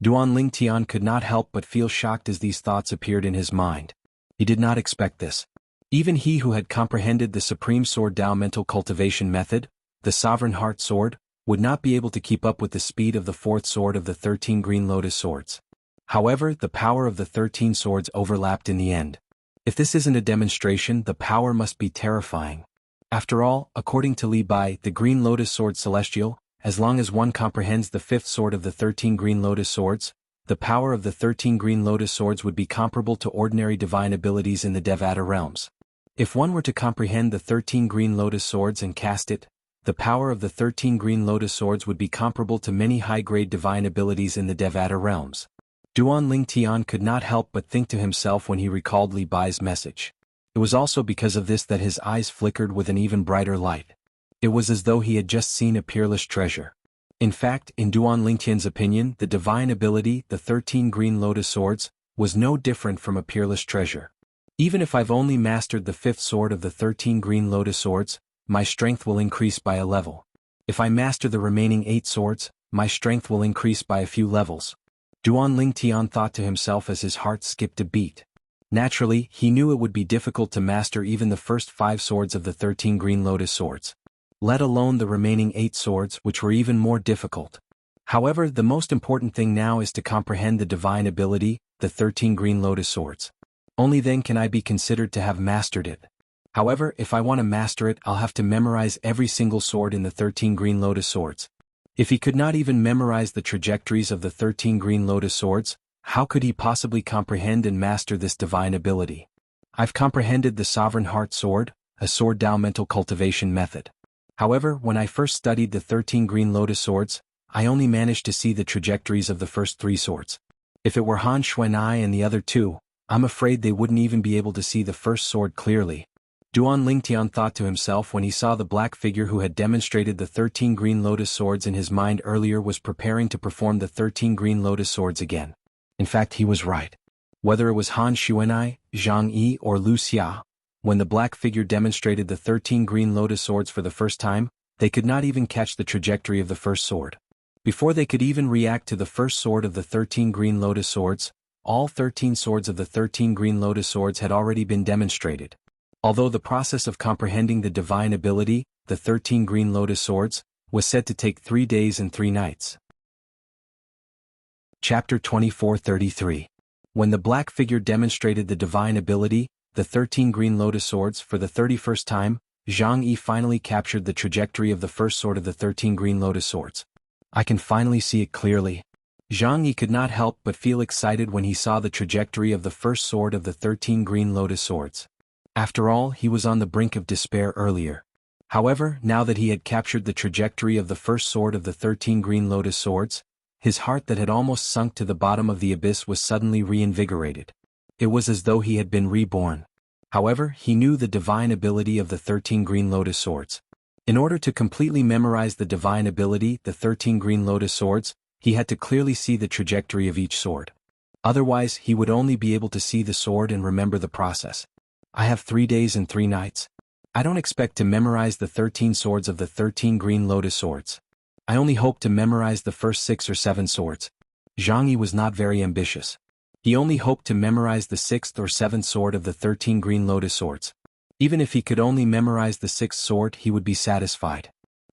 Duan Ling Tian could not help but feel shocked as these thoughts appeared in his mind. He did not expect this. Even he who had comprehended the Supreme Sword Dao mental cultivation method, the Sovereign Heart Sword, would not be able to keep up with the speed of the fourth sword of the 13 green lotus swords. However, the power of the 13 swords overlapped in the end. If this isn't a demonstration, the power must be terrifying. After all, according to Li Bai, the green lotus sword celestial, as long as one comprehends the fifth sword of the 13 green lotus swords, the power of the 13 green lotus swords would be comparable to ordinary divine abilities in the Devata realms. If one were to comprehend the 13 green lotus swords and cast it, the power of the 13 green lotus swords would be comparable to many high-grade divine abilities in the Devata realms. Duan Ling Tian could not help but think to himself when he recalled Li Bai's message. It was also because of this that his eyes flickered with an even brighter light. It was as though he had just seen a peerless treasure. In fact, in Duan Ling Tian's opinion, the divine ability, the 13 green lotus swords, was no different from a peerless treasure. Even if I've only mastered the fifth sword of the 13 green lotus swords, my strength will increase by a level. If I master the remaining 8 swords, my strength will increase by a few levels. Duan Ling Tian thought to himself as his heart skipped a beat. Naturally, he knew it would be difficult to master even the first 5 swords of the 13 green lotus swords, let alone the remaining 8 swords, which were even more difficult. However, the most important thing now is to comprehend the divine ability, the 13 green lotus swords. Only then can I be considered to have mastered it. However, if I want to master it, I'll have to memorize every single sword in the 13 green lotus swords. If he could not even memorize the trajectories of the 13 green lotus swords, how could he possibly comprehend and master this divine ability? I've comprehended the Sovereign Heart Sword, a Sword Dao mental cultivation method. However, when I first studied the 13 green lotus swords, I only managed to see the trajectories of the first 3 swords. If it were Han Xuanai and the other 2, I'm afraid they wouldn't even be able to see the first sword clearly. Duan Ling Tian thought to himself when he saw the black figure who had demonstrated the 13 green lotus swords in his mind earlier was preparing to perform the 13 green lotus swords again. In fact, he was right. Whether it was Han Xuanai, Zhang Yi, or Wuxia, when the black figure demonstrated the 13 green lotus swords for the first time, they could not even catch the trajectory of the first sword. Before they could even react to the first sword of the 13 green lotus swords, all 13 swords of the 13 green lotus swords had already been demonstrated. Although the process of comprehending the divine ability, the 13 green lotus swords, was said to take 3 days and 3 nights. Chapter 24:33. When the black figure demonstrated the divine ability, the 13 green lotus swords, for the 31st time, Zhang Yi finally captured the trajectory of the first sword of the 13 green lotus swords. I can finally see it clearly. Zhang Yi could not help but feel excited when he saw the trajectory of the first sword of the 13 green lotus swords. After all, he was on the brink of despair earlier. However, now that he had captured the trajectory of the first sword of the 13 green lotus swords, his heart that had almost sunk to the bottom of the abyss was suddenly reinvigorated. It was as though he had been reborn. However, he knew the divine ability of the 13 green lotus swords. In order to completely memorize the divine ability, the 13 green lotus swords, he had to clearly see the trajectory of each sword. Otherwise, he would only be able to see the sword and remember the process. I have 3 days and 3 nights. I don't expect to memorize the 13 swords of the 13 green lotus swords. I only hope to memorize the first 6 or 7 swords. Zhang Yi was not very ambitious. He only hoped to memorize the 6th or 7th sword of the 13 green lotus swords. Even if he could only memorize the 6th sword, he would be satisfied.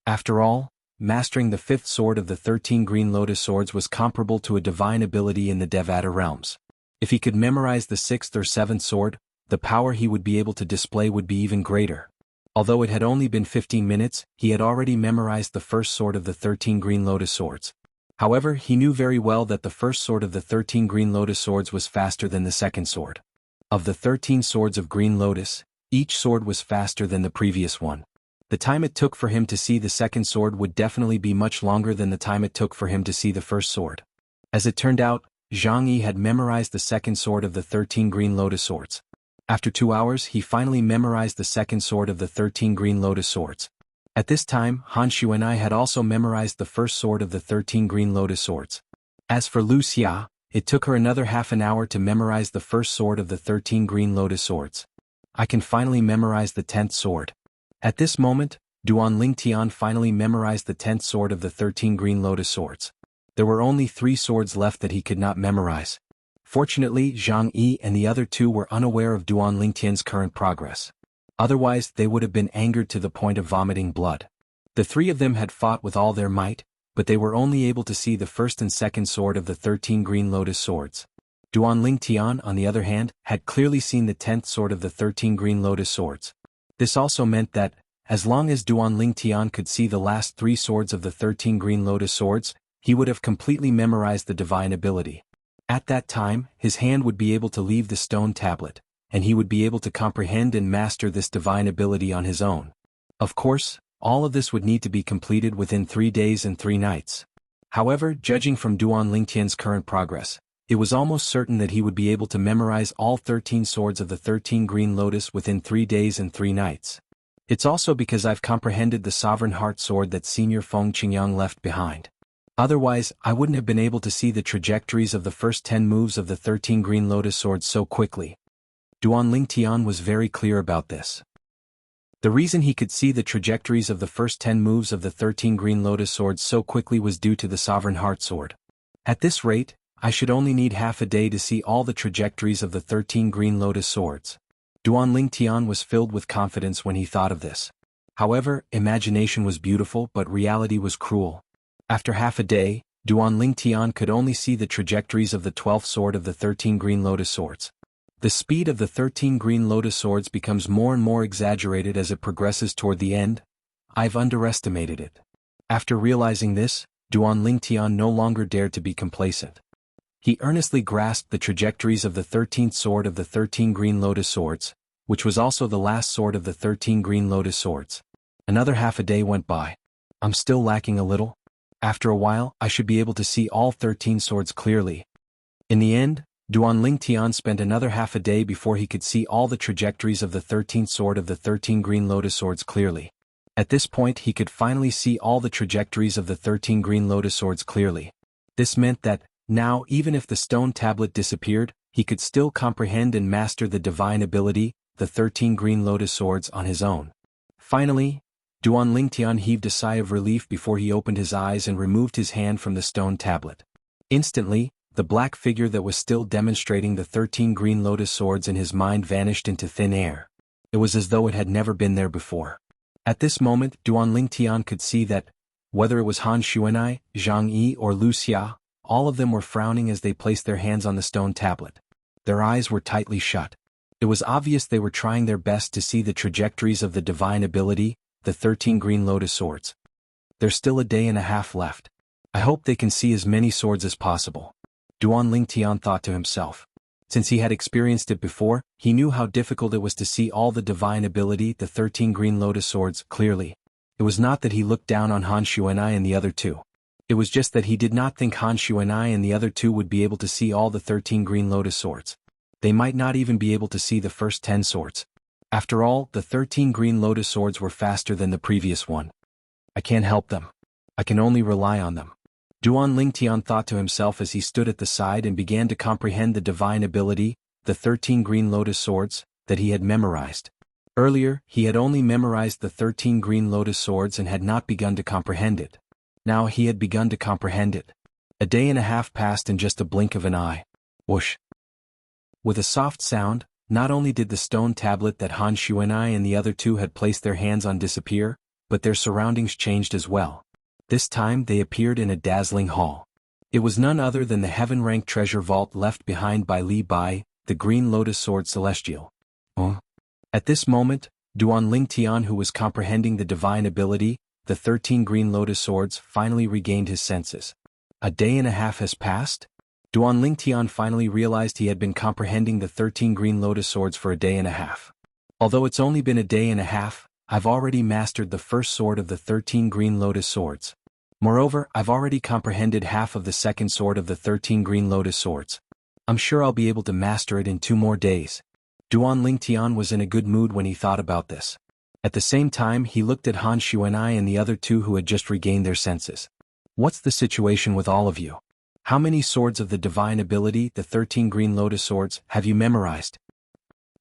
After all, mastering the 5th sword of the 13 green lotus swords was comparable to a divine ability in the Devata realms. If he could memorize the 6th or 7th sword, the power he would be able to display would be even greater. Although it had only been 15 minutes, he had already memorized the first sword of the 13 green lotus swords. However, he knew very well that the first sword of the 13 green lotus swords was faster than the second sword. Of the 13 swords of green lotus, each sword was faster than the previous one. The time it took for him to see the second sword would definitely be much longer than the time it took for him to see the first sword. As it turned out, Zhang Yi had memorized the second sword of the 13 green lotus swords. After 2 hours, he finally memorized the second sword of the 13 green lotus swords. At this time, Han Xuanai had also memorized the first sword of the 13 green lotus swords. As for Wuxia, it took her another half an hour to memorize the first sword of the 13 green lotus swords. I can finally memorize the 10th sword. At this moment, Duan Lingtian finally memorized the 10th sword of the 13 green lotus swords. There were only 3 swords left that he could not memorize. Fortunately, Zhang Yi and the other 2 were unaware of Duan Lingtian's current progress. Otherwise, they would have been angered to the point of vomiting blood. The 3 of them had fought with all their might, but they were only able to see the first and second sword of the 13 green lotus swords. Duan Lingtian, on the other hand, had clearly seen the 10th sword of the 13 green lotus swords. This also meant that, as long as Duan Lingtian could see the last 3 swords of the 13 green lotus swords, he would have completely memorized the divine ability. At that time, his hand would be able to leave the stone tablet, and he would be able to comprehend and master this divine ability on his own. Of course, all of this would need to be completed within 3 days and 3 nights. However, judging from Duan Lingtian's current progress, it was almost certain that he would be able to memorize all 13 swords of the 13 green lotus within 3 days and 3 nights. It's also because I've comprehended the sovereign heart sword that Senior Feng Qingyang left behind. Otherwise, I wouldn't have been able to see the trajectories of the first 10 moves of the 13 green lotus swords so quickly. Duan Lingtian was very clear about this. The reason he could see the trajectories of the first 10 moves of the 13 green lotus swords so quickly was due to the sovereign heart sword. At this rate, I should only need half a day to see all the trajectories of the 13 green lotus swords. Duan Lingtian was filled with confidence when he thought of this. However, imagination was beautiful but reality was cruel. After half a day, Duan Lingtian could only see the trajectories of the 12th sword of the 13 green lotus swords. The speed of the 13 green lotus swords becomes more and more exaggerated as it progresses toward the end. I've underestimated it. After realizing this, Duan Lingtian no longer dared to be complacent. He earnestly grasped the trajectories of the 13th sword of the 13 green lotus swords, which was also the last sword of the 13 green lotus swords. Another half a day went by. I'm still lacking a little. After a while, I should be able to see all 13 swords clearly. In the end, Duan Lingtian spent another half a day before he could see all the trajectories of the 13th sword of the 13 green lotus swords clearly. At this point he could finally see all the trajectories of the 13 green lotus swords clearly. This meant that, now even if the stone tablet disappeared, he could still comprehend and master the divine ability, the 13 green lotus swords, on his own. Finally, Duan Lingtian heaved a sigh of relief before he opened his eyes and removed his hand from the stone tablet. Instantly, the black figure that was still demonstrating the 13 green lotus swords in his mind vanished into thin air. It was as though it had never been there before. At this moment, Duan Lingtian could see that, whether it was Han Xuanai, Zhang Yi, or Wuxia, all of them were frowning as they placed their hands on the stone tablet. Their eyes were tightly shut. It was obvious they were trying their best to see the trajectories of the divine ability, the 13 green lotus swords. There's still a day and a half left. I hope they can see as many swords as possible. Duan Lingtian thought to himself. Since he had experienced it before, he knew how difficult it was to see all the divine ability, the 13 green lotus swords, clearly. It was not that he looked down on Han Xuanai and the other two. It was just that he did not think Han Xuanai and the other two would be able to see all the 13 green lotus swords. They might not even be able to see the first 10 swords. After all, the 13 green lotus swords were faster than the previous one. I can't help them. I can only rely on them. Duan Lingtian thought to himself as he stood at the side and began to comprehend the divine ability, the 13 green lotus swords, that he had memorized. Earlier, he had only memorized the 13 green lotus swords and had not begun to comprehend it. Now he had begun to comprehend it. A day and a half passed in just a blink of an eye. Whoosh! With a soft sound, not only did the stone tablet that Han Xuanai and the other two had placed their hands on disappear, but their surroundings changed as well. This time they appeared in a dazzling hall. It was none other than the heaven-rank treasure vault left behind by Li Bai, the green lotus sword celestial. At this moment, Duan Lingtian, who was comprehending the divine ability, the 13 green lotus swords, finally regained his senses. A day and a half has passed? Duan Lingtian finally realized he had been comprehending the 13 green lotus swords for a day and a half. Although it's only been a day and a half, I've already mastered the first sword of the 13 green lotus swords. Moreover, I've already comprehended half of the second sword of the 13 green lotus swords. I'm sure I'll be able to master it in 2 more days. Duan Lingtian was in a good mood when he thought about this. At the same time, he looked at Han Xuanai and the other two who had just regained their senses. What's the situation with all of you? How many swords of the divine ability, the 13 green lotus swords, have you memorized?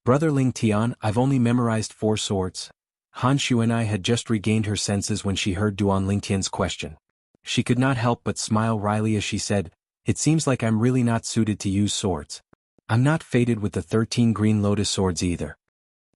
Brother Lingtian, I've only memorized 4 swords. Han Xuanai had just regained her senses when she heard Duan Lingtian's question. She could not help but smile wryly as she said, "It seems like I'm really not suited to use swords. I'm not fated with the 13 green lotus swords either."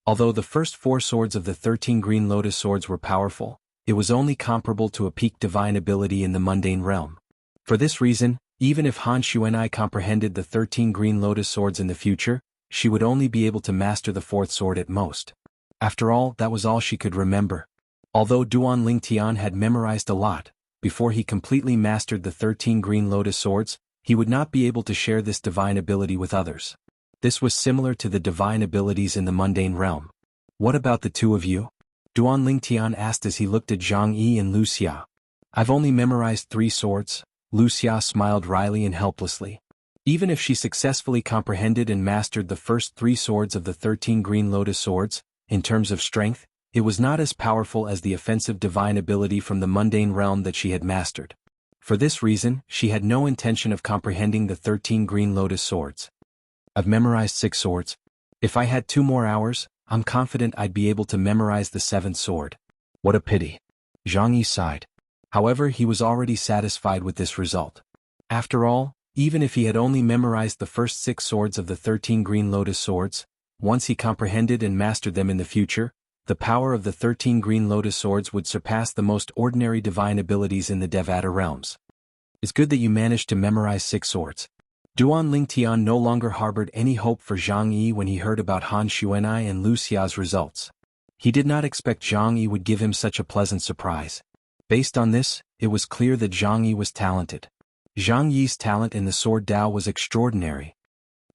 Although the first 4 swords of the 13 green lotus swords were powerful, it was only comparable to a peak divine ability in the mundane realm. For this reason, even if Han Xuanai comprehended the 13 green lotus swords in the future, she would only be able to master the 4th sword at most. After all, that was all she could remember. Although Duan Lingtian had memorized a lot, before he completely mastered the 13 green lotus swords, he would not be able to share this divine ability with others. This was similar to the divine abilities in the mundane realm. What about the 2 of you? Duan Lingtian asked as he looked at Zhang Yi and Wuxia. I've only memorized 3 swords. Wuxia smiled wryly and helplessly. Even if she successfully comprehended and mastered the first 3 swords of the 13 green lotus swords, in terms of strength, it was not as powerful as the offensive divine ability from the mundane realm that she had mastered. For this reason, she had no intention of comprehending the 13 green lotus swords. I've memorized 6 swords. If I had 2 more hours, I'm confident I'd be able to memorize the 7th sword. What a pity. Zhang Yi sighed. However, he was already satisfied with this result. After all, even if he had only memorized the first 6 swords of the 13 green lotus swords, once he comprehended and mastered them in the future, the power of the 13 green lotus swords would surpass the most ordinary divine abilities in the Devata realms. It's good that you managed to memorize 6 swords. Duan Lingtian no longer harbored any hope for Zhang Yi when he heard about Han Xuanai and Wuxia's results. He did not expect Zhang Yi would give him such a pleasant surprise. Based on this, it was clear that Zhang Yi was talented. Zhang Yi's talent in the sword Dao was extraordinary.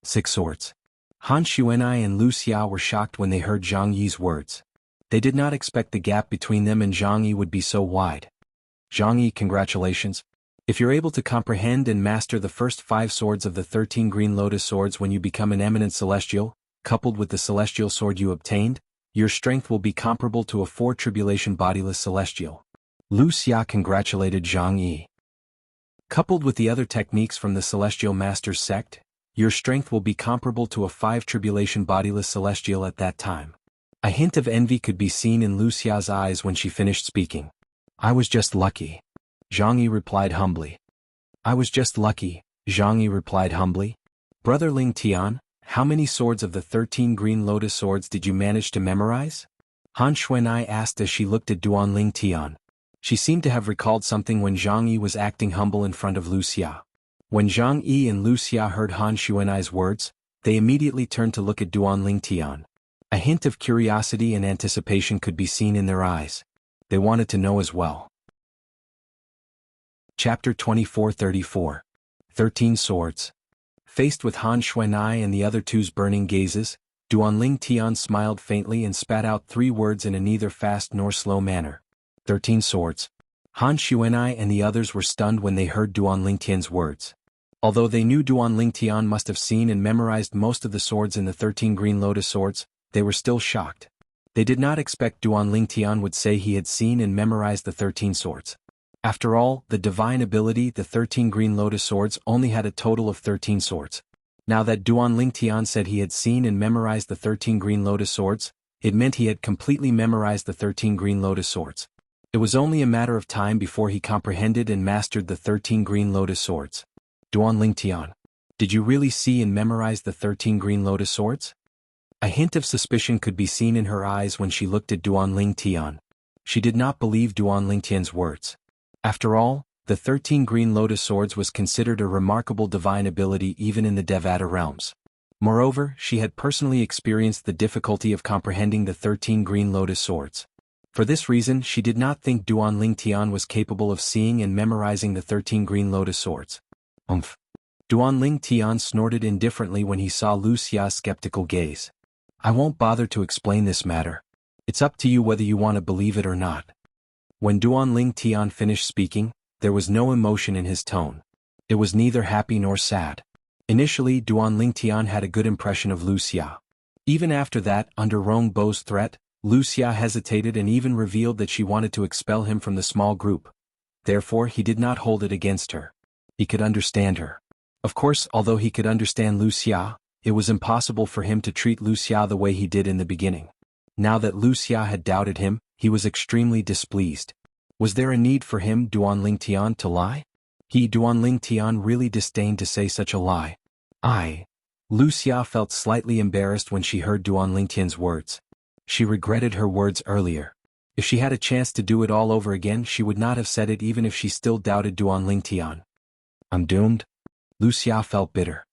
6 swords. Han Xuanai and Wuxia were shocked when they heard Zhang Yi's words. They did not expect the gap between them and Zhang Yi would be so wide. Zhang Yi, congratulations. If you're able to comprehend and master the first 5 swords of the 13 green lotus swords when you become an eminent celestial, coupled with the celestial sword you obtained, your strength will be comparable to a 4 tribulation bodiless celestial. Wuxia congratulated Zhang Yi. Coupled with the other techniques from the celestial master's sect, Your strength will be comparable to a 5 tribulation bodiless celestial at that time. A hint of envy could be seen in Wuxia's eyes when she finished speaking. I was just lucky. Jianghu replied humbly. I was just lucky, Jianghu replied humbly. Brother Ling Tian, how many swords of the 13 green lotus swords did you manage to memorize? Han Xuanai asked as she looked at Duan Ling Tian. She seemed to have recalled something when Zhang Yi was acting humble in front of Wuxia. When Zhang Yi and Wuxia heard Han Xuanai's words, they immediately turned to look at Duan Ling Tian. A hint of curiosity and anticipation could be seen in their eyes. They wanted to know as well. Chapter 24-34. 13 Swords. Faced with Han Xuanai and the other two's burning gazes, Duan Ling Tian smiled faintly and spat out 3 words in a neither fast nor slow manner. 13 swords. Han Xuanai and the others were stunned when they heard Duan Ling Tian's words. Although they knew Duan Ling Tian must have seen and memorized most of the swords in the 13 green lotus swords, they were still shocked. They did not expect Duan Ling Tian would say he had seen and memorized the 13 swords. After all, the divine ability, the 13 green lotus swords, only had a total of 13 swords. Now that Duan Ling Tian said he had seen and memorized the 13 green lotus swords, it meant he had completely memorized the 13 green lotus swords. It was only a matter of time before he comprehended and mastered the 13 green lotus swords. Duan Ling Tian, did you really see and memorize the 13 green lotus swords? A hint of suspicion could be seen in her eyes when she looked at Duan Ling Tian. She did not believe Duan Ling Tian's words. After all, the 13 green lotus swords was considered a remarkable divine ability even in the Devata realms. Moreover, she had personally experienced the difficulty of comprehending the 13 green lotus swords. For this reason, she did not think Duan Ling Tian was capable of seeing and memorizing the 13 green lotus swords. Duan Ling Tian snorted indifferently when he saw Wuxia's skeptical gaze. I won't bother to explain this matter. It's up to you whether you want to believe it or not. When Duan Ling Tian finished speaking, there was no emotion in his tone. It was neither happy nor sad. Initially, Duan Ling Tian had a good impression of Wuxia. Even after that, under Rong Bo's threat, Wuxia hesitated and even revealed that she wanted to expel him from the small group. Therefore, he did not hold it against her. He could understand her. Of course, although he could understand Wuxia, it was impossible for him to treat Wuxia the way he did in the beginning. Now that Wuxia had doubted him, he was extremely displeased. Was there a need for him, Duan Ling Tian, to lie? Duan Ling Tian, really disdained to say such a lie. Wuxia felt slightly embarrassed when she heard Duan Ling Tian's words. She regretted her words earlier. If she had a chance to do it all over again, she would not have said it even if she still doubted Duan Ling Tian. I'm doomed? Wuxia felt bitter.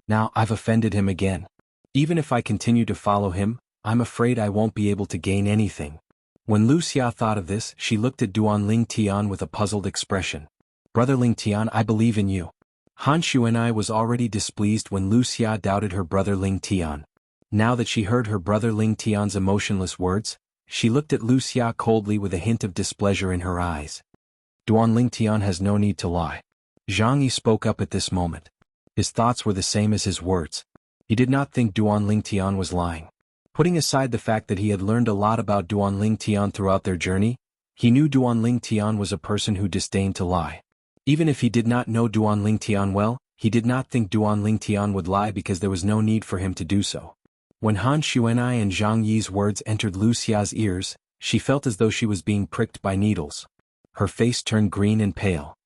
Now I've offended him again. Even if I continue to follow him, I'm afraid I won't be able to gain anything. When Wuxia thought of this, she looked at Duan Ling Tian with a puzzled expression. Brother Ling Tian, I believe in you. Han Xuanai was already displeased when Wuxia doubted her brother Ling Tian. Now that she heard her brother Ling Tian's emotionless words, she looked at Wuxia coldly with a hint of displeasure in her eyes. Duan Ling Tian has no need to lie. Zhang Yi spoke up at this moment. His thoughts were the same as his words. He did not think Duan Ling Tian was lying. Putting aside the fact that he had learned a lot about Duan Ling Tian throughout their journey, he knew Duan Ling Tian was a person who disdained to lie. Even if he did not know Duan Ling Tian well, he did not think Duan Ling Tian would lie because there was no need for him to do so. When Han Xuanai and Zhang Yi's words entered Wuxia's ears, she felt as though she was being pricked by needles. Her face turned green and pale.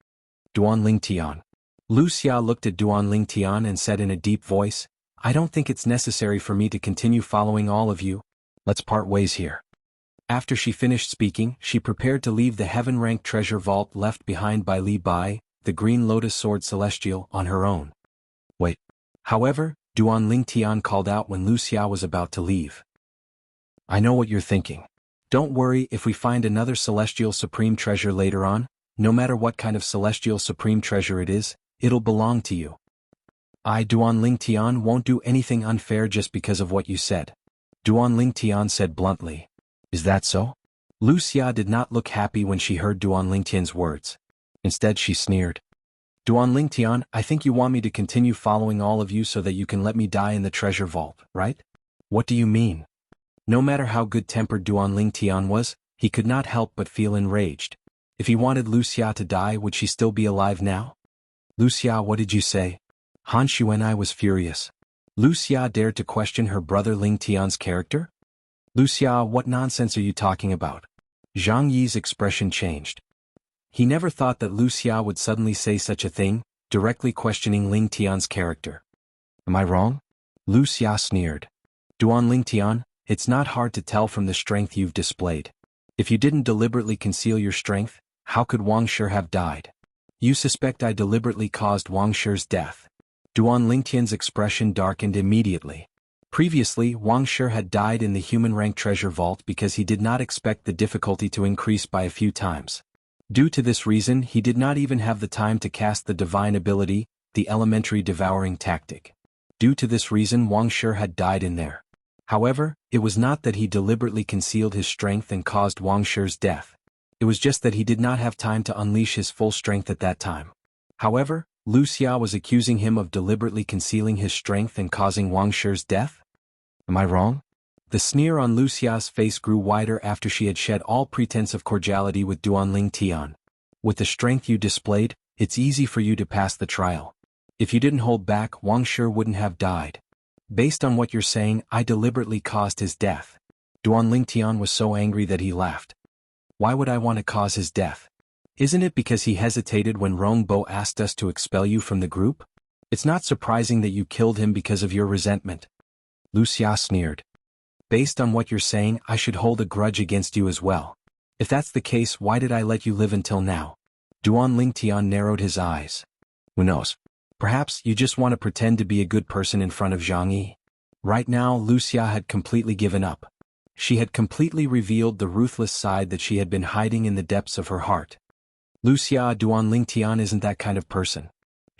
Duan Ling Tian. Wuxia looked at Duan Ling Tian and said in a deep voice, I don't think it's necessary for me to continue following all of you. Let's part ways here. After she finished speaking, she prepared to leave the heaven-ranked treasure vault left behind by Li Bai, the green lotus sword celestial, on her own. Wait. However, Duan Ling Tian called out when Wuxia was about to leave. I know what you're thinking. Don't worry if we find another celestial supreme treasure later on, no matter what kind of celestial supreme treasure it is, it'll belong to you. Duan Ling Tian won't do anything unfair just because of what you said. Duan Ling Tian said bluntly. Is that so? Wuxia did not look happy when she heard Duan Ling Tian's words. Instead she sneered. Duan Ling Tian, I think you want me to continue following all of you so that you can let me die in the treasure vault, right? What do you mean? No matter how good-tempered Duan Ling Tian was, he could not help but feel enraged. If he wanted Wuxia to die, would she still be alive now? Wuxia, what did you say? Han Xuanai was furious. Wuxia dared to question her brother Ling Tian's character? Wuxia, what nonsense are you talking about? Zhang Yi's expression changed. He never thought that Wuxia would suddenly say such a thing, directly questioning Ling Tian's character. Am I wrong? Wuxia sneered. Duan Ling Tian, it's not hard to tell from the strength you've displayed. If you didn't deliberately conceal your strength, how could Wang Shi have died? You suspect I deliberately caused Wang Shi's death. Duan Lingtian's expression darkened immediately. Previously, Wang Shi had died in the human rank treasure vault because he did not expect the difficulty to increase by a few times. Due to this reason, he did not even have the time to cast the divine ability, the elementary devouring tactic. Due to this reason, Wang Shi had died in there. However, it was not that he deliberately concealed his strength and caused Wang Shi's death. It was just that he did not have time to unleash his full strength at that time. However, Wuxia was accusing him of deliberately concealing his strength and causing Wang Shi's death? Am I wrong? The sneer on Wuxia's face grew wider after she had shed all pretense of cordiality with Duan Ling Tian. With the strength you displayed, it's easy for you to pass the trial. If you didn't hold back, Wang Shi wouldn't have died. Based on what you're saying, I deliberately caused his death. Duan Ling Tian was so angry that he laughed. Why would I want to cause his death? Isn't it because he hesitated when Rong Bo asked us to expel you from the group? It's not surprising that you killed him because of your resentment. Wuxia sneered. Based on what you're saying, I should hold a grudge against you as well. If that's the case, why did I let you live until now? Duan Ling Tian narrowed his eyes. Who knows? Perhaps you just want to pretend to be a good person in front of Zhang Yi. Right now, Wuxia had completely given up. She had completely revealed the ruthless side that she had been hiding in the depths of her heart. Wuxia, Duan Ling Tian isn't that kind of person.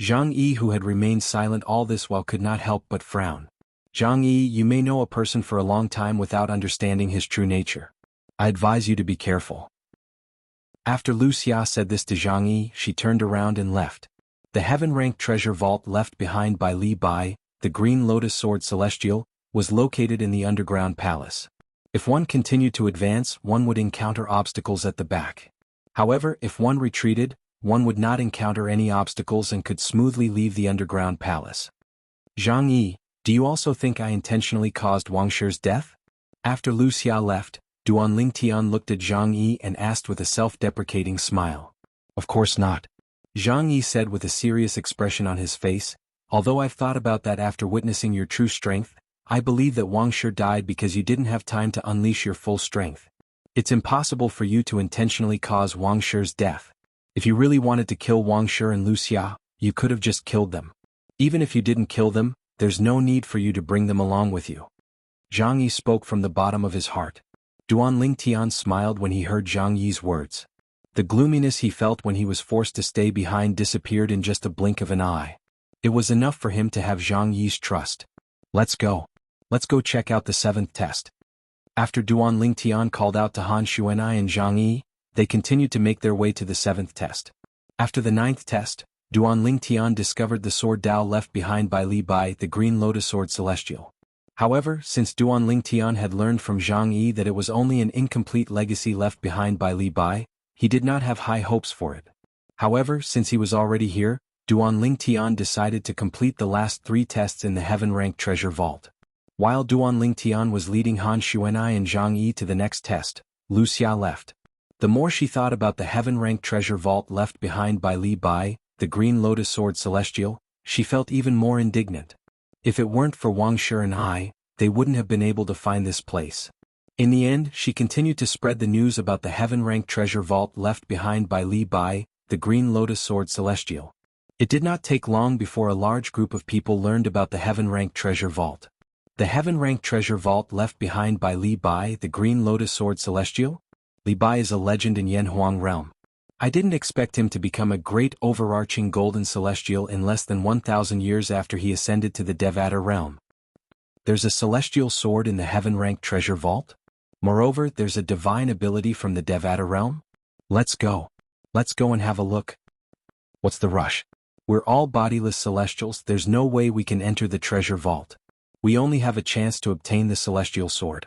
Zhang Yi, who had remained silent all this while, could not help but frown. Zhang Yi, you may know a person for a long time without understanding his true nature. I advise you to be careful. After Wuxia said this to Zhang Yi, she turned around and left. The heaven-ranked treasure vault left behind by Li Bai, the green lotus sword celestial, was located in the underground palace. If one continued to advance, one would encounter obstacles at the back. However, if one retreated, one would not encounter any obstacles and could smoothly leave the underground palace. Zhang Yi, do you also think I intentionally caused Wang Shi's death? After Wuxia left, Duan Ling Tian looked at Zhang Yi and asked with a self-deprecating smile. Of course not. Zhang Yi said with a serious expression on his face, although I've thought about that after witnessing your true strength, I believe that Wang Shi died because you didn't have time to unleash your full strength. It's impossible for you to intentionally cause Wang Shi's death. If you really wanted to kill Wang Shi and Wuxia, you could have just killed them. Even if you didn't kill them, there's no need for you to bring them along with you. Zhang Yi spoke from the bottom of his heart. Duan Ling Tian smiled when he heard Zhang Yi's words. The gloominess he felt when he was forced to stay behind disappeared in just a blink of an eye. It was enough for him to have Zhang Yi's trust. Let's go. Let's go check out the 7th test. After Duan Ling Tian called out to Han Xuanai and Zhang Yi, they continued to make their way to the 7th test. After the 9th test, Duan Ling Tian discovered the sword Dao left behind by Li Bai, the green lotus sword celestial. However, since Duan Ling Tian had learned from Zhang Yi that it was only an incomplete legacy left behind by Li Bai, he did not have high hopes for it. However, since he was already here, Duan Ling Tian decided to complete the last 3 tests in the heaven-ranked treasure vault. While Duan Ling Tian was leading Han Xuanai and Zhang Yi to the next test, Wuxia left. The more she thought about the heaven-ranked treasure vault left behind by Li Bai, the green lotus sword celestial, she felt even more indignant. If it weren't for Wang Shi and I, they wouldn't have been able to find this place. In the end, she continued to spread the news about the heaven-ranked treasure vault left behind by Li Bai, the green lotus sword celestial. It did not take long before a large group of people learned about the heaven-ranked treasure vault. The heaven-ranked treasure vault left behind by Li Bai, the green lotus sword celestial? Li Bai is a legend in Yanhuang realm. I didn't expect him to become a great overarching golden celestial in less than 1,000 years after he ascended to the Devata realm. There's a celestial sword in the heaven-ranked treasure vault? Moreover, there's a divine ability from the Devata realm? Let's go. Let's go and have a look. What's the rush? We're all bodiless celestials, there's no way we can enter the treasure vault. We only have a chance to obtain the celestial sword.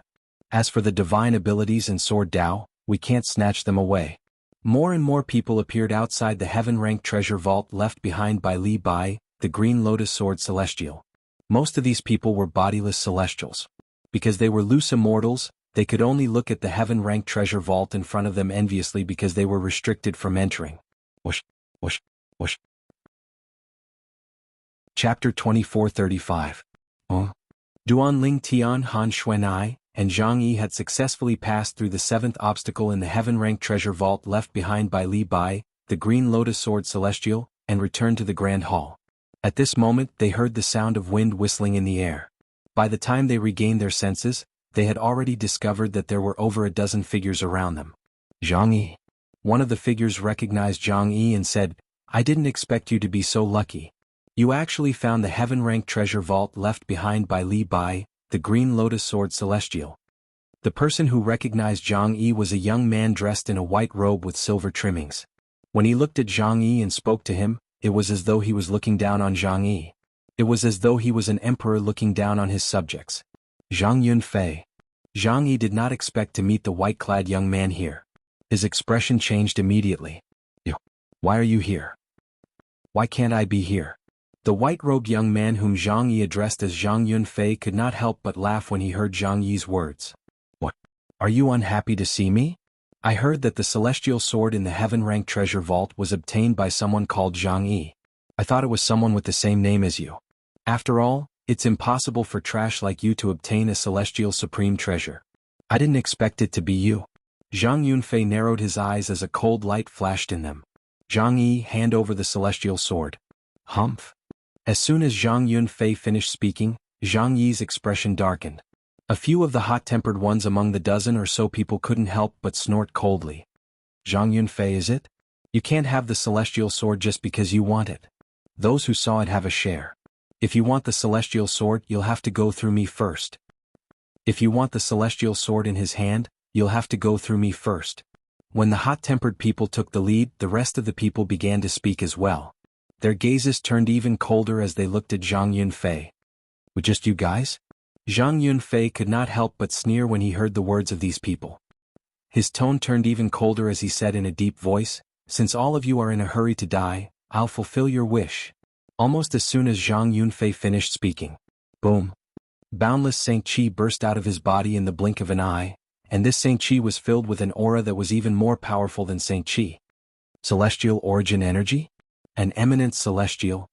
As for the divine abilities and sword Dao, we can't snatch them away. More and more people appeared outside the heaven-ranked treasure vault left behind by Li Bai, the green lotus sword celestial. Most of these people were bodiless celestials. Because they were loose immortals, they could only look at the heaven-ranked treasure vault in front of them enviously because they were restricted from entering. Whoosh, whoosh, whoosh. Chapter 24:35. Duan Ling Tian Han Xuanai and Zhang Yi had successfully passed through the seventh obstacle in the heaven-ranked treasure vault left behind by Li Bai, the green lotus sword celestial, and returned to the grand hall. At this moment they heard the sound of wind whistling in the air. By the time they regained their senses, they had already discovered that there were over a dozen figures around them. Zhang Yi. One of the figures recognized Zhang Yi and said, "I didn't expect you to be so lucky. You actually found the heaven-ranked treasure vault left behind by Li Bai, the green lotus sword celestial." The person who recognized Zhang Yi was a young man dressed in a white robe with silver trimmings. When he looked at Zhang Yi and spoke to him, it was as though he was looking down on Zhang Yi. It was as though he was an emperor looking down on his subjects. Zhang Yunfei. Zhang Yi did not expect to meet the white-clad young man here. His expression changed immediately. "Why are you here? Why can't I be here?" The white-robed young man whom Zhang Yi addressed as Zhang Yunfei could not help but laugh when he heard Zhang Yi's words. "What? Are you unhappy to see me? I heard that the celestial sword in the heaven-ranked treasure vault was obtained by someone called Zhang Yi. I thought it was someone with the same name as you. After all, it's impossible for trash like you to obtain a celestial supreme treasure. I didn't expect it to be you." Zhang Yunfei narrowed his eyes as a cold light flashed in them. "Zhang Yi, hand over the celestial sword." Humph. As soon as Zhang Yunfei finished speaking, Zhang Yi's expression darkened. A few of the hot-tempered ones among the dozen or so people couldn't help but snort coldly. "Zhang Yunfei, is it? You can't have the celestial sword just because you want it. Those who saw it have a share. If you want the celestial sword, you'll have to go through me first. If you want the celestial sword in his hand, you'll have to go through me first." When the hot-tempered people took the lead, the rest of the people began to speak as well. Their gazes turned even colder as they looked at Zhang Yunfei. "With just you guys?" Zhang Yunfei could not help but sneer when he heard the words of these people. His tone turned even colder as he said in a deep voice, "Since all of you are in a hurry to die, I'll fulfill your wish." Almost as soon as Zhang Yunfei finished speaking, boom! Boundless Saint Qi burst out of his body in the blink of an eye, and this Saint Qi was filled with an aura that was even more powerful than Saint Qi. Celestial origin energy? An eminent celestial?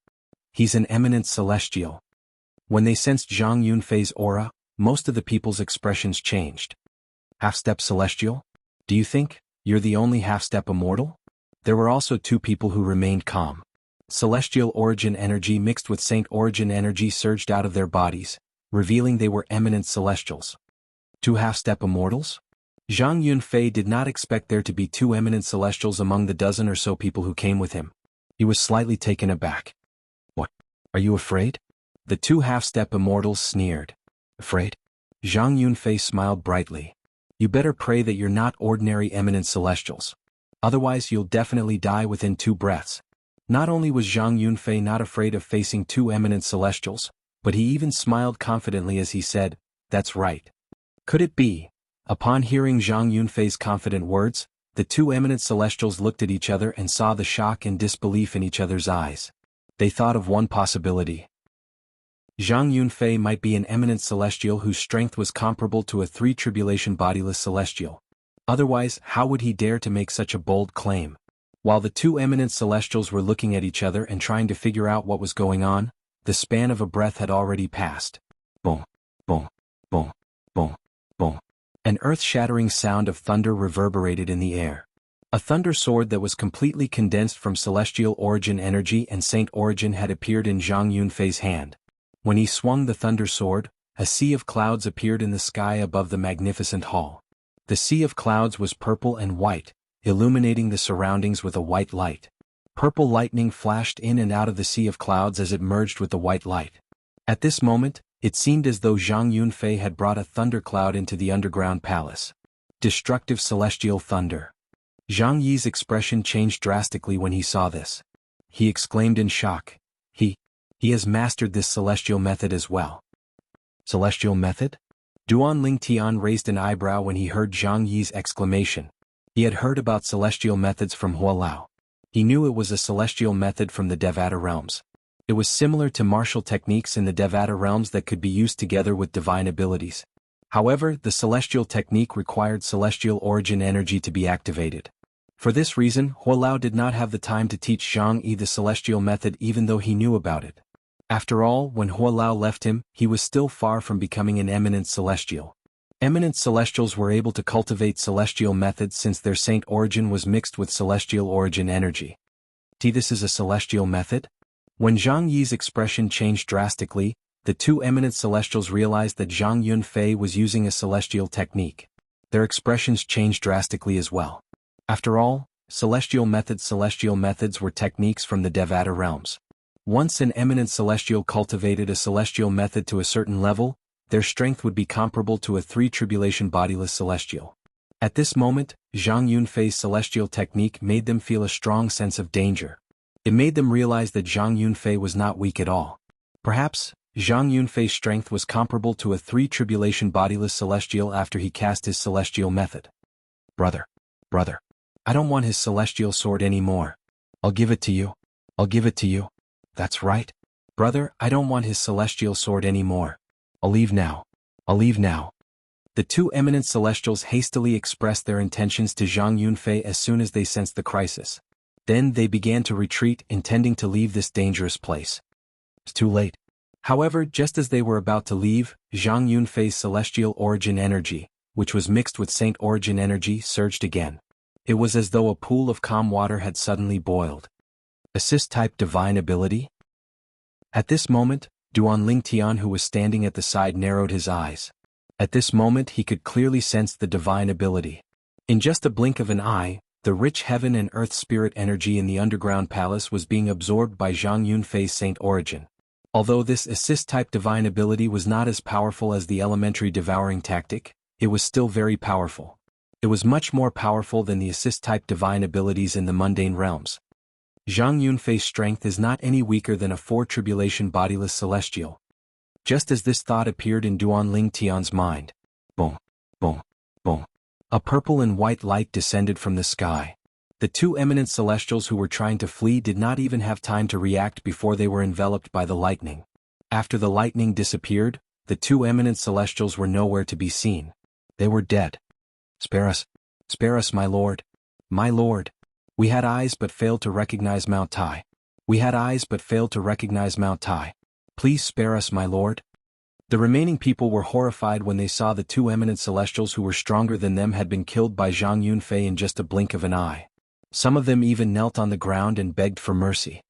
He's an eminent celestial. When they sensed Zhang Yunfei's aura, most of the people's expressions changed. Half-step celestial? Do you think you're the only half-step immortal? There were also two people who remained calm. Celestial origin energy mixed with Saint origin energy surged out of their bodies, revealing they were eminent celestials. Two half-step immortals? Zhang Yunfei did not expect there to be two eminent celestials among the dozen or so people who came with him. He was slightly taken aback. "What? Are you afraid?" The two half-step immortals sneered. "Afraid?" Zhang Yunfei smiled brightly. "You better pray that you're not ordinary eminent celestials. Otherwise you'll definitely die within 2 breaths. Not only was Zhang Yunfei not afraid of facing two eminent celestials, but he even smiled confidently as he said, "That's right." Could it be? Upon hearing Zhang Yunfei's confident words, the two eminent celestials looked at each other and saw the shock and disbelief in each other's eyes. They thought of one possibility. Zhang Yunfei might be an eminent celestial whose strength was comparable to a 3-tribulation bodiless celestial. Otherwise, how would he dare to make such a bold claim? While the two eminent celestials were looking at each other and trying to figure out what was going on, the span of a breath had already passed. Boom, boom, boom, boom, boom. An earth-shattering sound of thunder reverberated in the air. A thunder sword that was completely condensed from celestial origin energy and saint origin had appeared in Zhang Yunfei's hand. When he swung the thunder sword, a sea of clouds appeared in the sky above the magnificent hall. The sea of clouds was purple and white, illuminating the surroundings with a white light. Purple lightning flashed in and out of the sea of clouds as it merged with the white light. At this moment, it seemed as though Zhang Yunfei had brought a thundercloud into the underground palace. Destructive celestial thunder. Zhang Yi's expression changed drastically when he saw this. He exclaimed in shock, He has mastered this celestial method as well." Celestial method? Duan Lingtian raised an eyebrow when he heard Zhang Yi's exclamation. He had heard about celestial methods from Hualao. He knew it was a celestial method from the Devata realms. It was similar to martial techniques in the Devata realms that could be used together with divine abilities. However, the celestial technique required celestial origin energy to be activated. For this reason, Huolao did not have the time to teach Zhang Yi the celestial method even though he knew about it. After all, when Huolao left him, he was still far from becoming an eminent celestial. Eminent celestials were able to cultivate celestial methods since their saint origin was mixed with celestial origin energy. This is a celestial method? When Zhang Yi's expression changed drastically, the two eminent celestials realized that Zhang Yunfei was using a celestial technique. Their expressions changed drastically as well. After all, celestial methods were techniques from the Devata realms. Once an eminent celestial cultivated a celestial method to a certain level, their strength would be comparable to a three-tribulation bodiless celestial. At this moment, Zhang Yunfei's celestial technique made them feel a strong sense of danger. It made them realize that Zhang Yunfei was not weak at all. Perhaps, Zhang Yunfei's strength was comparable to a three-tribulation bodiless celestial after he cast his celestial method. Brother, I don't want his celestial sword anymore. I'll give it to you. That's right. Brother, I don't want his celestial sword anymore. I'll leave now. The two eminent celestials hastily expressed their intentions to Zhang Yunfei as soon as they sensed the crisis. Then they began to retreat, intending to leave this dangerous place. It's too late. However, just as they were about to leave, Zhang Yunfei's celestial origin energy, which was mixed with saint origin energy, surged again. It was as though a pool of calm water had suddenly boiled. Assist-type divine ability? At this moment, Duan Lingtian, who was standing at the side, narrowed his eyes. At this moment he could clearly sense the divine ability. In just a blink of an eye, the rich heaven and earth spirit energy in the underground palace was being absorbed by Zhang Yunfei's saint origin. Although this assist-type divine ability was not as powerful as the elementary devouring tactic, it was still very powerful. It was much more powerful than the assist-type divine abilities in the mundane realms. Zhang Yunfei's strength is not any weaker than a four-tribulation bodiless celestial. Just as this thought appeared in Duan Lingtian's mind, boom, boom, boom, a purple and white light descended from the sky. The two eminent celestials who were trying to flee did not even have time to react before they were enveloped by the lightning. After the lightning disappeared, the two eminent celestials were nowhere to be seen. They were dead. Spare us, my lord. My lord. We had eyes but failed to recognize Mount Tai. Please spare us, my lord. The remaining people were horrified when they saw the two eminent celestials who were stronger than them had been killed by Zhang Yunfei in just a blink of an eye. Some of them even knelt on the ground and begged for mercy.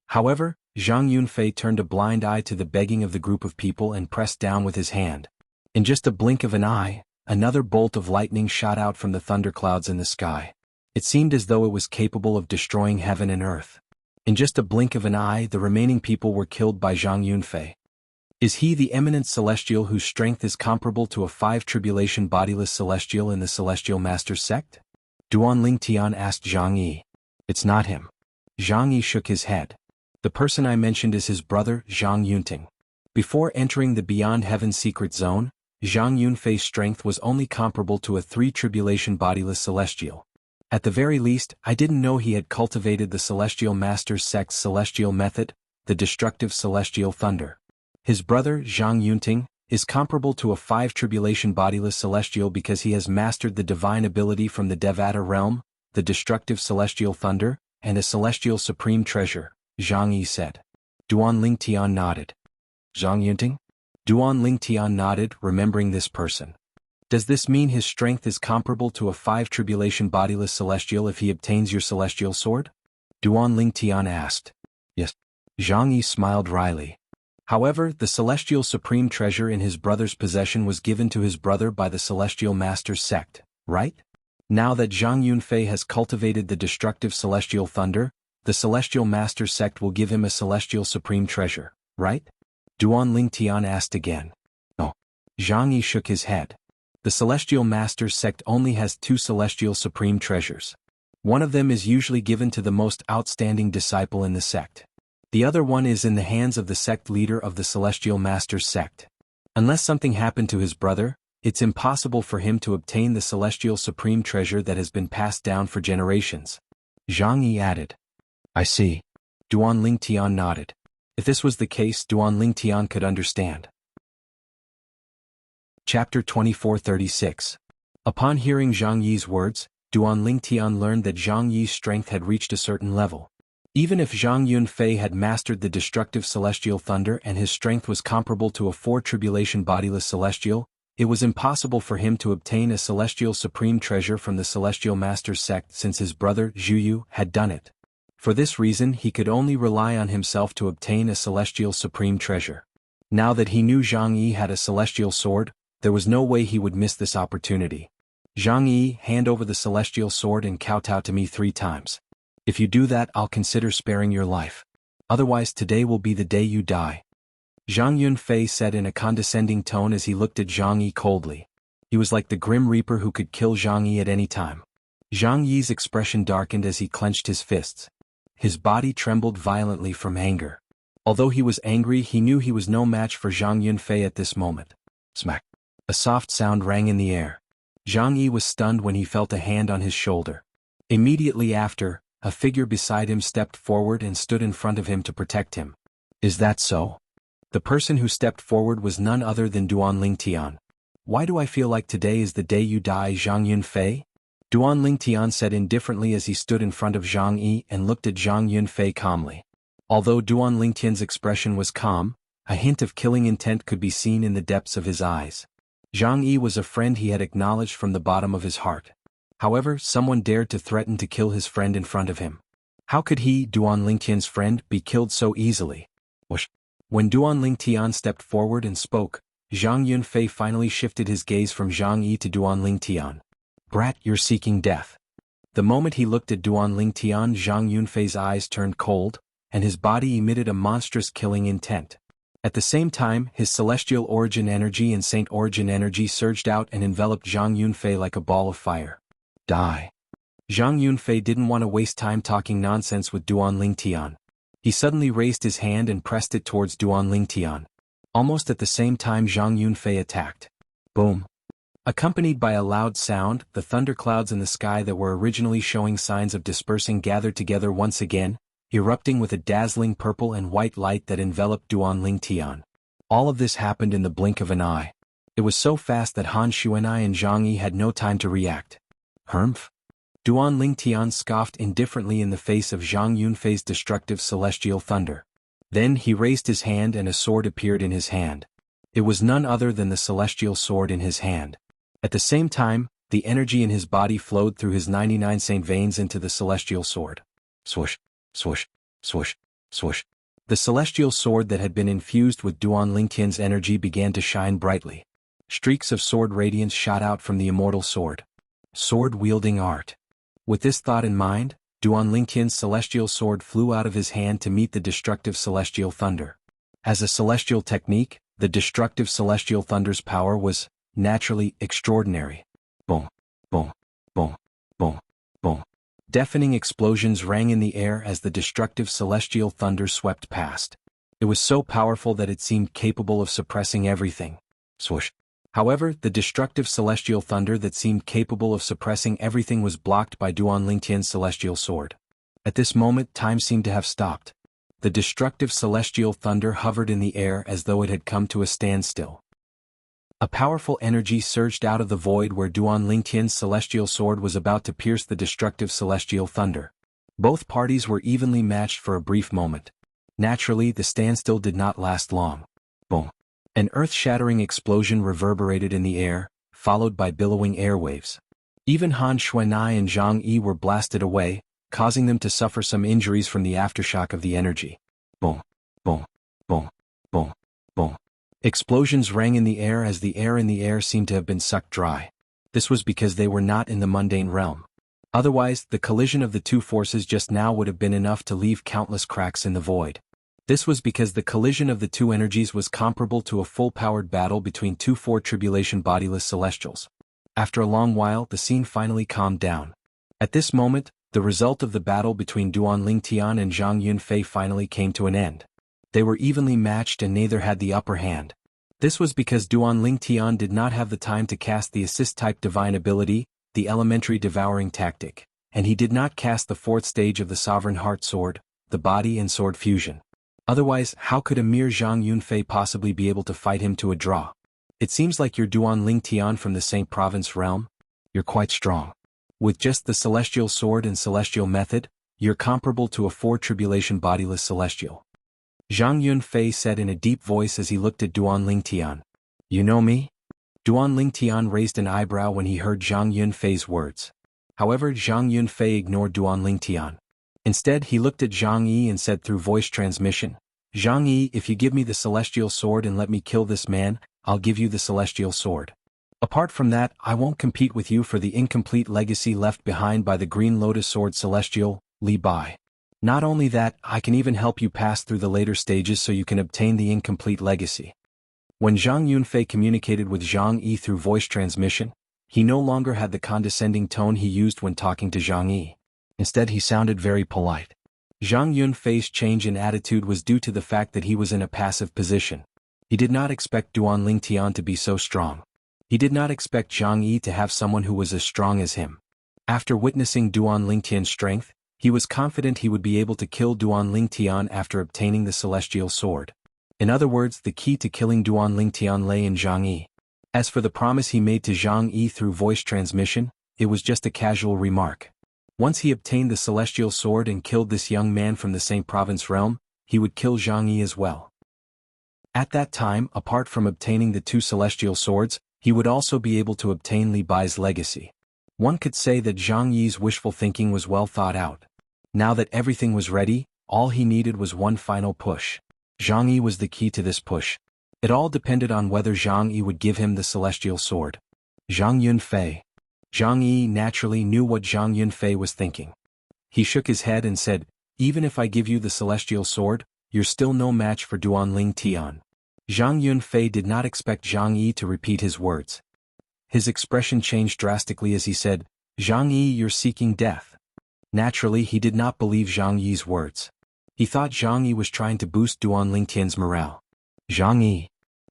However, Zhang Yunfei turned a blind eye to the begging of the group of people and pressed down with his hand. In just a blink of an eye, another bolt of lightning shot out from the thunderclouds in the sky. It seemed as though it was capable of destroying heaven and earth. In just a blink of an eye, the remaining people were killed by Zhang Yunfei. Is he the eminent celestial whose strength is comparable to a five-tribulation bodiless celestial in the Celestial Master's sect? Duan Lingtian asked Zhang Yi. It's not him. Zhang Yi shook his head. The person I mentioned is his brother, Zhang Yunting. Before entering the Beyond Heaven secret zone, Zhang Yunfei's strength was only comparable to a three-tribulation bodiless celestial. At the very least, I didn't know he had cultivated the Celestial Master's sect's celestial method, the destructive celestial thunder. His brother, Zhang Yunting, is comparable to a five-tribulation bodiless celestial because he has mastered the divine ability from the Devata realm, the destructive celestial thunder, and a celestial supreme treasure, Zhang Yi said. Duan Lingtian nodded. Zhang Yunting? Duan Lingtian nodded, remembering this person. Does this mean his strength is comparable to a five-tribulation bodiless celestial if he obtains your celestial sword? Duan Lingtian asked. Yes. Zhang Yi smiled wryly. However, the celestial supreme treasure in his brother's possession was given to his brother by the Celestial Master's sect, right? Now that Zhang Yunfei has cultivated the destructive celestial thunder, the Celestial Master's sect will give him a celestial supreme treasure, right? Duan Lingtian asked again. No. Zhang Yi shook his head. The Celestial Master's sect only has two celestial supreme treasures. One of them is usually given to the most outstanding disciple in the sect. The other one is in the hands of the sect leader of the Celestial Master's sect. Unless something happened to his brother, it's impossible for him to obtain the celestial supreme treasure that has been passed down for generations. Zhang Yi added. I see. Duan Lingtian nodded. If this was the case, Duan Lingtian could understand. Chapter 2436. Upon hearing Zhang Yi's words, Duan Lingtian learned that Zhang Yi's strength had reached a certain level. Even if Zhang Yunfei had mastered the destructive celestial thunder and his strength was comparable to a four-tribulation bodiless celestial, it was impossible for him to obtain a celestial supreme treasure from the celestial master's sect since his brother, Zhuyu, had done it. For this reason he could only rely on himself to obtain a celestial supreme treasure. Now that he knew Zhang Yi had a celestial sword, there was no way he would miss this opportunity. Zhang Yi, hand over the celestial sword and kowtow to me 3 times. If you do that, I'll consider sparing your life. Otherwise today will be the day you die. Zhang Yunfei said in a condescending tone as he looked at Zhang Yi coldly. He was like the Grim Reaper who could kill Zhang Yi at any time. Zhang Yi's expression darkened as he clenched his fists. His body trembled violently from anger. Although he was angry, he knew he was no match for Zhang Yunfei at this moment. Smack. A soft sound rang in the air. Zhang Yi was stunned when he felt a hand on his shoulder. Immediately after, a figure beside him stepped forward and stood in front of him to protect him. Is that so? The person who stepped forward was none other than Duan Lingtian. Why do I feel like today is the day you die, Zhang Yunfei? Duan Lingtian said indifferently as he stood in front of Zhang Yi and looked at Zhang Yunfei calmly. Although Duan Lingtian's expression was calm, a hint of killing intent could be seen in the depths of his eyes. Zhang Yi was a friend he had acknowledged from the bottom of his heart. However, someone dared to threaten to kill his friend in front of him. How could he, Duan Lingtian's friend, be killed so easily? Whoosh. When Duan Lingtian stepped forward and spoke, Zhang Yunfei finally shifted his gaze from Zhang Yi to Duan Lingtian. Brat, you're seeking death. The moment he looked at Duan Lingtian, Zhang Yunfei's eyes turned cold, and his body emitted a monstrous killing intent. At the same time, his celestial origin energy and saint origin energy surged out and enveloped Zhang Yunfei like a ball of fire. Die. Zhang Yunfei didn't want to waste time talking nonsense with Duan Lingtian. He suddenly raised his hand and pressed it towards Duan Lingtian. Almost at the same time Zhang Yunfei attacked. Boom. Accompanied by a loud sound, the thunderclouds in the sky that were originally showing signs of dispersing gathered together once again, erupting with a dazzling purple and white light that enveloped Duan Lingtian. All of this happened in the blink of an eye. It was so fast that Han Xuanai and Zhang Yi had no time to react. Humph? Duan Lingtian scoffed indifferently in the face of Zhang Yunfei's destructive celestial thunder. Then he raised his hand and a sword appeared in his hand. It was none other than the celestial sword in his hand. At the same time, the energy in his body flowed through his 99 saint veins into the celestial sword. Swoosh, swoosh, swoosh, swoosh. The celestial sword that had been infused with Duan Lingtian's energy began to shine brightly. Streaks of sword radiance shot out from the immortal sword. Sword-wielding art. With this thought in mind, Duan Lingtian's celestial sword flew out of his hand to meet the destructive celestial thunder. As a celestial technique, the destructive celestial thunder's power was, naturally, extraordinary. Boom, boom, boom, boom, boom. Deafening explosions rang in the air as the destructive celestial thunder swept past. It was so powerful that it seemed capable of suppressing everything. Swoosh. However, the destructive celestial thunder that seemed capable of suppressing everything was blocked by Duan Lingtian's celestial sword. At this moment, time seemed to have stopped. The destructive celestial thunder hovered in the air as though it had come to a standstill. A powerful energy surged out of the void where Duan Lingtian's celestial sword was about to pierce the destructive celestial thunder. Both parties were evenly matched for a brief moment. Naturally, the standstill did not last long. Boom. An earth-shattering explosion reverberated in the air, followed by billowing airwaves. Even Han Xuanai and Zhang Yi were blasted away, causing them to suffer some injuries from the aftershock of the energy. Boom, boom, boom, boom, boom. Explosions rang in the air as the air in the air seemed to have been sucked dry. This was because they were not in the mundane realm. Otherwise, the collision of the two forces just now would have been enough to leave countless cracks in the void. This was because the collision of the two energies was comparable to a full-powered battle between two four-tribulation bodiless celestials. After a long while, the scene finally calmed down. At this moment, the result of the battle between Duan Lingtian and Zhang Yunfei finally came to an end. They were evenly matched and neither had the upper hand. This was because Duan Lingtian did not have the time to cast the assist-type divine ability, the elementary devouring tactic, and he did not cast the fourth stage of the Sovereign Heart Sword, the body and sword fusion. Otherwise, how could a mere Zhang Yunfei possibly be able to fight him to a draw? It seems like you're Duan Ling Tian from the St. Province realm. You're quite strong. With just the celestial sword and celestial method, you're comparable to a four-tribulation bodiless celestial. Zhang Yunfei said in a deep voice as he looked at Duan Ling Tian. You know me? Duan Ling Tian raised an eyebrow when he heard Zhang Yunfei's words. However, Zhang Yunfei ignored Duan Ling Tian. Instead, he looked at Zhang Yi and said through voice transmission, Zhang Yi, if you give me the celestial sword and let me kill this man, I'll give you the celestial sword. Apart from that, I won't compete with you for the incomplete legacy left behind by the Green Lotus Sword Celestial, Li Bai. Not only that, I can even help you pass through the later stages so you can obtain the incomplete legacy. When Zhang Yunfei communicated with Zhang Yi through voice transmission, he no longer had the condescending tone he used when talking to Zhang Yi. Instead, he sounded very polite. Zhang Yunfei's change in attitude was due to the fact that he was in a passive position. He did not expect Duan Ling Tian to be so strong. He did not expect Zhang Yi to have someone who was as strong as him. After witnessing Duan Ling Tian's strength, he was confident he would be able to kill Duan Ling Tian after obtaining the celestial sword. In other words, the key to killing Duan Ling Tian lay in Zhang Yi. As for the promise he made to Zhang Yi through voice transmission, it was just a casual remark. Once he obtained the celestial sword and killed this young man from the St. Province realm, he would kill Zhang Yi as well. At that time, apart from obtaining the two celestial swords, he would also be able to obtain Li Bai's legacy. One could say that Zhang Yi's wishful thinking was well thought out. Now that everything was ready, all he needed was one final push. Zhang Yi was the key to this push. It all depended on whether Zhang Yi would give him the celestial sword. Zhang Yunfei. Zhang Yi naturally knew what Zhang Yunfei was thinking. He shook his head and said, even if I give you the celestial sword, you're still no match for Duan Ling Tian. Zhang Yunfei did not expect Zhang Yi to repeat his words. His expression changed drastically as he said, Zhang Yi, you're seeking death. Naturally, he did not believe Zhang Yi's words. He thought Zhang Yi was trying to boost Duan Ling Tian's morale. Zhang Yi.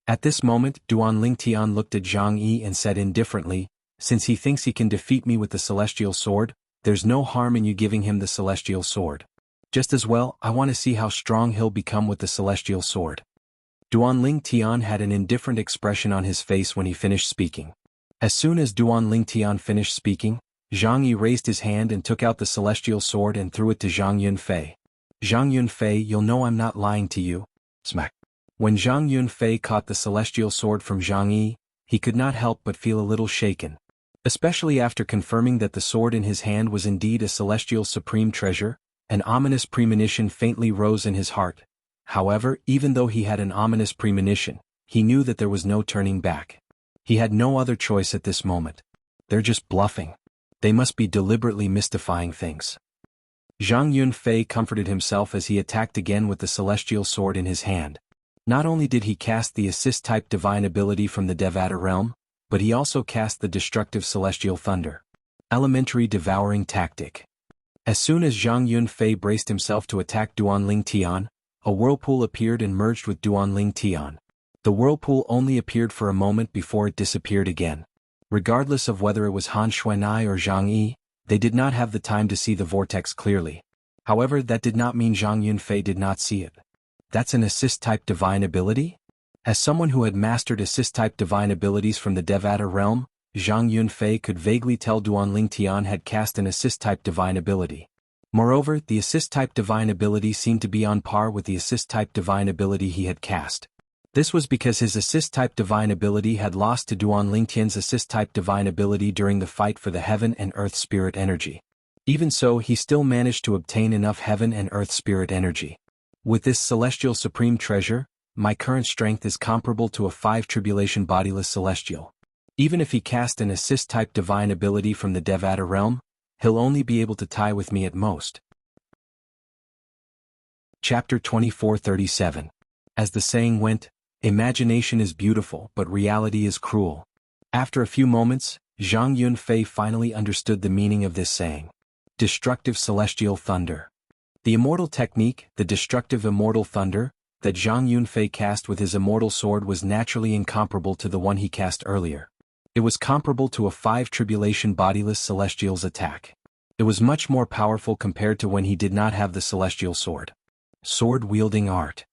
At this moment, Duan Ling Tian looked at Zhang Yi and said indifferently, since he thinks he can defeat me with the celestial sword, there's no harm in you giving him the celestial sword. Just as well, I want to see how strong he'll become with the celestial sword. Duan Ling Tian had an indifferent expression on his face when he finished speaking. As soon as Duan Ling Tian finished speaking, Zhang Yi raised his hand and took out the celestial sword and threw it to Zhang Yunfei. Zhang Yunfei, you'll know I'm not lying to you. Smack. When Zhang Yunfei caught the celestial sword from Zhang Yi, he could not help but feel a little shaken. Especially after confirming that the sword in his hand was indeed a celestial supreme treasure, an ominous premonition faintly rose in his heart. However, even though he had an ominous premonition, he knew that there was no turning back. He had no other choice at this moment. They're just bluffing. They must be deliberately mystifying things. Zhang Yunfei comforted himself as he attacked again with the celestial sword in his hand. Not only did he cast the assist-type divine ability from the Devata realm, but he also cast the destructive celestial thunder. Elementary devouring tactic. As soon as Zhang Yunfei braced himself to attack Duan Ling Tian, a whirlpool appeared and merged with Duan Ling Tian. The whirlpool only appeared for a moment before it disappeared again. Regardless of whether it was Han Xuanai or Zhang Yi, they did not have the time to see the vortex clearly. However, that did not mean Zhang Yunfei did not see it. That's an assist-type divine ability? As someone who had mastered assist-type divine abilities from the Devata realm, Zhang Yunfei could vaguely tell Duan Ling Tian had cast an assist-type divine ability. Moreover, the assist-type divine ability seemed to be on par with the assist-type divine ability he had cast. This was because his assist-type divine ability had lost to Duan Ling Tian's assist-type divine ability during the fight for the Heaven and Earth Spirit Energy. Even so, he still managed to obtain enough Heaven and Earth Spirit Energy. With this celestial supreme treasure, my current strength is comparable to a 5-tribulation bodiless celestial. Even if he cast an assist-type divine ability from the Devata realm, he'll only be able to tie with me at most. Chapter 2437. As the saying went, imagination is beautiful but reality is cruel. After a few moments, Zhang Yunfei finally understood the meaning of this saying. Destructive celestial thunder. The immortal technique, the destructive immortal thunder, that Zhang Yunfei cast with his immortal sword was naturally incomparable to the one he cast earlier. It was comparable to a 5-tribulation bodiless celestial's attack. It was much more powerful compared to when he did not have the celestial sword. Sword-wielding art.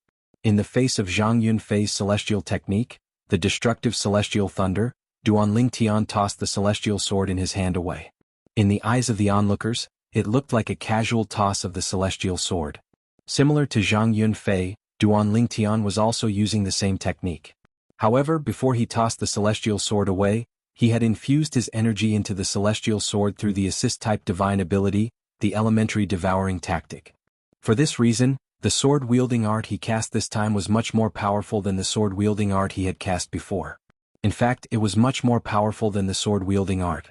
In the face of Zhang Yunfei's celestial technique, the destructive celestial thunder, Duan Lingtian tossed the celestial sword in his hand away. In the eyes of the onlookers, it looked like a casual toss of the celestial sword. Similar to Zhang Yunfei, Duan Lingtian was also using the same technique. However, before he tossed the celestial sword away, he had infused his energy into the celestial sword through the assist-type divine ability, the elementary devouring tactic. For this reason, the sword-wielding art he cast this time was much more powerful than the sword-wielding art he had cast before. In fact, it was much more powerful than the sword-wielding art.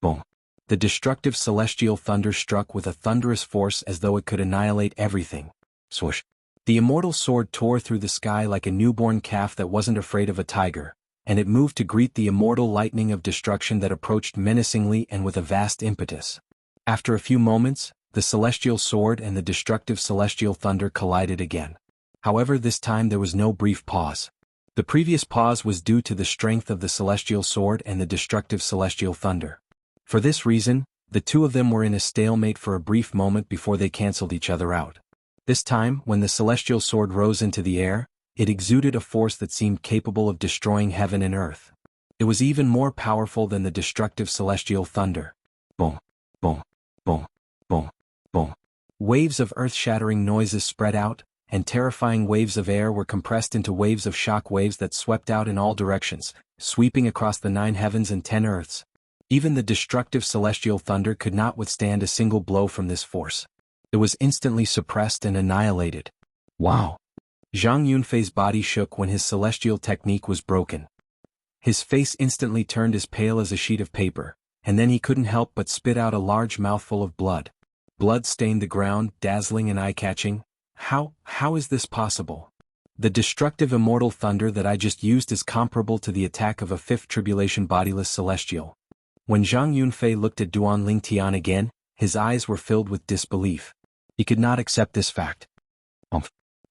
Boom. The destructive celestial thunder struck with a thunderous force as though it could annihilate everything. Swoosh. The immortal sword tore through the sky like a newborn calf that wasn't afraid of a tiger, and it moved to greet the immortal lightning of destruction that approached menacingly and with a vast impetus. After a few moments, the celestial sword and the destructive celestial thunder collided again. However, this time there was no brief pause. The previous pause was due to the strength of the celestial sword and the destructive celestial thunder. For this reason, the two of them were in a stalemate for a brief moment before they cancelled each other out. This time, when the celestial sword rose into the air, it exuded a force that seemed capable of destroying heaven and earth. It was even more powerful than the destructive celestial thunder. Boom, boom, boom, boom, boom. Waves of earth-shattering noises spread out, and terrifying waves of air were compressed into waves of shock waves that swept out in all directions, sweeping across the 9 heavens and 10 earths. Even the destructive celestial thunder could not withstand a single blow from this force. It was instantly suppressed and annihilated. Wow! Zhang Yunfei's body shook when his celestial technique was broken. His face instantly turned as pale as a sheet of paper, and then he couldn't help but spit out a large mouthful of blood. Blood stained the ground, dazzling and eye-catching. How is this possible? The destructive immortal thunder that I just used is comparable to the attack of a 5th tribulation bodiless celestial. When Zhang Yunfei looked at Duan Lingtian again, his eyes were filled with disbelief. He could not accept this fact.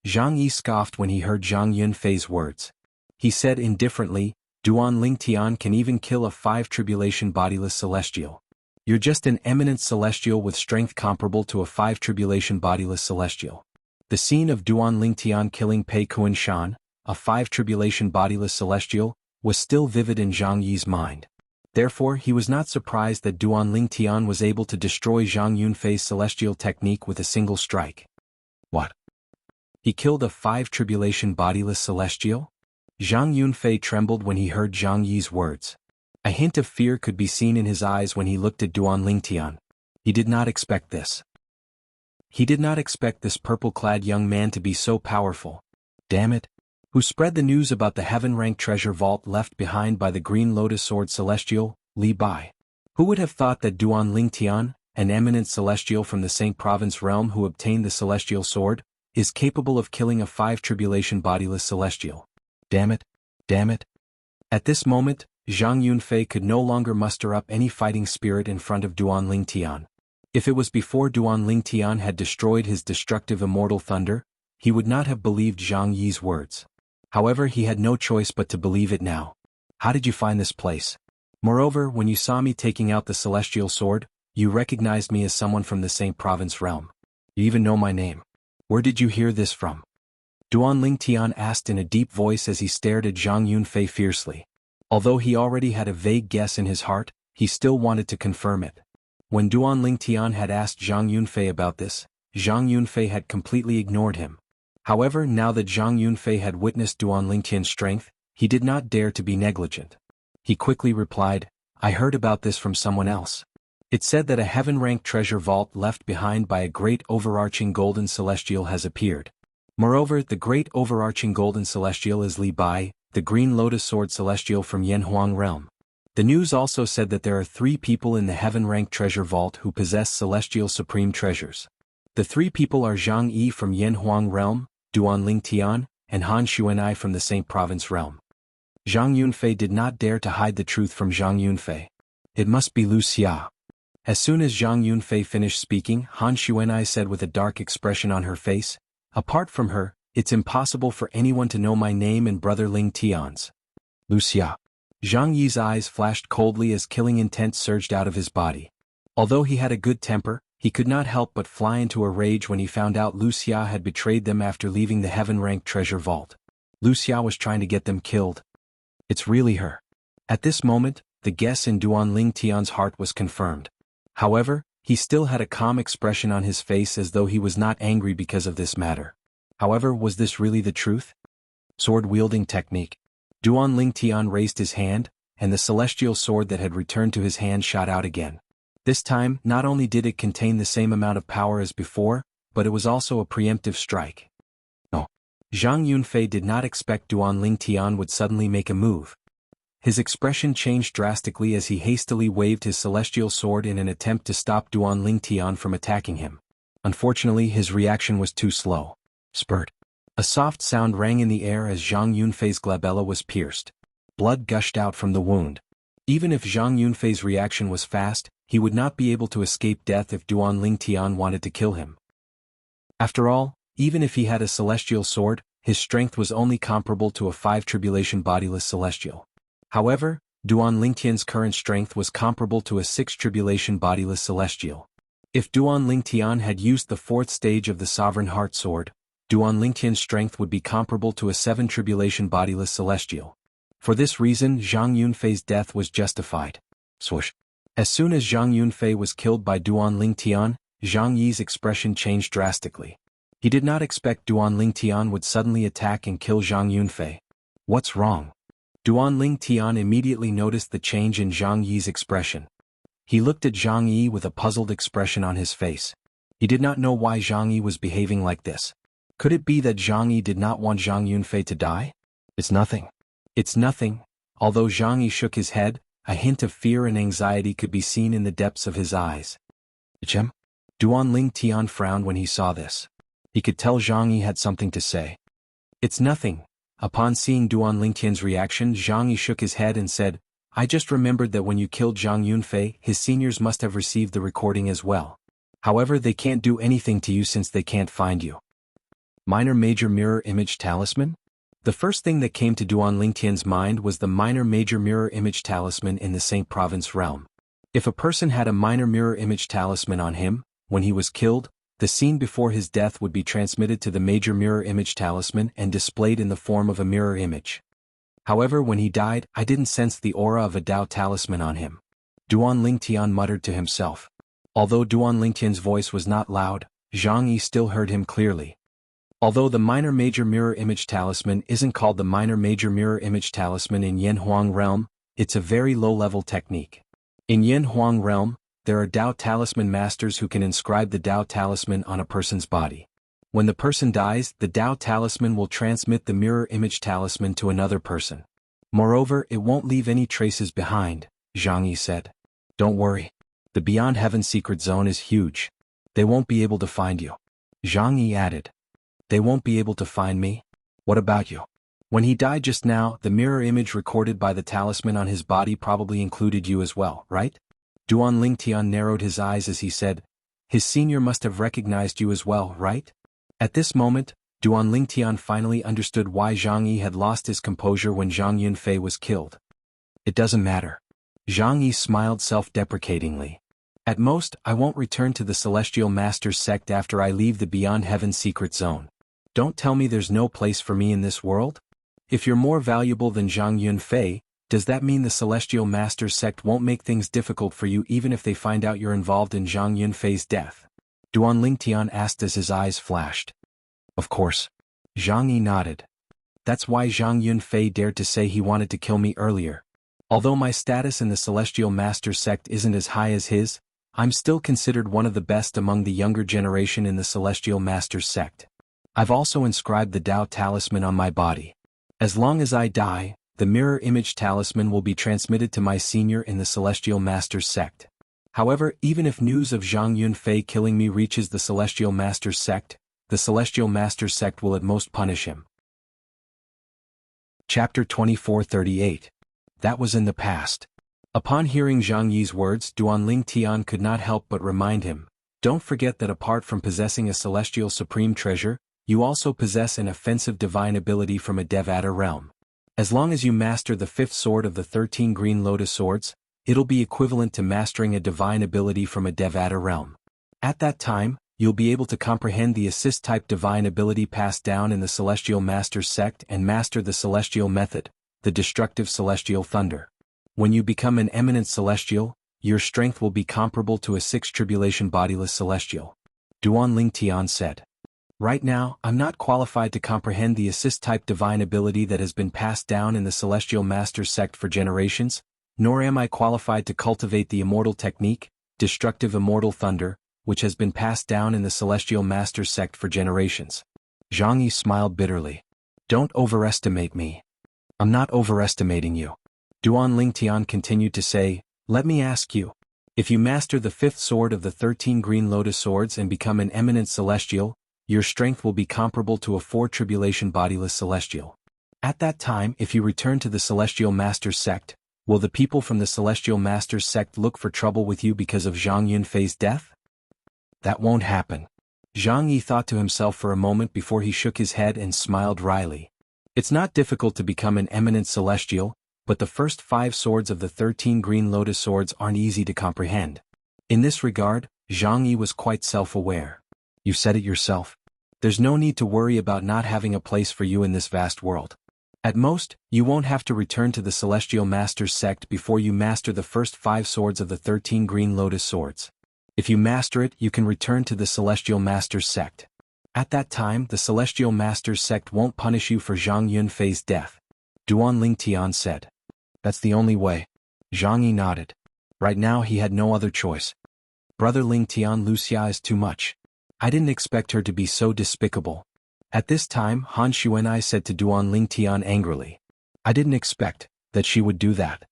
Zhang Yi scoffed when he heard Zhang Yunfei's words. He said indifferently, Duan Lingtian can even kill a 5 tribulation bodiless celestial. You're just an eminent celestial with strength comparable to a 5 tribulation bodiless celestial. The scene of Duan Lingtian killing Pei Kuan-shan, a 5 tribulation bodiless celestial, was still vivid in Zhang Yi's mind. Therefore, he was not surprised that Duan Lingtian was able to destroy Zhang Yunfei's celestial technique with a single strike. What? He killed a 5 tribulation bodiless celestial? Zhang Yunfei trembled when he heard Zhang Yi's words. A hint of fear could be seen in his eyes when he looked at Duan Lingtian. He did not expect this. He did not expect this purple-clad young man to be so powerful. Damn it! Who spread the news about the heaven-ranked treasure vault left behind by the Green Lotus Sword Celestial, Li Bai? Who would have thought that Duan Lingtian, an eminent celestial from the Saint Province realm who obtained the celestial sword, is capable of killing a 5 tribulation bodiless celestial? Damn it! Damn it! At this moment, Zhang Yunfei could no longer muster up any fighting spirit in front of Duan Lingtian. If it was before Duan Lingtian had destroyed his destructive immortal thunder, he would not have believed Zhang Yi's words. However, he had no choice but to believe it now. How did you find this place? Moreover, when you saw me taking out the celestial sword, you recognized me as someone from the Saint Province realm. You even know my name. Where did you hear this from? Duan Lingtian asked in a deep voice as he stared at Zhang Yunfei fiercely. Although he already had a vague guess in his heart, he still wanted to confirm it. When Duan Lingtian had asked Zhang Yunfei about this, Zhang Yunfei had completely ignored him. However, now that Zhang Yunfei had witnessed Duan Lingtian's strength, he did not dare to be negligent. He quickly replied, I heard about this from someone else. It said that a heaven-ranked treasure vault left behind by a great overarching golden celestial has appeared. Moreover, the great overarching golden celestial is Li Bai, the Green Lotus Sword Celestial from Yanhuang realm. The news also said that there are 3 people in the heaven-ranked treasure vault who possess celestial supreme treasures. The 3 people are Zhang Yi from Yanhuang realm, Duan Lingtian, and Han Xuanai from the Saint Province realm. Zhang Yunfei did not dare to hide the truth from Zhang Yunfei. It must be Wuxia. As soon as Zhang Yunfei finished speaking, Han Xuanai said with a dark expression on her face, Apart from her, it's impossible for anyone to know my name and brother Lingtian's. Wuxia. Zhang Yi's eyes flashed coldly as killing intent surged out of his body. Although he had a good temper, he could not help but fly into a rage when he found out Wuxia had betrayed them after leaving the heaven-ranked treasure vault. Wuxia was trying to get them killed. It's really her. At this moment, the guess in Duan Tian's heart was confirmed. However, he still had a calm expression on his face as though he was not angry because of this matter. However, was this really the truth? Sword-wielding technique. Duan Tian raised his hand, and the celestial sword that had returned to his hand shot out again. This time, not only did it contain the same amount of power as before, but it was also a preemptive strike. No. Zhang Yunfei did not expect Duan Tian would suddenly make a move. His expression changed drastically as he hastily waved his celestial sword in an attempt to stop Duan Tian from attacking him. Unfortunately, his reaction was too slow. Spurt. A soft sound rang in the air as Zhang Yunfei's glabella was pierced. Blood gushed out from the wound. Even if Zhang Yunfei's reaction was fast, he would not be able to escape death if Duan Tian wanted to kill him. After all, even if he had a celestial sword, his strength was only comparable to a 5 tribulation bodiless celestial. However, Duan Tian's current strength was comparable to a 6 tribulation bodiless celestial. If Duan Tian had used the 4th stage of the Sovereign Heart Sword, Duan Tian's strength would be comparable to a 7 tribulation bodiless celestial. For this reason, Zhang Yunfei's death was justified. Swoosh. As soon as Zhang Yunfei was killed by Duan Tian, Zhang Yi's expression changed drastically. He did not expect Duan Tian would suddenly attack and kill Zhang Yunfei. What's wrong? Duan Tian immediately noticed the change in Zhang Yi's expression. He looked at Zhang Yi with a puzzled expression on his face. He did not know why Zhang Yi was behaving like this. Could it be that Zhang Yi did not want Zhang Yunfei to die? It's nothing. It's nothing. Although Zhang Yi shook his head, a hint of fear and anxiety could be seen in the depths of his eyes. Chem? Duan Tian frowned when he saw this. He could tell Zhang Yi had something to say. It's nothing. Upon seeing Duan Tian's reaction, Zhang Yi shook his head and said, I just remembered that when you killed Zhang Yunfei, his seniors must have received the recording as well. However, they can't do anything to you since they can't find you. Minor-major mirror image talisman? The first thing that came to Duan Tian's mind was the minor-major mirror image talisman in the Saint Province realm. If a person had a minor mirror image talisman on him, when he was killed, the scene before his death would be transmitted to the major mirror image talisman and displayed in the form of a mirror image. However, when he died, I didn't sense the aura of a Dao talisman on him. Duan Tian muttered to himself. Although Duan Tian's voice was not loud, Zhang Yi still heard him clearly. Although the minor-major mirror image talisman isn't called the minor-major mirror image talisman in Yanhuang realm, it's a very low-level technique. In Yanhuang realm, there are Dao talisman masters who can inscribe the Dao talisman on a person's body. When the person dies, the Dao talisman will transmit the mirror image talisman to another person. Moreover, it won't leave any traces behind, Zhang Yi said. Don't worry. The Beyond Heaven secret zone is huge. They won't be able to find you. Zhang Yi added. They won't be able to find me? What about you? When he died just now, the mirror image recorded by the talisman on his body probably included you as well, right? Duan Tian narrowed his eyes as he said, his senior must have recognized you as well, right? At this moment, Duan Tian finally understood why Zhang Yi had lost his composure when Zhang Yunfei was killed. It doesn't matter. Zhang Yi smiled self-deprecatingly. At most, I won't return to the Celestial Masters sect after I leave the Beyond Heaven secret zone. Don't tell me there's no place for me in this world? If you're more valuable than Zhang Yunfei, does that mean the Celestial Masters sect won't make things difficult for you even if they find out you're involved in Zhang Yunfei's death? Duan Tian asked as his eyes flashed. Of course. Zhang Yi nodded. That's why Zhang Yunfei dared to say he wanted to kill me earlier. Although my status in the Celestial Masters sect isn't as high as his, I'm still considered one of the best among the younger generation in the Celestial Masters sect. I've also inscribed the Dao talisman on my body. As long as I die, the mirror image talisman will be transmitted to my senior in the Celestial Masters sect. However, even if news of Zhang Yunfei killing me reaches the Celestial Masters sect, the Celestial Masters sect will at most punish him. Chapter 2438. That was in the past. Upon hearing Zhang Yi's words, Duan Tian could not help but remind him, don't forget that apart from possessing a celestial supreme treasure, you also possess an offensive divine ability from a Devata realm. As long as you master the 5th sword of the 13 green lotus swords, It'll be equivalent to mastering a divine ability from a Devata realm. At that time, you'll be able to comprehend the assist-type divine ability passed down in the Celestial Masters sect and master the Celestial Method, the destructive Celestial Thunder. When you become an eminent Celestial, your strength will be comparable to a 6 tribulation bodiless Celestial. Duan Ling Tian said. Right now, I'm not qualified to comprehend the assist-type divine ability that has been passed down in the Celestial Masters sect for generations, nor am I qualified to cultivate the immortal technique, destructive immortal thunder, which has been passed down in the Celestial Masters sect for generations. Zhang Yi smiled bitterly. Don't overestimate me. I'm not overestimating you. Duan Ling Tian continued to say, let me ask you. If you master the 5th sword of the 13 green lotus swords and become an eminent celestial, your strength will be comparable to a 4 tribulation bodiless celestial. At that time, if you return to the Celestial Masters sect, will the people from the Celestial Masters sect look for trouble with you because of Zhang Yunfei's death? That won't happen. Zhang Yi thought to himself for a moment before he shook his head and smiled wryly. It's not difficult to become an eminent celestial, but the first 5 swords of the 13 green lotus swords aren't easy to comprehend. In this regard, Zhang Yi was quite self-aware. You said it yourself. There's no need to worry about not having a place for you in this vast world. At most, you won't have to return to the Celestial Masters sect before you master the first 5 swords of the 13 green lotus swords. If you master it, you can return to the Celestial Masters sect. At that time, the Celestial Masters sect won't punish you for Zhang Yunfei's death. Duan Ling Tian said. That's the only way. Zhang Yi nodded. Right now he had no other choice. Brother Ling Tian, Wuxia is too much. I didn't expect her to be so despicable. At this time, Han Xuanai said to Duan Ling Tian angrily. I didn't expect that she would do that.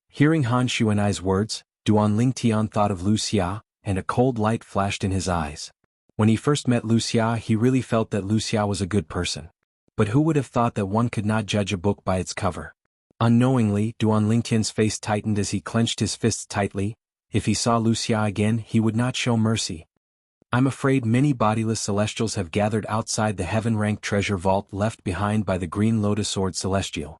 Hearing Han Xuanai's words, Duan Ling Tian thought of Wuxia, and a cold light flashed in his eyes. When he first met Wuxia, he really felt that Wuxia was a good person. But who would have thought that one could not judge a book by its cover? Unknowingly, Duan Lingtian's face tightened as he clenched his fists tightly. If he saw Wuxia again, he would not show mercy. I'm afraid many bodiless celestials have gathered outside the heaven-ranked treasure vault left behind by the green lotus sword celestial.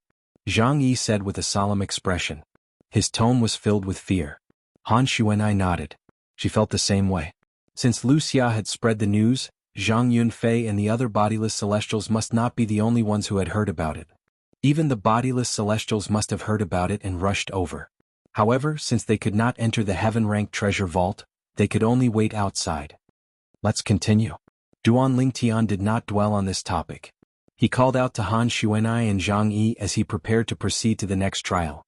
Zhang Yi said with a solemn expression. His tone was filled with fear. Han Xuanai nodded. She felt the same way. Since Wuxia had spread the news, Zhang Yunfei and the other bodiless celestials must not be the only ones who had heard about it. Even the bodiless celestials must have heard about it and rushed over. However, since they could not enter the heaven-ranked treasure vault, they could only wait outside. Let's continue. Duan Ling Tian did not dwell on this topic. He called out to Han Xuanai and Zhang Yi as he prepared to proceed to the next trial.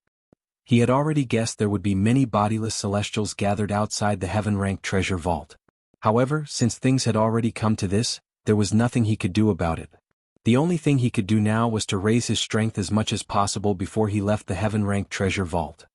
He had already guessed there would be many bodiless celestials gathered outside the heaven-ranked treasure vault. However, since things had already come to this, there was nothing he could do about it. The only thing he could do now was to raise his strength as much as possible before he left the heaven-ranked treasure vault.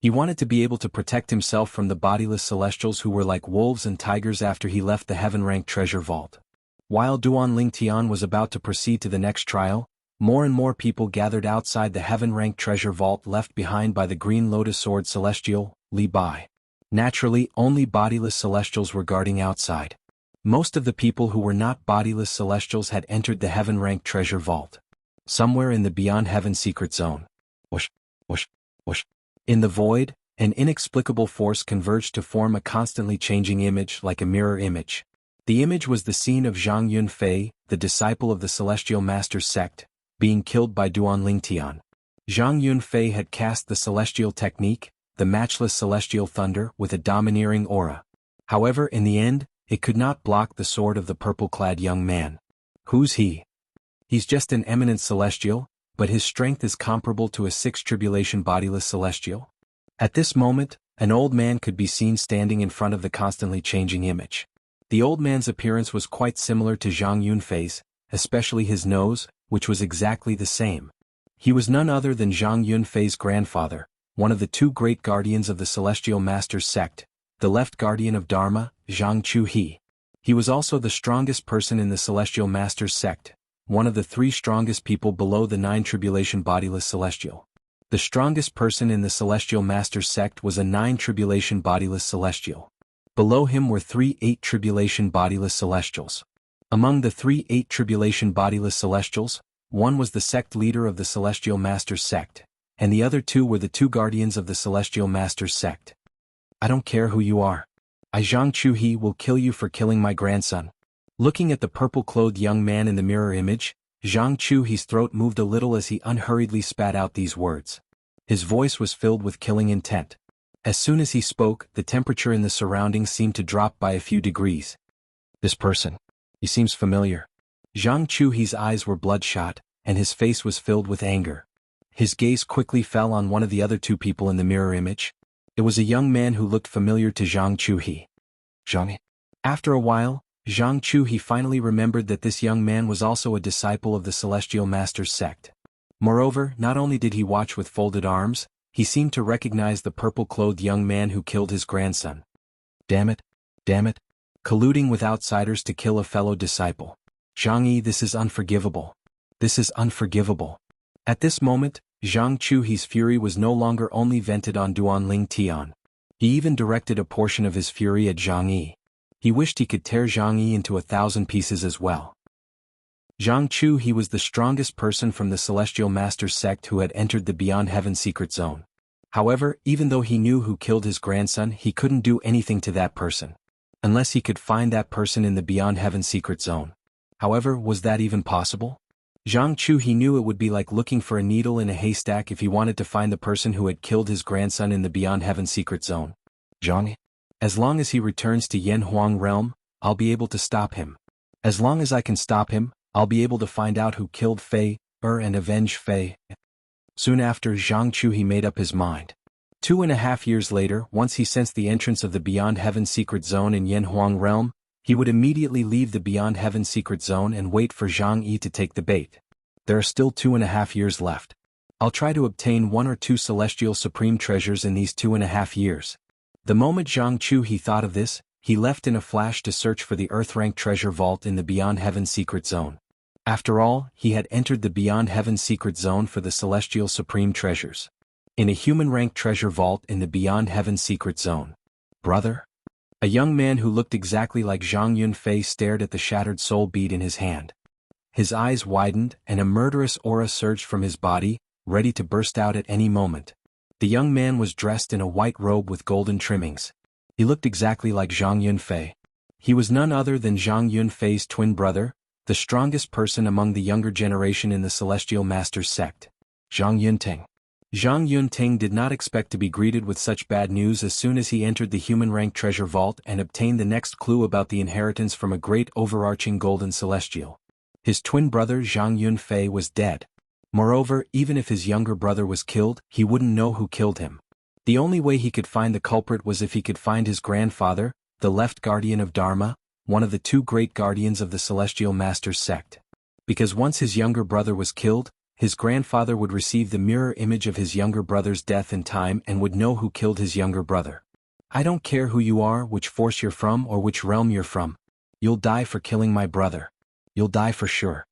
He wanted to be able to protect himself from the bodiless celestials who were like wolves and tigers after he left the heaven-ranked treasure vault. While Duan Ling Tian was about to proceed to the next trial, more and more people gathered outside the heaven-ranked treasure vault left behind by the green lotus sword celestial, Li Bai. Naturally, only bodiless celestials were guarding outside. Most of the people who were not bodiless celestials had entered the heaven-ranked treasure vault. Somewhere in the beyond heaven secret zone. Whoosh, whoosh, whoosh. In the void, an inexplicable force converged to form a constantly changing image like a mirror image. The image was the scene of Zhang Yunfei, the disciple of the Celestial Masters sect, being killed by Duan Ling Tian. Zhang Yunfei had cast the celestial technique, the matchless celestial thunder, with a domineering aura. However, in the end, it could not block the sword of the purple-clad young man. Who's he? He's just an eminent celestial, but his strength is comparable to a 6 tribulation bodiless celestial. At this moment, an old man could be seen standing in front of the constantly changing image. The old man's appearance was quite similar to Zhang Yunfei's, especially his nose, which was exactly the same. He was none other than Zhang Yunfei's grandfather, one of the 2 great guardians of the Celestial Masters sect, the left guardian of Dharma, Zhang Chuhe. He was also the strongest person in the Celestial Masters sect, one of the 3 strongest people below the 9 tribulation bodiless celestial. The strongest person in the Celestial Masters sect was a 9 tribulation bodiless celestial. Below him were 3 8 tribulation bodiless celestials. Among the 3 8 tribulation bodiless celestials, one was the sect leader of the Celestial Masters sect, and the other two were the two guardians of the Celestial Master's sect. I don't care who you are. I Zhang Chuhi will kill you for killing my grandson. Looking at the purple-clothed young man in the mirror image, Zhang Chuhi's throat moved a little as he unhurriedly spat out these words. His voice was filled with killing intent. As soon as he spoke, the temperature in the surroundings seemed to drop by a few degrees. This person. He seems familiar. Zhang Chuhi's eyes were bloodshot, and his face was filled with anger. His gaze quickly fell on one of the other two people in the mirror image. It was a young man who looked familiar to Zhang Chuhi. Zhang. After a while, Zhang Chuhi finally remembered that this young man was also a disciple of the Celestial Master's sect. Moreover, not only did he watch with folded arms, he seemed to recognize the purple-clothed young man who killed his grandson. Damn it. Damn it. Colluding with outsiders to kill a fellow disciple. Zhang Yi, this is unforgivable. This is unforgivable. At this moment, Zhang Chuhi's fury was no longer only vented on Duanling Tian. He even directed a portion of his fury at Zhang Yi. He wished he could tear Zhang Yi into 1,000 pieces as well. Zhang Chuhi was the strongest person from the Celestial Master's sect who had entered the Beyond Heaven secret zone. However, even though he knew who killed his grandson, he couldn't do anything to that person. Unless he could find that person in the Beyond Heaven secret zone. However, was that even possible? Zhang Chuhi knew it would be like looking for a needle in a haystack if he wanted to find the person who had killed his grandson in the Beyond Heaven secret zone. Zhang? As long as he returns to Yanhuang realm, I'll be able to stop him. As long as I can stop him, I'll be able to find out who killed Fei, and avenge Fei. Soon after, Zhang Chuhi made up his mind. 2.5 years later, once he sensed the entrance of the Beyond Heaven secret zone in Yanhuang realm, he would immediately leave the Beyond Heaven secret zone and wait for Zhang Yi to take the bait. There are still 2.5 years left. I'll try to obtain 1 or 2 celestial supreme treasures in these 2.5 years. The moment Zhang Chuhi thought of this, he left in a flash to search for the Earth-rank treasure vault in the Beyond Heaven secret zone. After all, he had entered the Beyond Heaven secret zone for the celestial supreme treasures. In a human-rank treasure vault in the Beyond Heaven secret zone. Brother? A young man who looked exactly like Zhang Yunfei stared at the shattered soul bead in his hand. His eyes widened, and a murderous aura surged from his body, ready to burst out at any moment. The young man was dressed in a white robe with golden trimmings. He looked exactly like Zhang Yunfei. He was none other than Zhang Yunfei's twin brother, the strongest person among the younger generation in the Celestial Master's sect. Zhang Yunteng. Zhang Yunteng did not expect to be greeted with such bad news as soon as he entered the human-rank treasure vault and obtained the next clue about the inheritance from a great overarching golden celestial. His twin brother Zhang Yunfei was dead. Moreover, even if his younger brother was killed, he wouldn't know who killed him. The only way he could find the culprit was if he could find his grandfather, the left guardian of Dharma, one of the 2 great guardians of the Celestial Master's sect. Because once his younger brother was killed, his grandfather would receive the mirror image of his younger brother's death in time and would know who killed his younger brother. I don't care who you are, which force you're from, or which realm you're from. You'll die for killing my brother. You'll die for sure.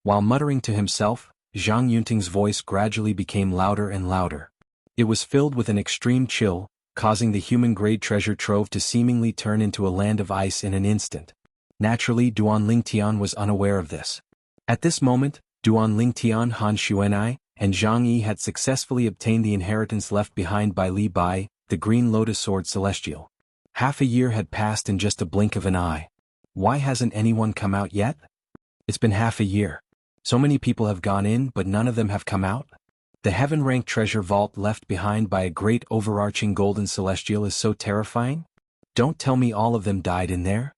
While muttering to himself, Zhang Yunteng's voice gradually became louder and louder. It was filled with an extreme chill, causing the human-grade treasure trove to seemingly turn into a land of ice in an instant. Naturally, Duanling Tian was unaware of this. At this moment, Duanling Tian, Han Xuanai, and Zhang Yi had successfully obtained the inheritance left behind by Li Bai, the Green Lotus Sword Celestial. Half a year had passed in just a blink of an eye. Why hasn't anyone come out yet? It's been half a year. So many people have gone in, but none of them have come out? The heaven-ranked treasure vault left behind by a great overarching golden celestial is so terrifying? Don't tell me all of them died in there?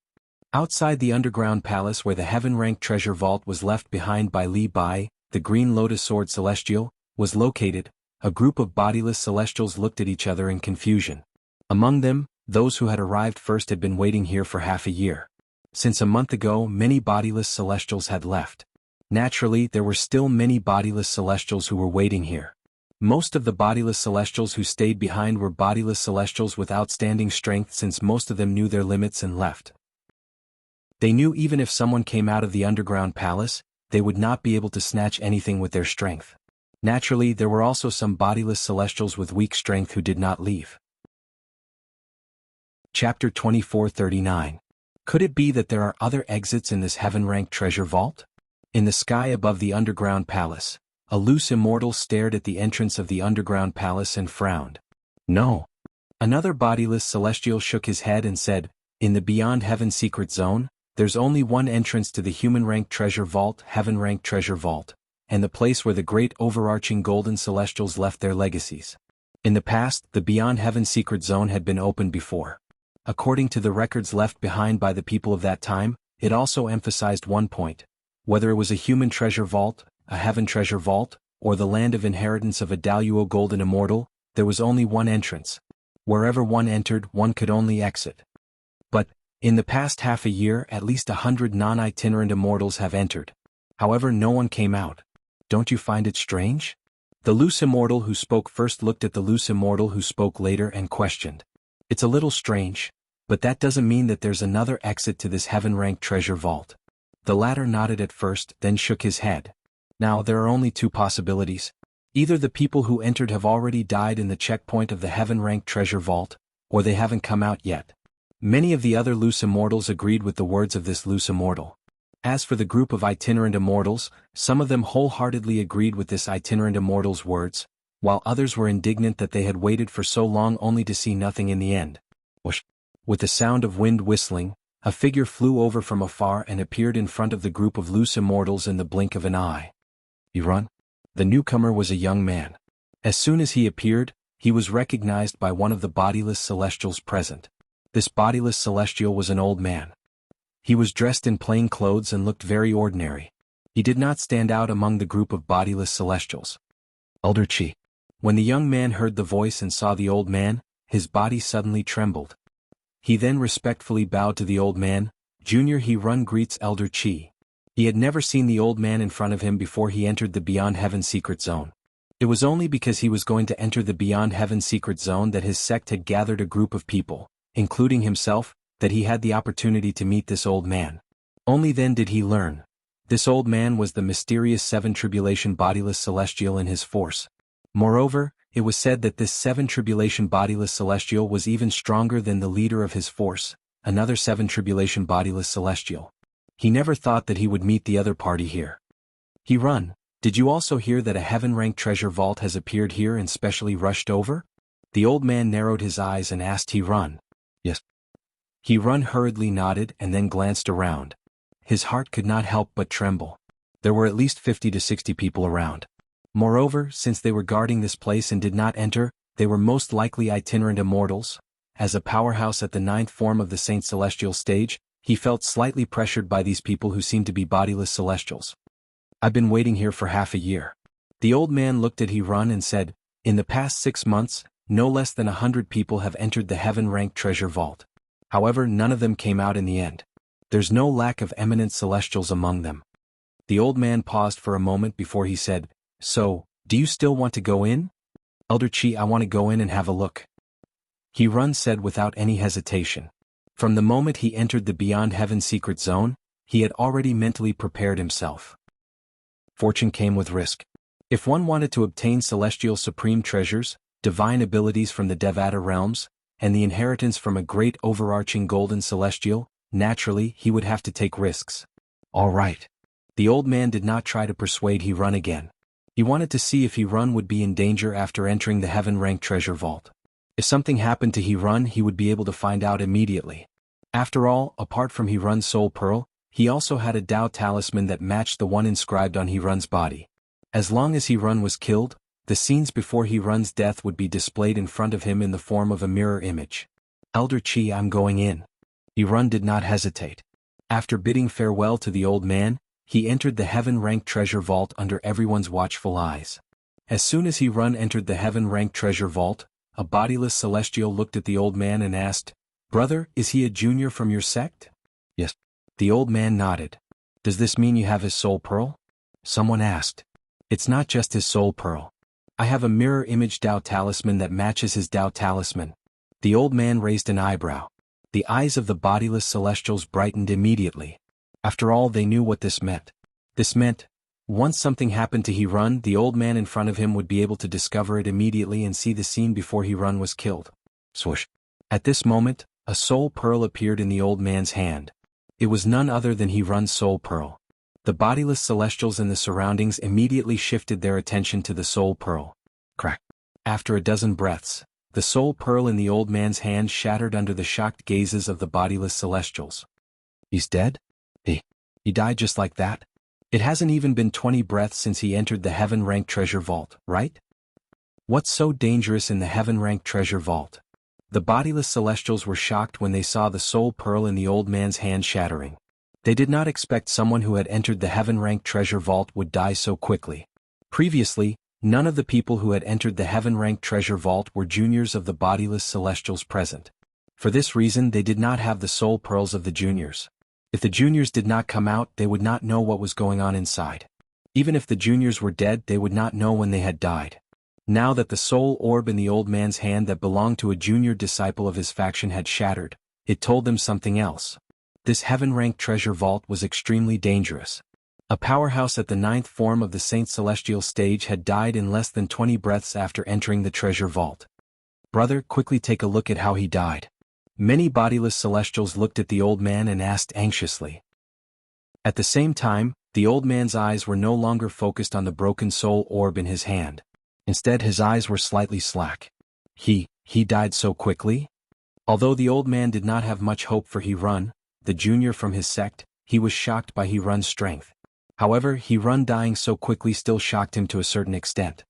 Outside the underground palace where the heaven-ranked treasure vault was left behind by Li Bai, the Green Lotus Sword Celestial, was located, a group of bodiless celestials looked at each other in confusion. Among them, those who had arrived first had been waiting here for half a year. Since a month ago, many bodiless celestials had left. Naturally, there were still many bodiless celestials who were waiting here. Most of the bodiless celestials who stayed behind were bodiless celestials with outstanding strength, since most of them knew their limits and left. They knew even if someone came out of the underground palace, they would not be able to snatch anything with their strength. Naturally, there were also some bodiless celestials with weak strength who did not leave. Chapter 2439. Could it be that there are other exits in this heaven-ranked treasure vault? In the sky above the underground palace, A loose immortal stared at the entrance of the underground palace and frowned. No. Another bodiless celestial shook his head and said, in the Beyond Heaven secret zone, there's only one entrance to the human-ranked treasure vault, heaven-ranked treasure vault, and the place where the great overarching golden celestials left their legacies. In the past, the Beyond Heaven secret zone had been opened before. According to the records left behind by the people of that time, it also emphasized one point. Whether it was a human treasure vault, a heaven treasure vault, or the land of inheritance of a Daluo golden immortal, there was only one entrance. Wherever one entered, one could only exit. But, in the past half a year, at least 100 non-itinerant immortals have entered. However, no one came out. Don't you find it strange? The loose immortal who spoke first looked at the loose immortal who spoke later and questioned. It's a little strange, but that doesn't mean that there's another exit to this heaven-ranked treasure vault. The latter nodded at first, then shook his head. Now there are only two possibilities. Either the people who entered have already died in the checkpoint of the heaven-ranked treasure vault, or they haven't come out yet. Many of the other loose immortals agreed with the words of this loose immortal. As for the group of itinerant immortals, some of them wholeheartedly agreed with this itinerant immortal's words, while others were indignant that they had waited for so long only to see nothing in the end. Whoosh! With the sound of wind whistling, a figure flew over from afar and appeared in front of the group of loose immortals in the blink of an eye. You run? The newcomer was a young man. As soon as he appeared, he was recognized by one of the bodiless celestials present. This bodiless celestial was an old man. He was dressed in plain clothes and looked very ordinary. He did not stand out among the group of bodiless celestials. Elder Chi. When the young man heard the voice and saw the old man, his body suddenly trembled. He then respectfully bowed to the old man. Junior He Run greets Elder Chi. He had never seen the old man in front of him before he entered the Beyond Heaven secret zone. It was only because he was going to enter the Beyond Heaven secret zone that his sect had gathered a group of people, including himself, that he had the opportunity to meet this old man. Only then did he learn. This old man was the mysterious Seven Tribulation bodiless celestial in his force. Moreover, it was said that this Seven Tribulation bodiless celestial was even stronger than the leader of his force, another Seven Tribulation bodiless celestial. He never thought that he would meet the other party here. He run. Did you also hear that a heaven-ranked treasure vault has appeared here and specially rushed over? The old man narrowed his eyes and asked He Run. Yes. He Run hurriedly nodded and then glanced around. His heart could not help but tremble. There were at least 50 to 60 people around. Moreover, since they were guarding this place and did not enter, they were most likely itinerant immortals. As a powerhouse at the 9th form of the Saint Celestial stage, he felt slightly pressured by these people who seemed to be bodiless celestials. I've been waiting here for half a year. The old man looked at He Run and said, in the past 6 months, no less than 100 people have entered the heaven-ranked treasure vault. However, none of them came out in the end. There's no lack of eminent celestials among them. The old man paused for a moment before he said, so, do you still want to go in? Elder Chi, I want to go in and have a look. He Run said without any hesitation. From the moment he entered the Beyond Heaven secret zone, he had already mentally prepared himself. Fortune came with risk. If one wanted to obtain celestial supreme treasures, divine abilities from the Devata realms, and the inheritance from a great overarching golden celestial, naturally he would have to take risks. All right. The old man did not try to persuade He Run again. He wanted to see if He Run would be in danger after entering the heaven-ranked treasure vault. If something happened to He Run, he would be able to find out immediately. After all, apart from He Run's soul pearl, he also had a Tao talisman that matched the one inscribed on He Run's body. As long as He Run was killed, the scenes before He Run's death would be displayed in front of him in the form of a mirror image. Elder Chi, I'm going in. He Run did not hesitate. After bidding farewell to the old man, he entered the heaven-ranked treasure vault under everyone's watchful eyes. As soon as He Run entered the heaven-ranked treasure vault, a bodiless celestial looked at the old man and asked, Brother, is he a junior from your sect? Yes. The old man nodded. Does this mean you have his soul pearl? Someone asked. It's not just his soul pearl. I have a mirror image Tao talisman that matches his Tao talisman. The old man raised an eyebrow. The eyes of the bodiless celestials brightened immediately. After all, they knew what this meant. This meant, once something happened to He Run, the old man in front of him would be able to discover it immediately and see the scene before He Run was killed. Swoosh. At this moment, a soul pearl appeared in the old man's hand. It was none other than He Run's soul pearl. The bodiless celestials in the surroundings immediately shifted their attention to the soul pearl. Crack. After a dozen breaths, the soul pearl in the old man's hand shattered under the shocked gazes of the bodiless celestials. He's dead? He died just like that? It hasn't even been 20 breaths since he entered the heaven-ranked treasure vault, right? What's so dangerous in the heaven-ranked treasure vault? The bodiless celestials were shocked when they saw the soul pearl in the old man's hand shattering. They did not expect someone who had entered the heaven-ranked treasure vault would die so quickly. Previously, none of the people who had entered the heaven-ranked treasure vault were juniors of the bodiless celestials present. For this reason they did not have the soul pearls of the juniors. If the juniors did not come out, they would not know what was going on inside. Even if the juniors were dead, they would not know when they had died. Now that the soul orb in the old man's hand that belonged to a junior disciple of his faction had shattered, it told them something else. This heaven-ranked treasure vault was extremely dangerous. A powerhouse at the 9th form of the Saint Celestial stage had died in less than 20 breaths after entering the treasure vault. Brother, quickly take a look at how he died. Many bodiless celestials looked at the old man and asked anxiously. At the same time, the old man's eyes were no longer focused on the broken soul orb in his hand. Instead, his eyes were slightly slack. He died so quickly? Although the old man did not have much hope for He-Run, the junior from his sect, he was shocked by He-Run's strength. However, He-Run dying so quickly still shocked him to a certain extent.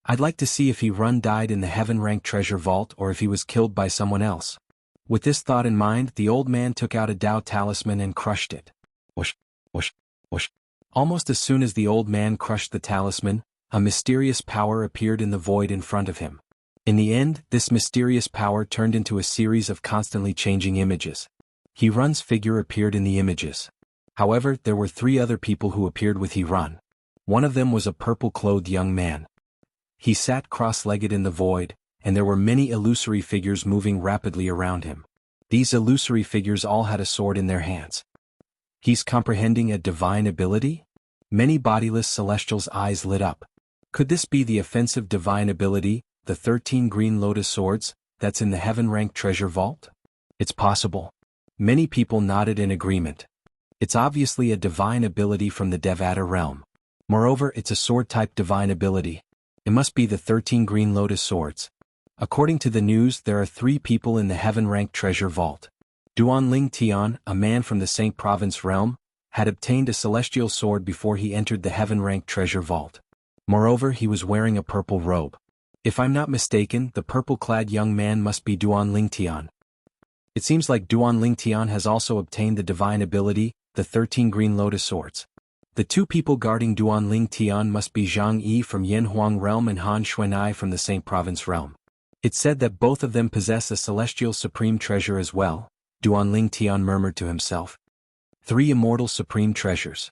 I'd like to see if He-Run died in the heaven-ranked treasure vault or if he was killed by someone else. With this thought in mind, the old man took out a Tao talisman and crushed it. Whoosh, whoosh, whoosh. Almost as soon as the old man crushed the talisman, a mysterious power appeared in the void in front of him. In the end, this mysterious power turned into a series of constantly changing images. He-Run's figure appeared in the images. However, there were 3 other people who appeared with He-Run. One of them was a purple-clothed young man. He sat cross-legged in the void, and there were many illusory figures moving rapidly around him. These illusory figures all had a sword in their hands. He's comprehending a divine ability? Many bodiless celestials' eyes lit up. Could this be the offensive divine ability, the 13 green lotus swords, that's in the heaven-ranked treasure vault? It's possible. Many people nodded in agreement. It's obviously a divine ability from the Devata realm. Moreover, it's a sword-type divine ability. It must be the 13 green lotus swords. According to the news, there are 3 people in the heaven-ranked treasure vault. Duanling Tian, a man from the Saint Province realm, had obtained a celestial sword before he entered the heaven-ranked treasure vault. Moreover, he was wearing a purple robe. If I'm not mistaken, the purple-clad young man must be Duanling Tian. It seems like Duanling Tian has also obtained the divine ability, the 13 green lotus swords. The 2 people guarding Duanling Tian must be Zhang Yi from Yanhuang realm and Han Xuanai from the Saint Province realm. It's said that both of them possess a celestial supreme treasure as well, Duanling Tian murmured to himself. 3 immortal supreme treasures.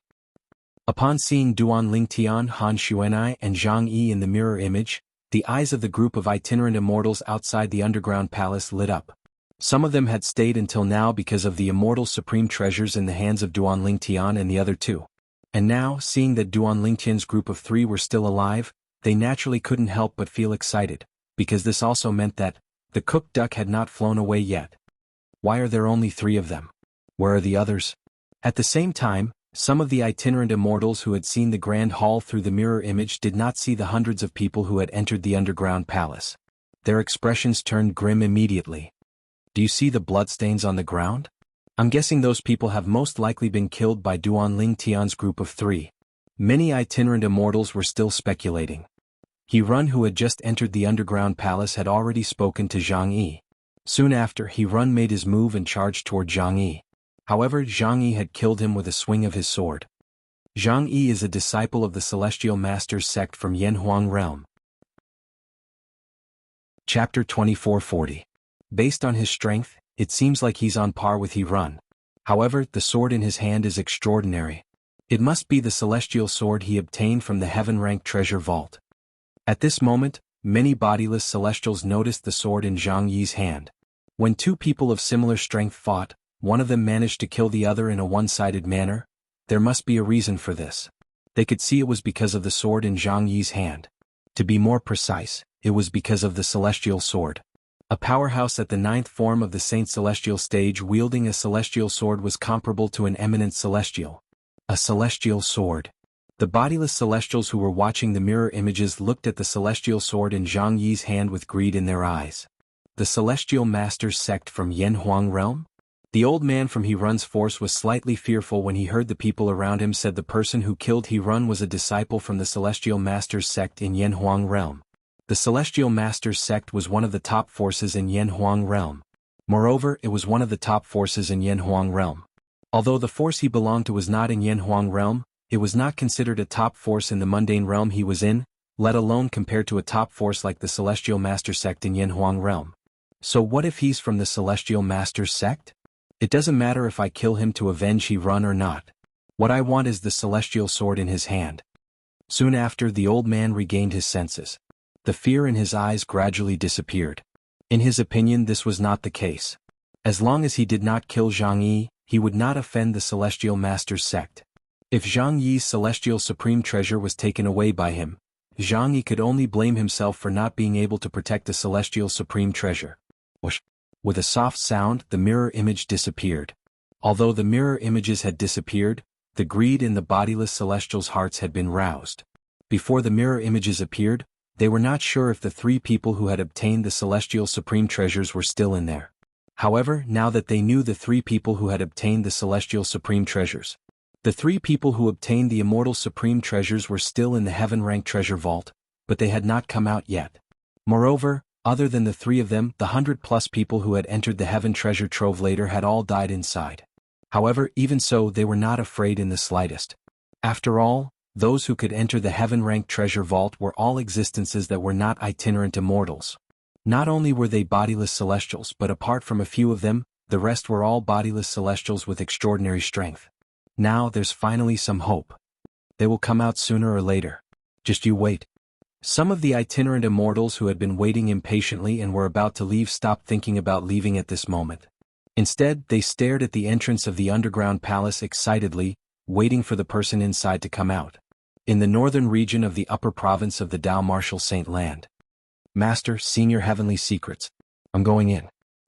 Upon seeing Duanling Tian, Han Xuanai and Zhang Yi in the mirror image, the eyes of the group of itinerant immortals outside the underground palace lit up. Some of them had stayed until now because of the immortal supreme treasures in the hands of Duanling Tian and the other 2. And now, seeing that Duanling Tian's group of 3 were still alive, they naturally couldn't help but feel excited, because this also meant that the cooked duck had not flown away yet. Why are there only 3 of them? Where are the others? At the same time, some of the itinerant immortals who had seen the grand hall through the mirror image did not see the hundreds of people who had entered the underground palace. Their expressions turned grim immediately. Do you see the bloodstains on the ground? I'm guessing those people have most likely been killed by Duanling Tian's group of 3. Many itinerant immortals were still speculating. He-Run, who had just entered the underground palace, had already spoken to Zhang Yi. Soon after, He-Run made his move and charged toward Zhang Yi. However, Zhang Yi had killed him with a swing of his sword. Zhang Yi is a disciple of the Celestial Master's sect from Yanhuang realm. Chapter 2440. Based on his strength, it seems like he's on par with He-Run. However, the sword in his hand is extraordinary. It must be the celestial sword he obtained from the heaven-ranked treasure vault. At this moment, many bodiless celestials noticed the sword in Zhang Yi's hand. When 2 people of similar strength fought, one of them managed to kill the other in a one-sided manner. There must be a reason for this. They could see it was because of the sword in Zhang Yi's hand. To be more precise, it was because of the celestial sword. A powerhouse at the 9th form of the Saint Celestial stage wielding a celestial sword was comparable to an eminent celestial. A celestial sword. The bodiless celestials who were watching the mirror images looked at the celestial sword in Zhang Yi's hand with greed in their eyes. The celestial master's sect from Yanhuang realm? The old man from He Run's force was slightly fearful when he heard the people around him said the person who killed He Run was a disciple from the celestial master's sect in Yanhuang realm. The celestial master's sect was one of the top forces in Yanhuang realm. Moreover, it was one of the top forces in Yanhuang realm. Although the force he belonged to was not in Yanhuang realm, it was not considered a top force in the mundane realm he was in, let alone compared to a top force like the celestial master sect in Yanhuang realm. So what if he's from the celestial master's sect? It doesn't matter if I kill him to avenge He Run or not. What I want is the celestial sword in his hand. Soon after, the old man regained his senses. The fear in his eyes gradually disappeared. In his opinion, this was not the case. As long as he did not kill Zhang Yi, he would not offend the celestial master's sect. If Zhang Yi's celestial supreme treasure was taken away by him, Zhang Yi could only blame himself for not being able to protect the celestial supreme treasure. Whoosh! With a soft sound, the mirror image disappeared. Although the mirror images had disappeared, the greed in the bodiless celestials' hearts had been roused. Before the mirror images appeared, they were not sure if the three people who had obtained the celestial supreme treasures were still in there. However, now that they knew the three people who had obtained the celestial supreme treasures, the three people who obtained the immortal supreme treasures were still in the heaven-rank treasure vault, but they had not come out yet. Moreover, other than the three of them, the 100+ people who had entered the heaven treasure trove later had all died inside. However, even so, they were not afraid in the slightest. After all, those who could enter the heaven-ranked treasure vault were all existences that were not itinerant immortals. Not only were they bodiless celestials, but apart from a few of them, the rest were all bodiless celestials with extraordinary strength. Now there's finally some hope. They will come out sooner or later. Just you wait. Some of the itinerant immortals who had been waiting impatiently and were about to leave stopped thinking about leaving at this moment. Instead, they stared at the entrance of the underground palace excitedly, waiting for the person inside to come out. In the northern region of the upper province of the Tao Martial Saint Land. Master, Senior Heavenly Secrets. I'm going in.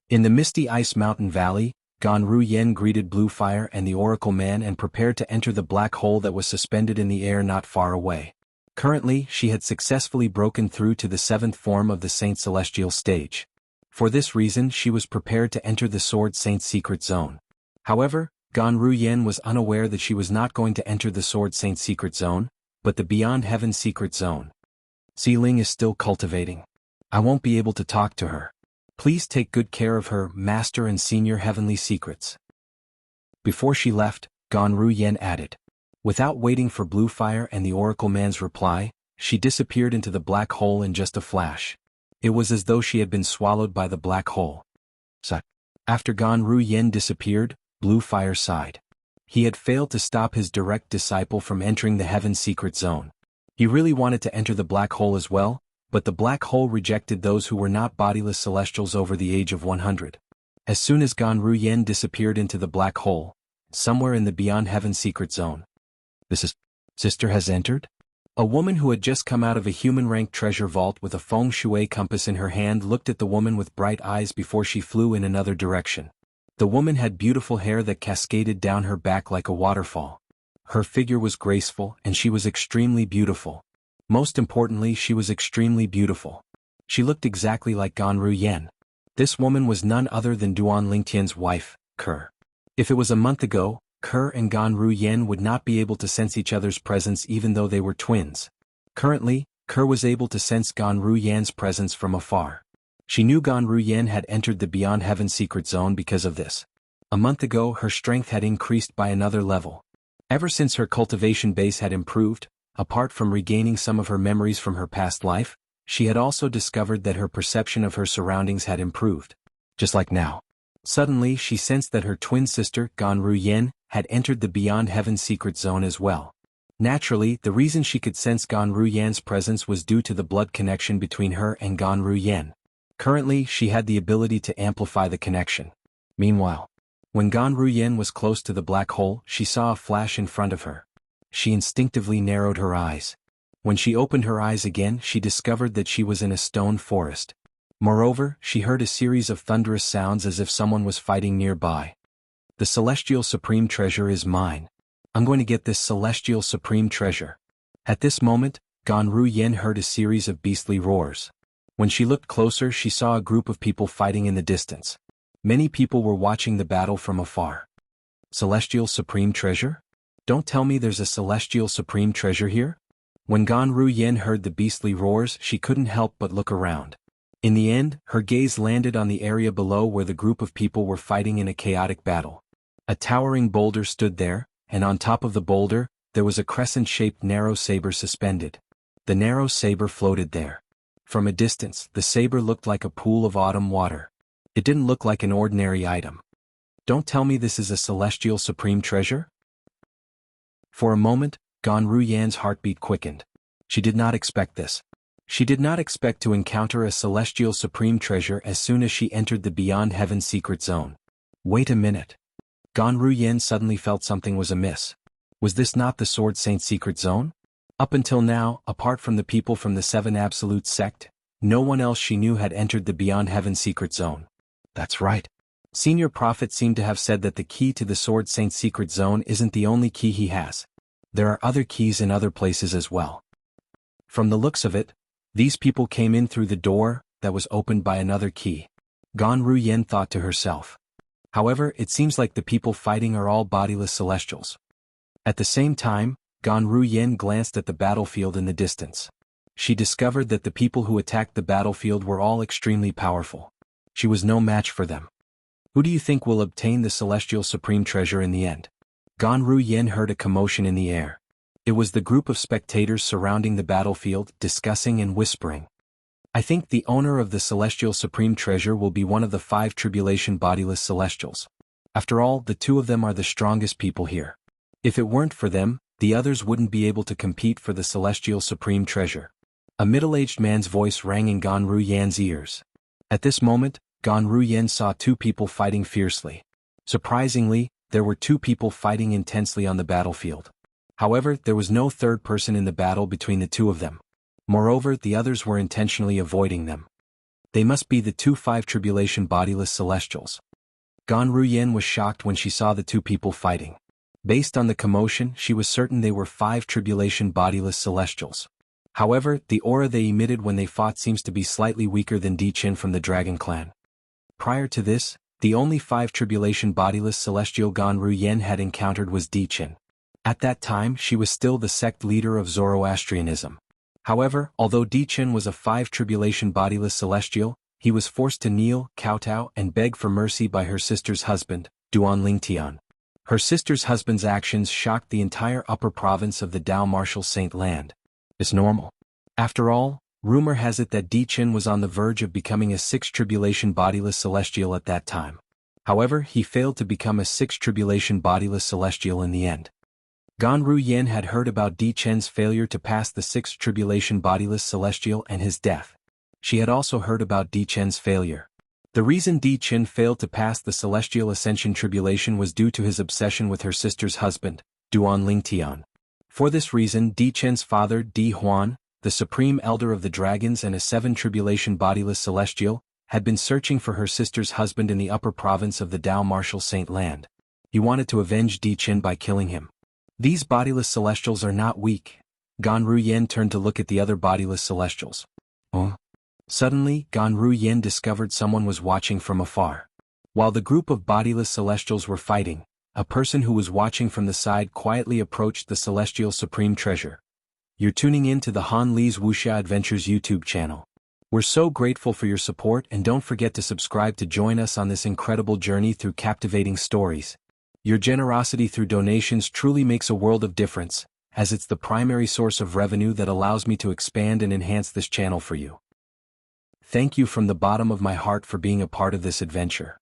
In the misty ice mountain valley, Ganru Yen greeted Bluefire and the Oracle Man and prepared to enter the black hole that was suspended in the air not far away. Currently, she had successfully broken through to the 7th form of the Saint Celestial stage. For this reason, she was prepared to enter the Sword Saint's secret zone. However, Ganru Yen was unaware that she was not going to enter the Sword Saint's secret zone, but the Beyond Heaven secret zone. Xiling is still cultivating. I won't be able to talk to her. Please take good care of her, Master and Senior Heavenly Secrets. Before she left, Ganru Yen added. Without waiting for Bluefire and the Oracle Man's reply, she disappeared into the black hole in just a flash. It was as though she had been swallowed by the black hole. After Ganru Yen disappeared, Bluefire sighed. He had failed to stop his direct disciple from entering the Heaven secret zone. He really wanted to enter the black hole as well, but the black hole rejected those who were not bodiless celestials over the age of 100. As soon as Ganru Yen disappeared into the black hole, somewhere in the Beyond Heaven secret zone. Sister has entered? A woman who had just come out of a human-ranked treasure vault with a feng shui compass in her hand looked at the woman with bright eyes before she flew in another direction. The woman had beautiful hair that cascaded down her back like a waterfall. Her figure was graceful and she was extremely beautiful. Most importantly, she was extremely beautiful. She looked exactly like Ganru Yen. This woman was none other than Duan Lingtian's wife, Ke. If it was a month ago, Ke and Ganru Yen would not be able to sense each other's presence even though they were twins. Currently, Ke was able to sense Ganru Yen's presence from afar. She knew Ganru Yen had entered the Beyond Heaven secret zone because of this. A month ago, her strength had increased by another level. Ever since her cultivation base had improved, apart from regaining some of her memories from her past life, she had also discovered that her perception of her surroundings had improved. Just like now. Suddenly, she sensed that her twin sister, Ganru Yen, had entered the Beyond Heaven secret zone as well. Naturally, the reason she could sense Ganru Yen's presence was due to the blood connection between her and Ganru Yen. Currently, she had the ability to amplify the connection. Meanwhile, when Ganru Yen was close to the black hole, she saw a flash in front of her. She instinctively narrowed her eyes. When she opened her eyes again, she discovered that she was in a stone forest. Moreover, she heard a series of thunderous sounds as if someone was fighting nearby. The celestial supreme treasure is mine. I'm going to get this celestial supreme treasure. At this moment, Ganru Yen heard a series of beastly roars. When she looked closer, she saw a group of people fighting in the distance. Many people were watching the battle from afar. Celestial supreme treasure? Don't tell me there's a celestial supreme treasure here? When Ganru Yen heard the beastly roars, she couldn't help but look around. In the end, her gaze landed on the area below where the group of people were fighting in a chaotic battle. A towering boulder stood there, and on top of the boulder, there was a crescent-shaped narrow saber suspended. The narrow saber floated there. From a distance, the saber looked like a pool of autumn water. It didn't look like an ordinary item. Don't tell me this is a celestial supreme treasure? For a moment, Ganru Yan's heartbeat quickened. She did not expect this. She did not expect to encounter a celestial supreme treasure as soon as she entered the Beyond Heaven secret zone. Wait a minute. Ganru Yen suddenly felt something was amiss. Was this not the Sword Saint secret zone? Up until now, apart from the people from the Seven Absolute sect, no one else she knew had entered the Beyond Heaven secret zone. That's right. Senior Prophet seemed to have said that the key to the Sword Saint secret zone isn't the only key he has. There are other keys in other places as well. From the looks of it, these people came in through the door that was opened by another key. Ganru Yen thought to herself. However, it seems like the people fighting are all bodiless celestials. At the same time, Ganru Yen glanced at the battlefield in the distance. She discovered that the people who attacked the battlefield were all extremely powerful. She was no match for them. Who do you think will obtain the celestial supreme treasure in the end? Ganru Yen heard a commotion in the air. It was the group of spectators surrounding the battlefield, discussing and whispering. I think the owner of the celestial supreme treasure will be one of the 5 tribulation bodiless celestials. After all, the 2 of them are the strongest people here. If it weren't for them, the others wouldn't be able to compete for the celestial supreme treasure. A middle-aged man's voice rang in Ganru Yan's ears. At this moment, Ganru Yen saw 2 people fighting fiercely. Surprisingly, there were 2 people fighting intensely on the battlefield. However, there was no third person in the battle between the 2 of them. Moreover, the others were intentionally avoiding them. They must be the 2 5 tribulation bodiless celestials. Ganru Yen was shocked when she saw the 2 people fighting. Based on the commotion, she was certain they were 5 tribulation bodiless celestials. However, the aura they emitted when they fought seems to be slightly weaker than Di Qin from the Dragon Clan. Prior to this, the only 5 tribulation bodiless celestial Ganru Yen had encountered was Di Qin. At that time, she was still the sect leader of Zoroastrianism. However, although Di Qin was a 5 tribulation bodiless celestial, he was forced to kneel, kowtow, and beg for mercy by her sister's husband, Duan Lingtian. Her sister's husband's actions shocked the entire upper province of the Dao Martial Saint land. It's normal. After all, rumor has it that Di Qin was on the verge of becoming a 6 tribulation bodiless celestial at that time. However, he failed to become a 6 tribulation bodiless celestial in the end. Ganru Yen had heard about Di Qin's failure to pass the 6th tribulation bodiless celestial and his death. She had also heard about Di Qin's failure. The reason Di Qin failed to pass the celestial ascension tribulation was due to his obsession with her sister's husband, Duan Lingtian. For this reason, Di Qin's father, Di Huan, the supreme elder of the dragons and a 7 tribulation bodiless celestial, had been searching for her sister's husband in the upper province of the Dao Martial Saint land. He wanted to avenge Di Qin by killing him. These bodiless celestials are not weak. Ganru Yen turned to look at the other bodiless celestials. Oh. Suddenly, Ganru Yen discovered someone was watching from afar. While the group of bodiless celestials were fighting, a person who was watching from the side quietly approached the celestial supreme treasure. You're tuning in to the Han Li's Wuxia Adventures YouTube channel. We're so grateful for your support, and don't forget to subscribe to join us on this incredible journey through captivating stories. Your generosity through donations truly makes a world of difference, as it's the primary source of revenue that allows me to expand and enhance this channel for you. Thank you from the bottom of my heart for being a part of this adventure.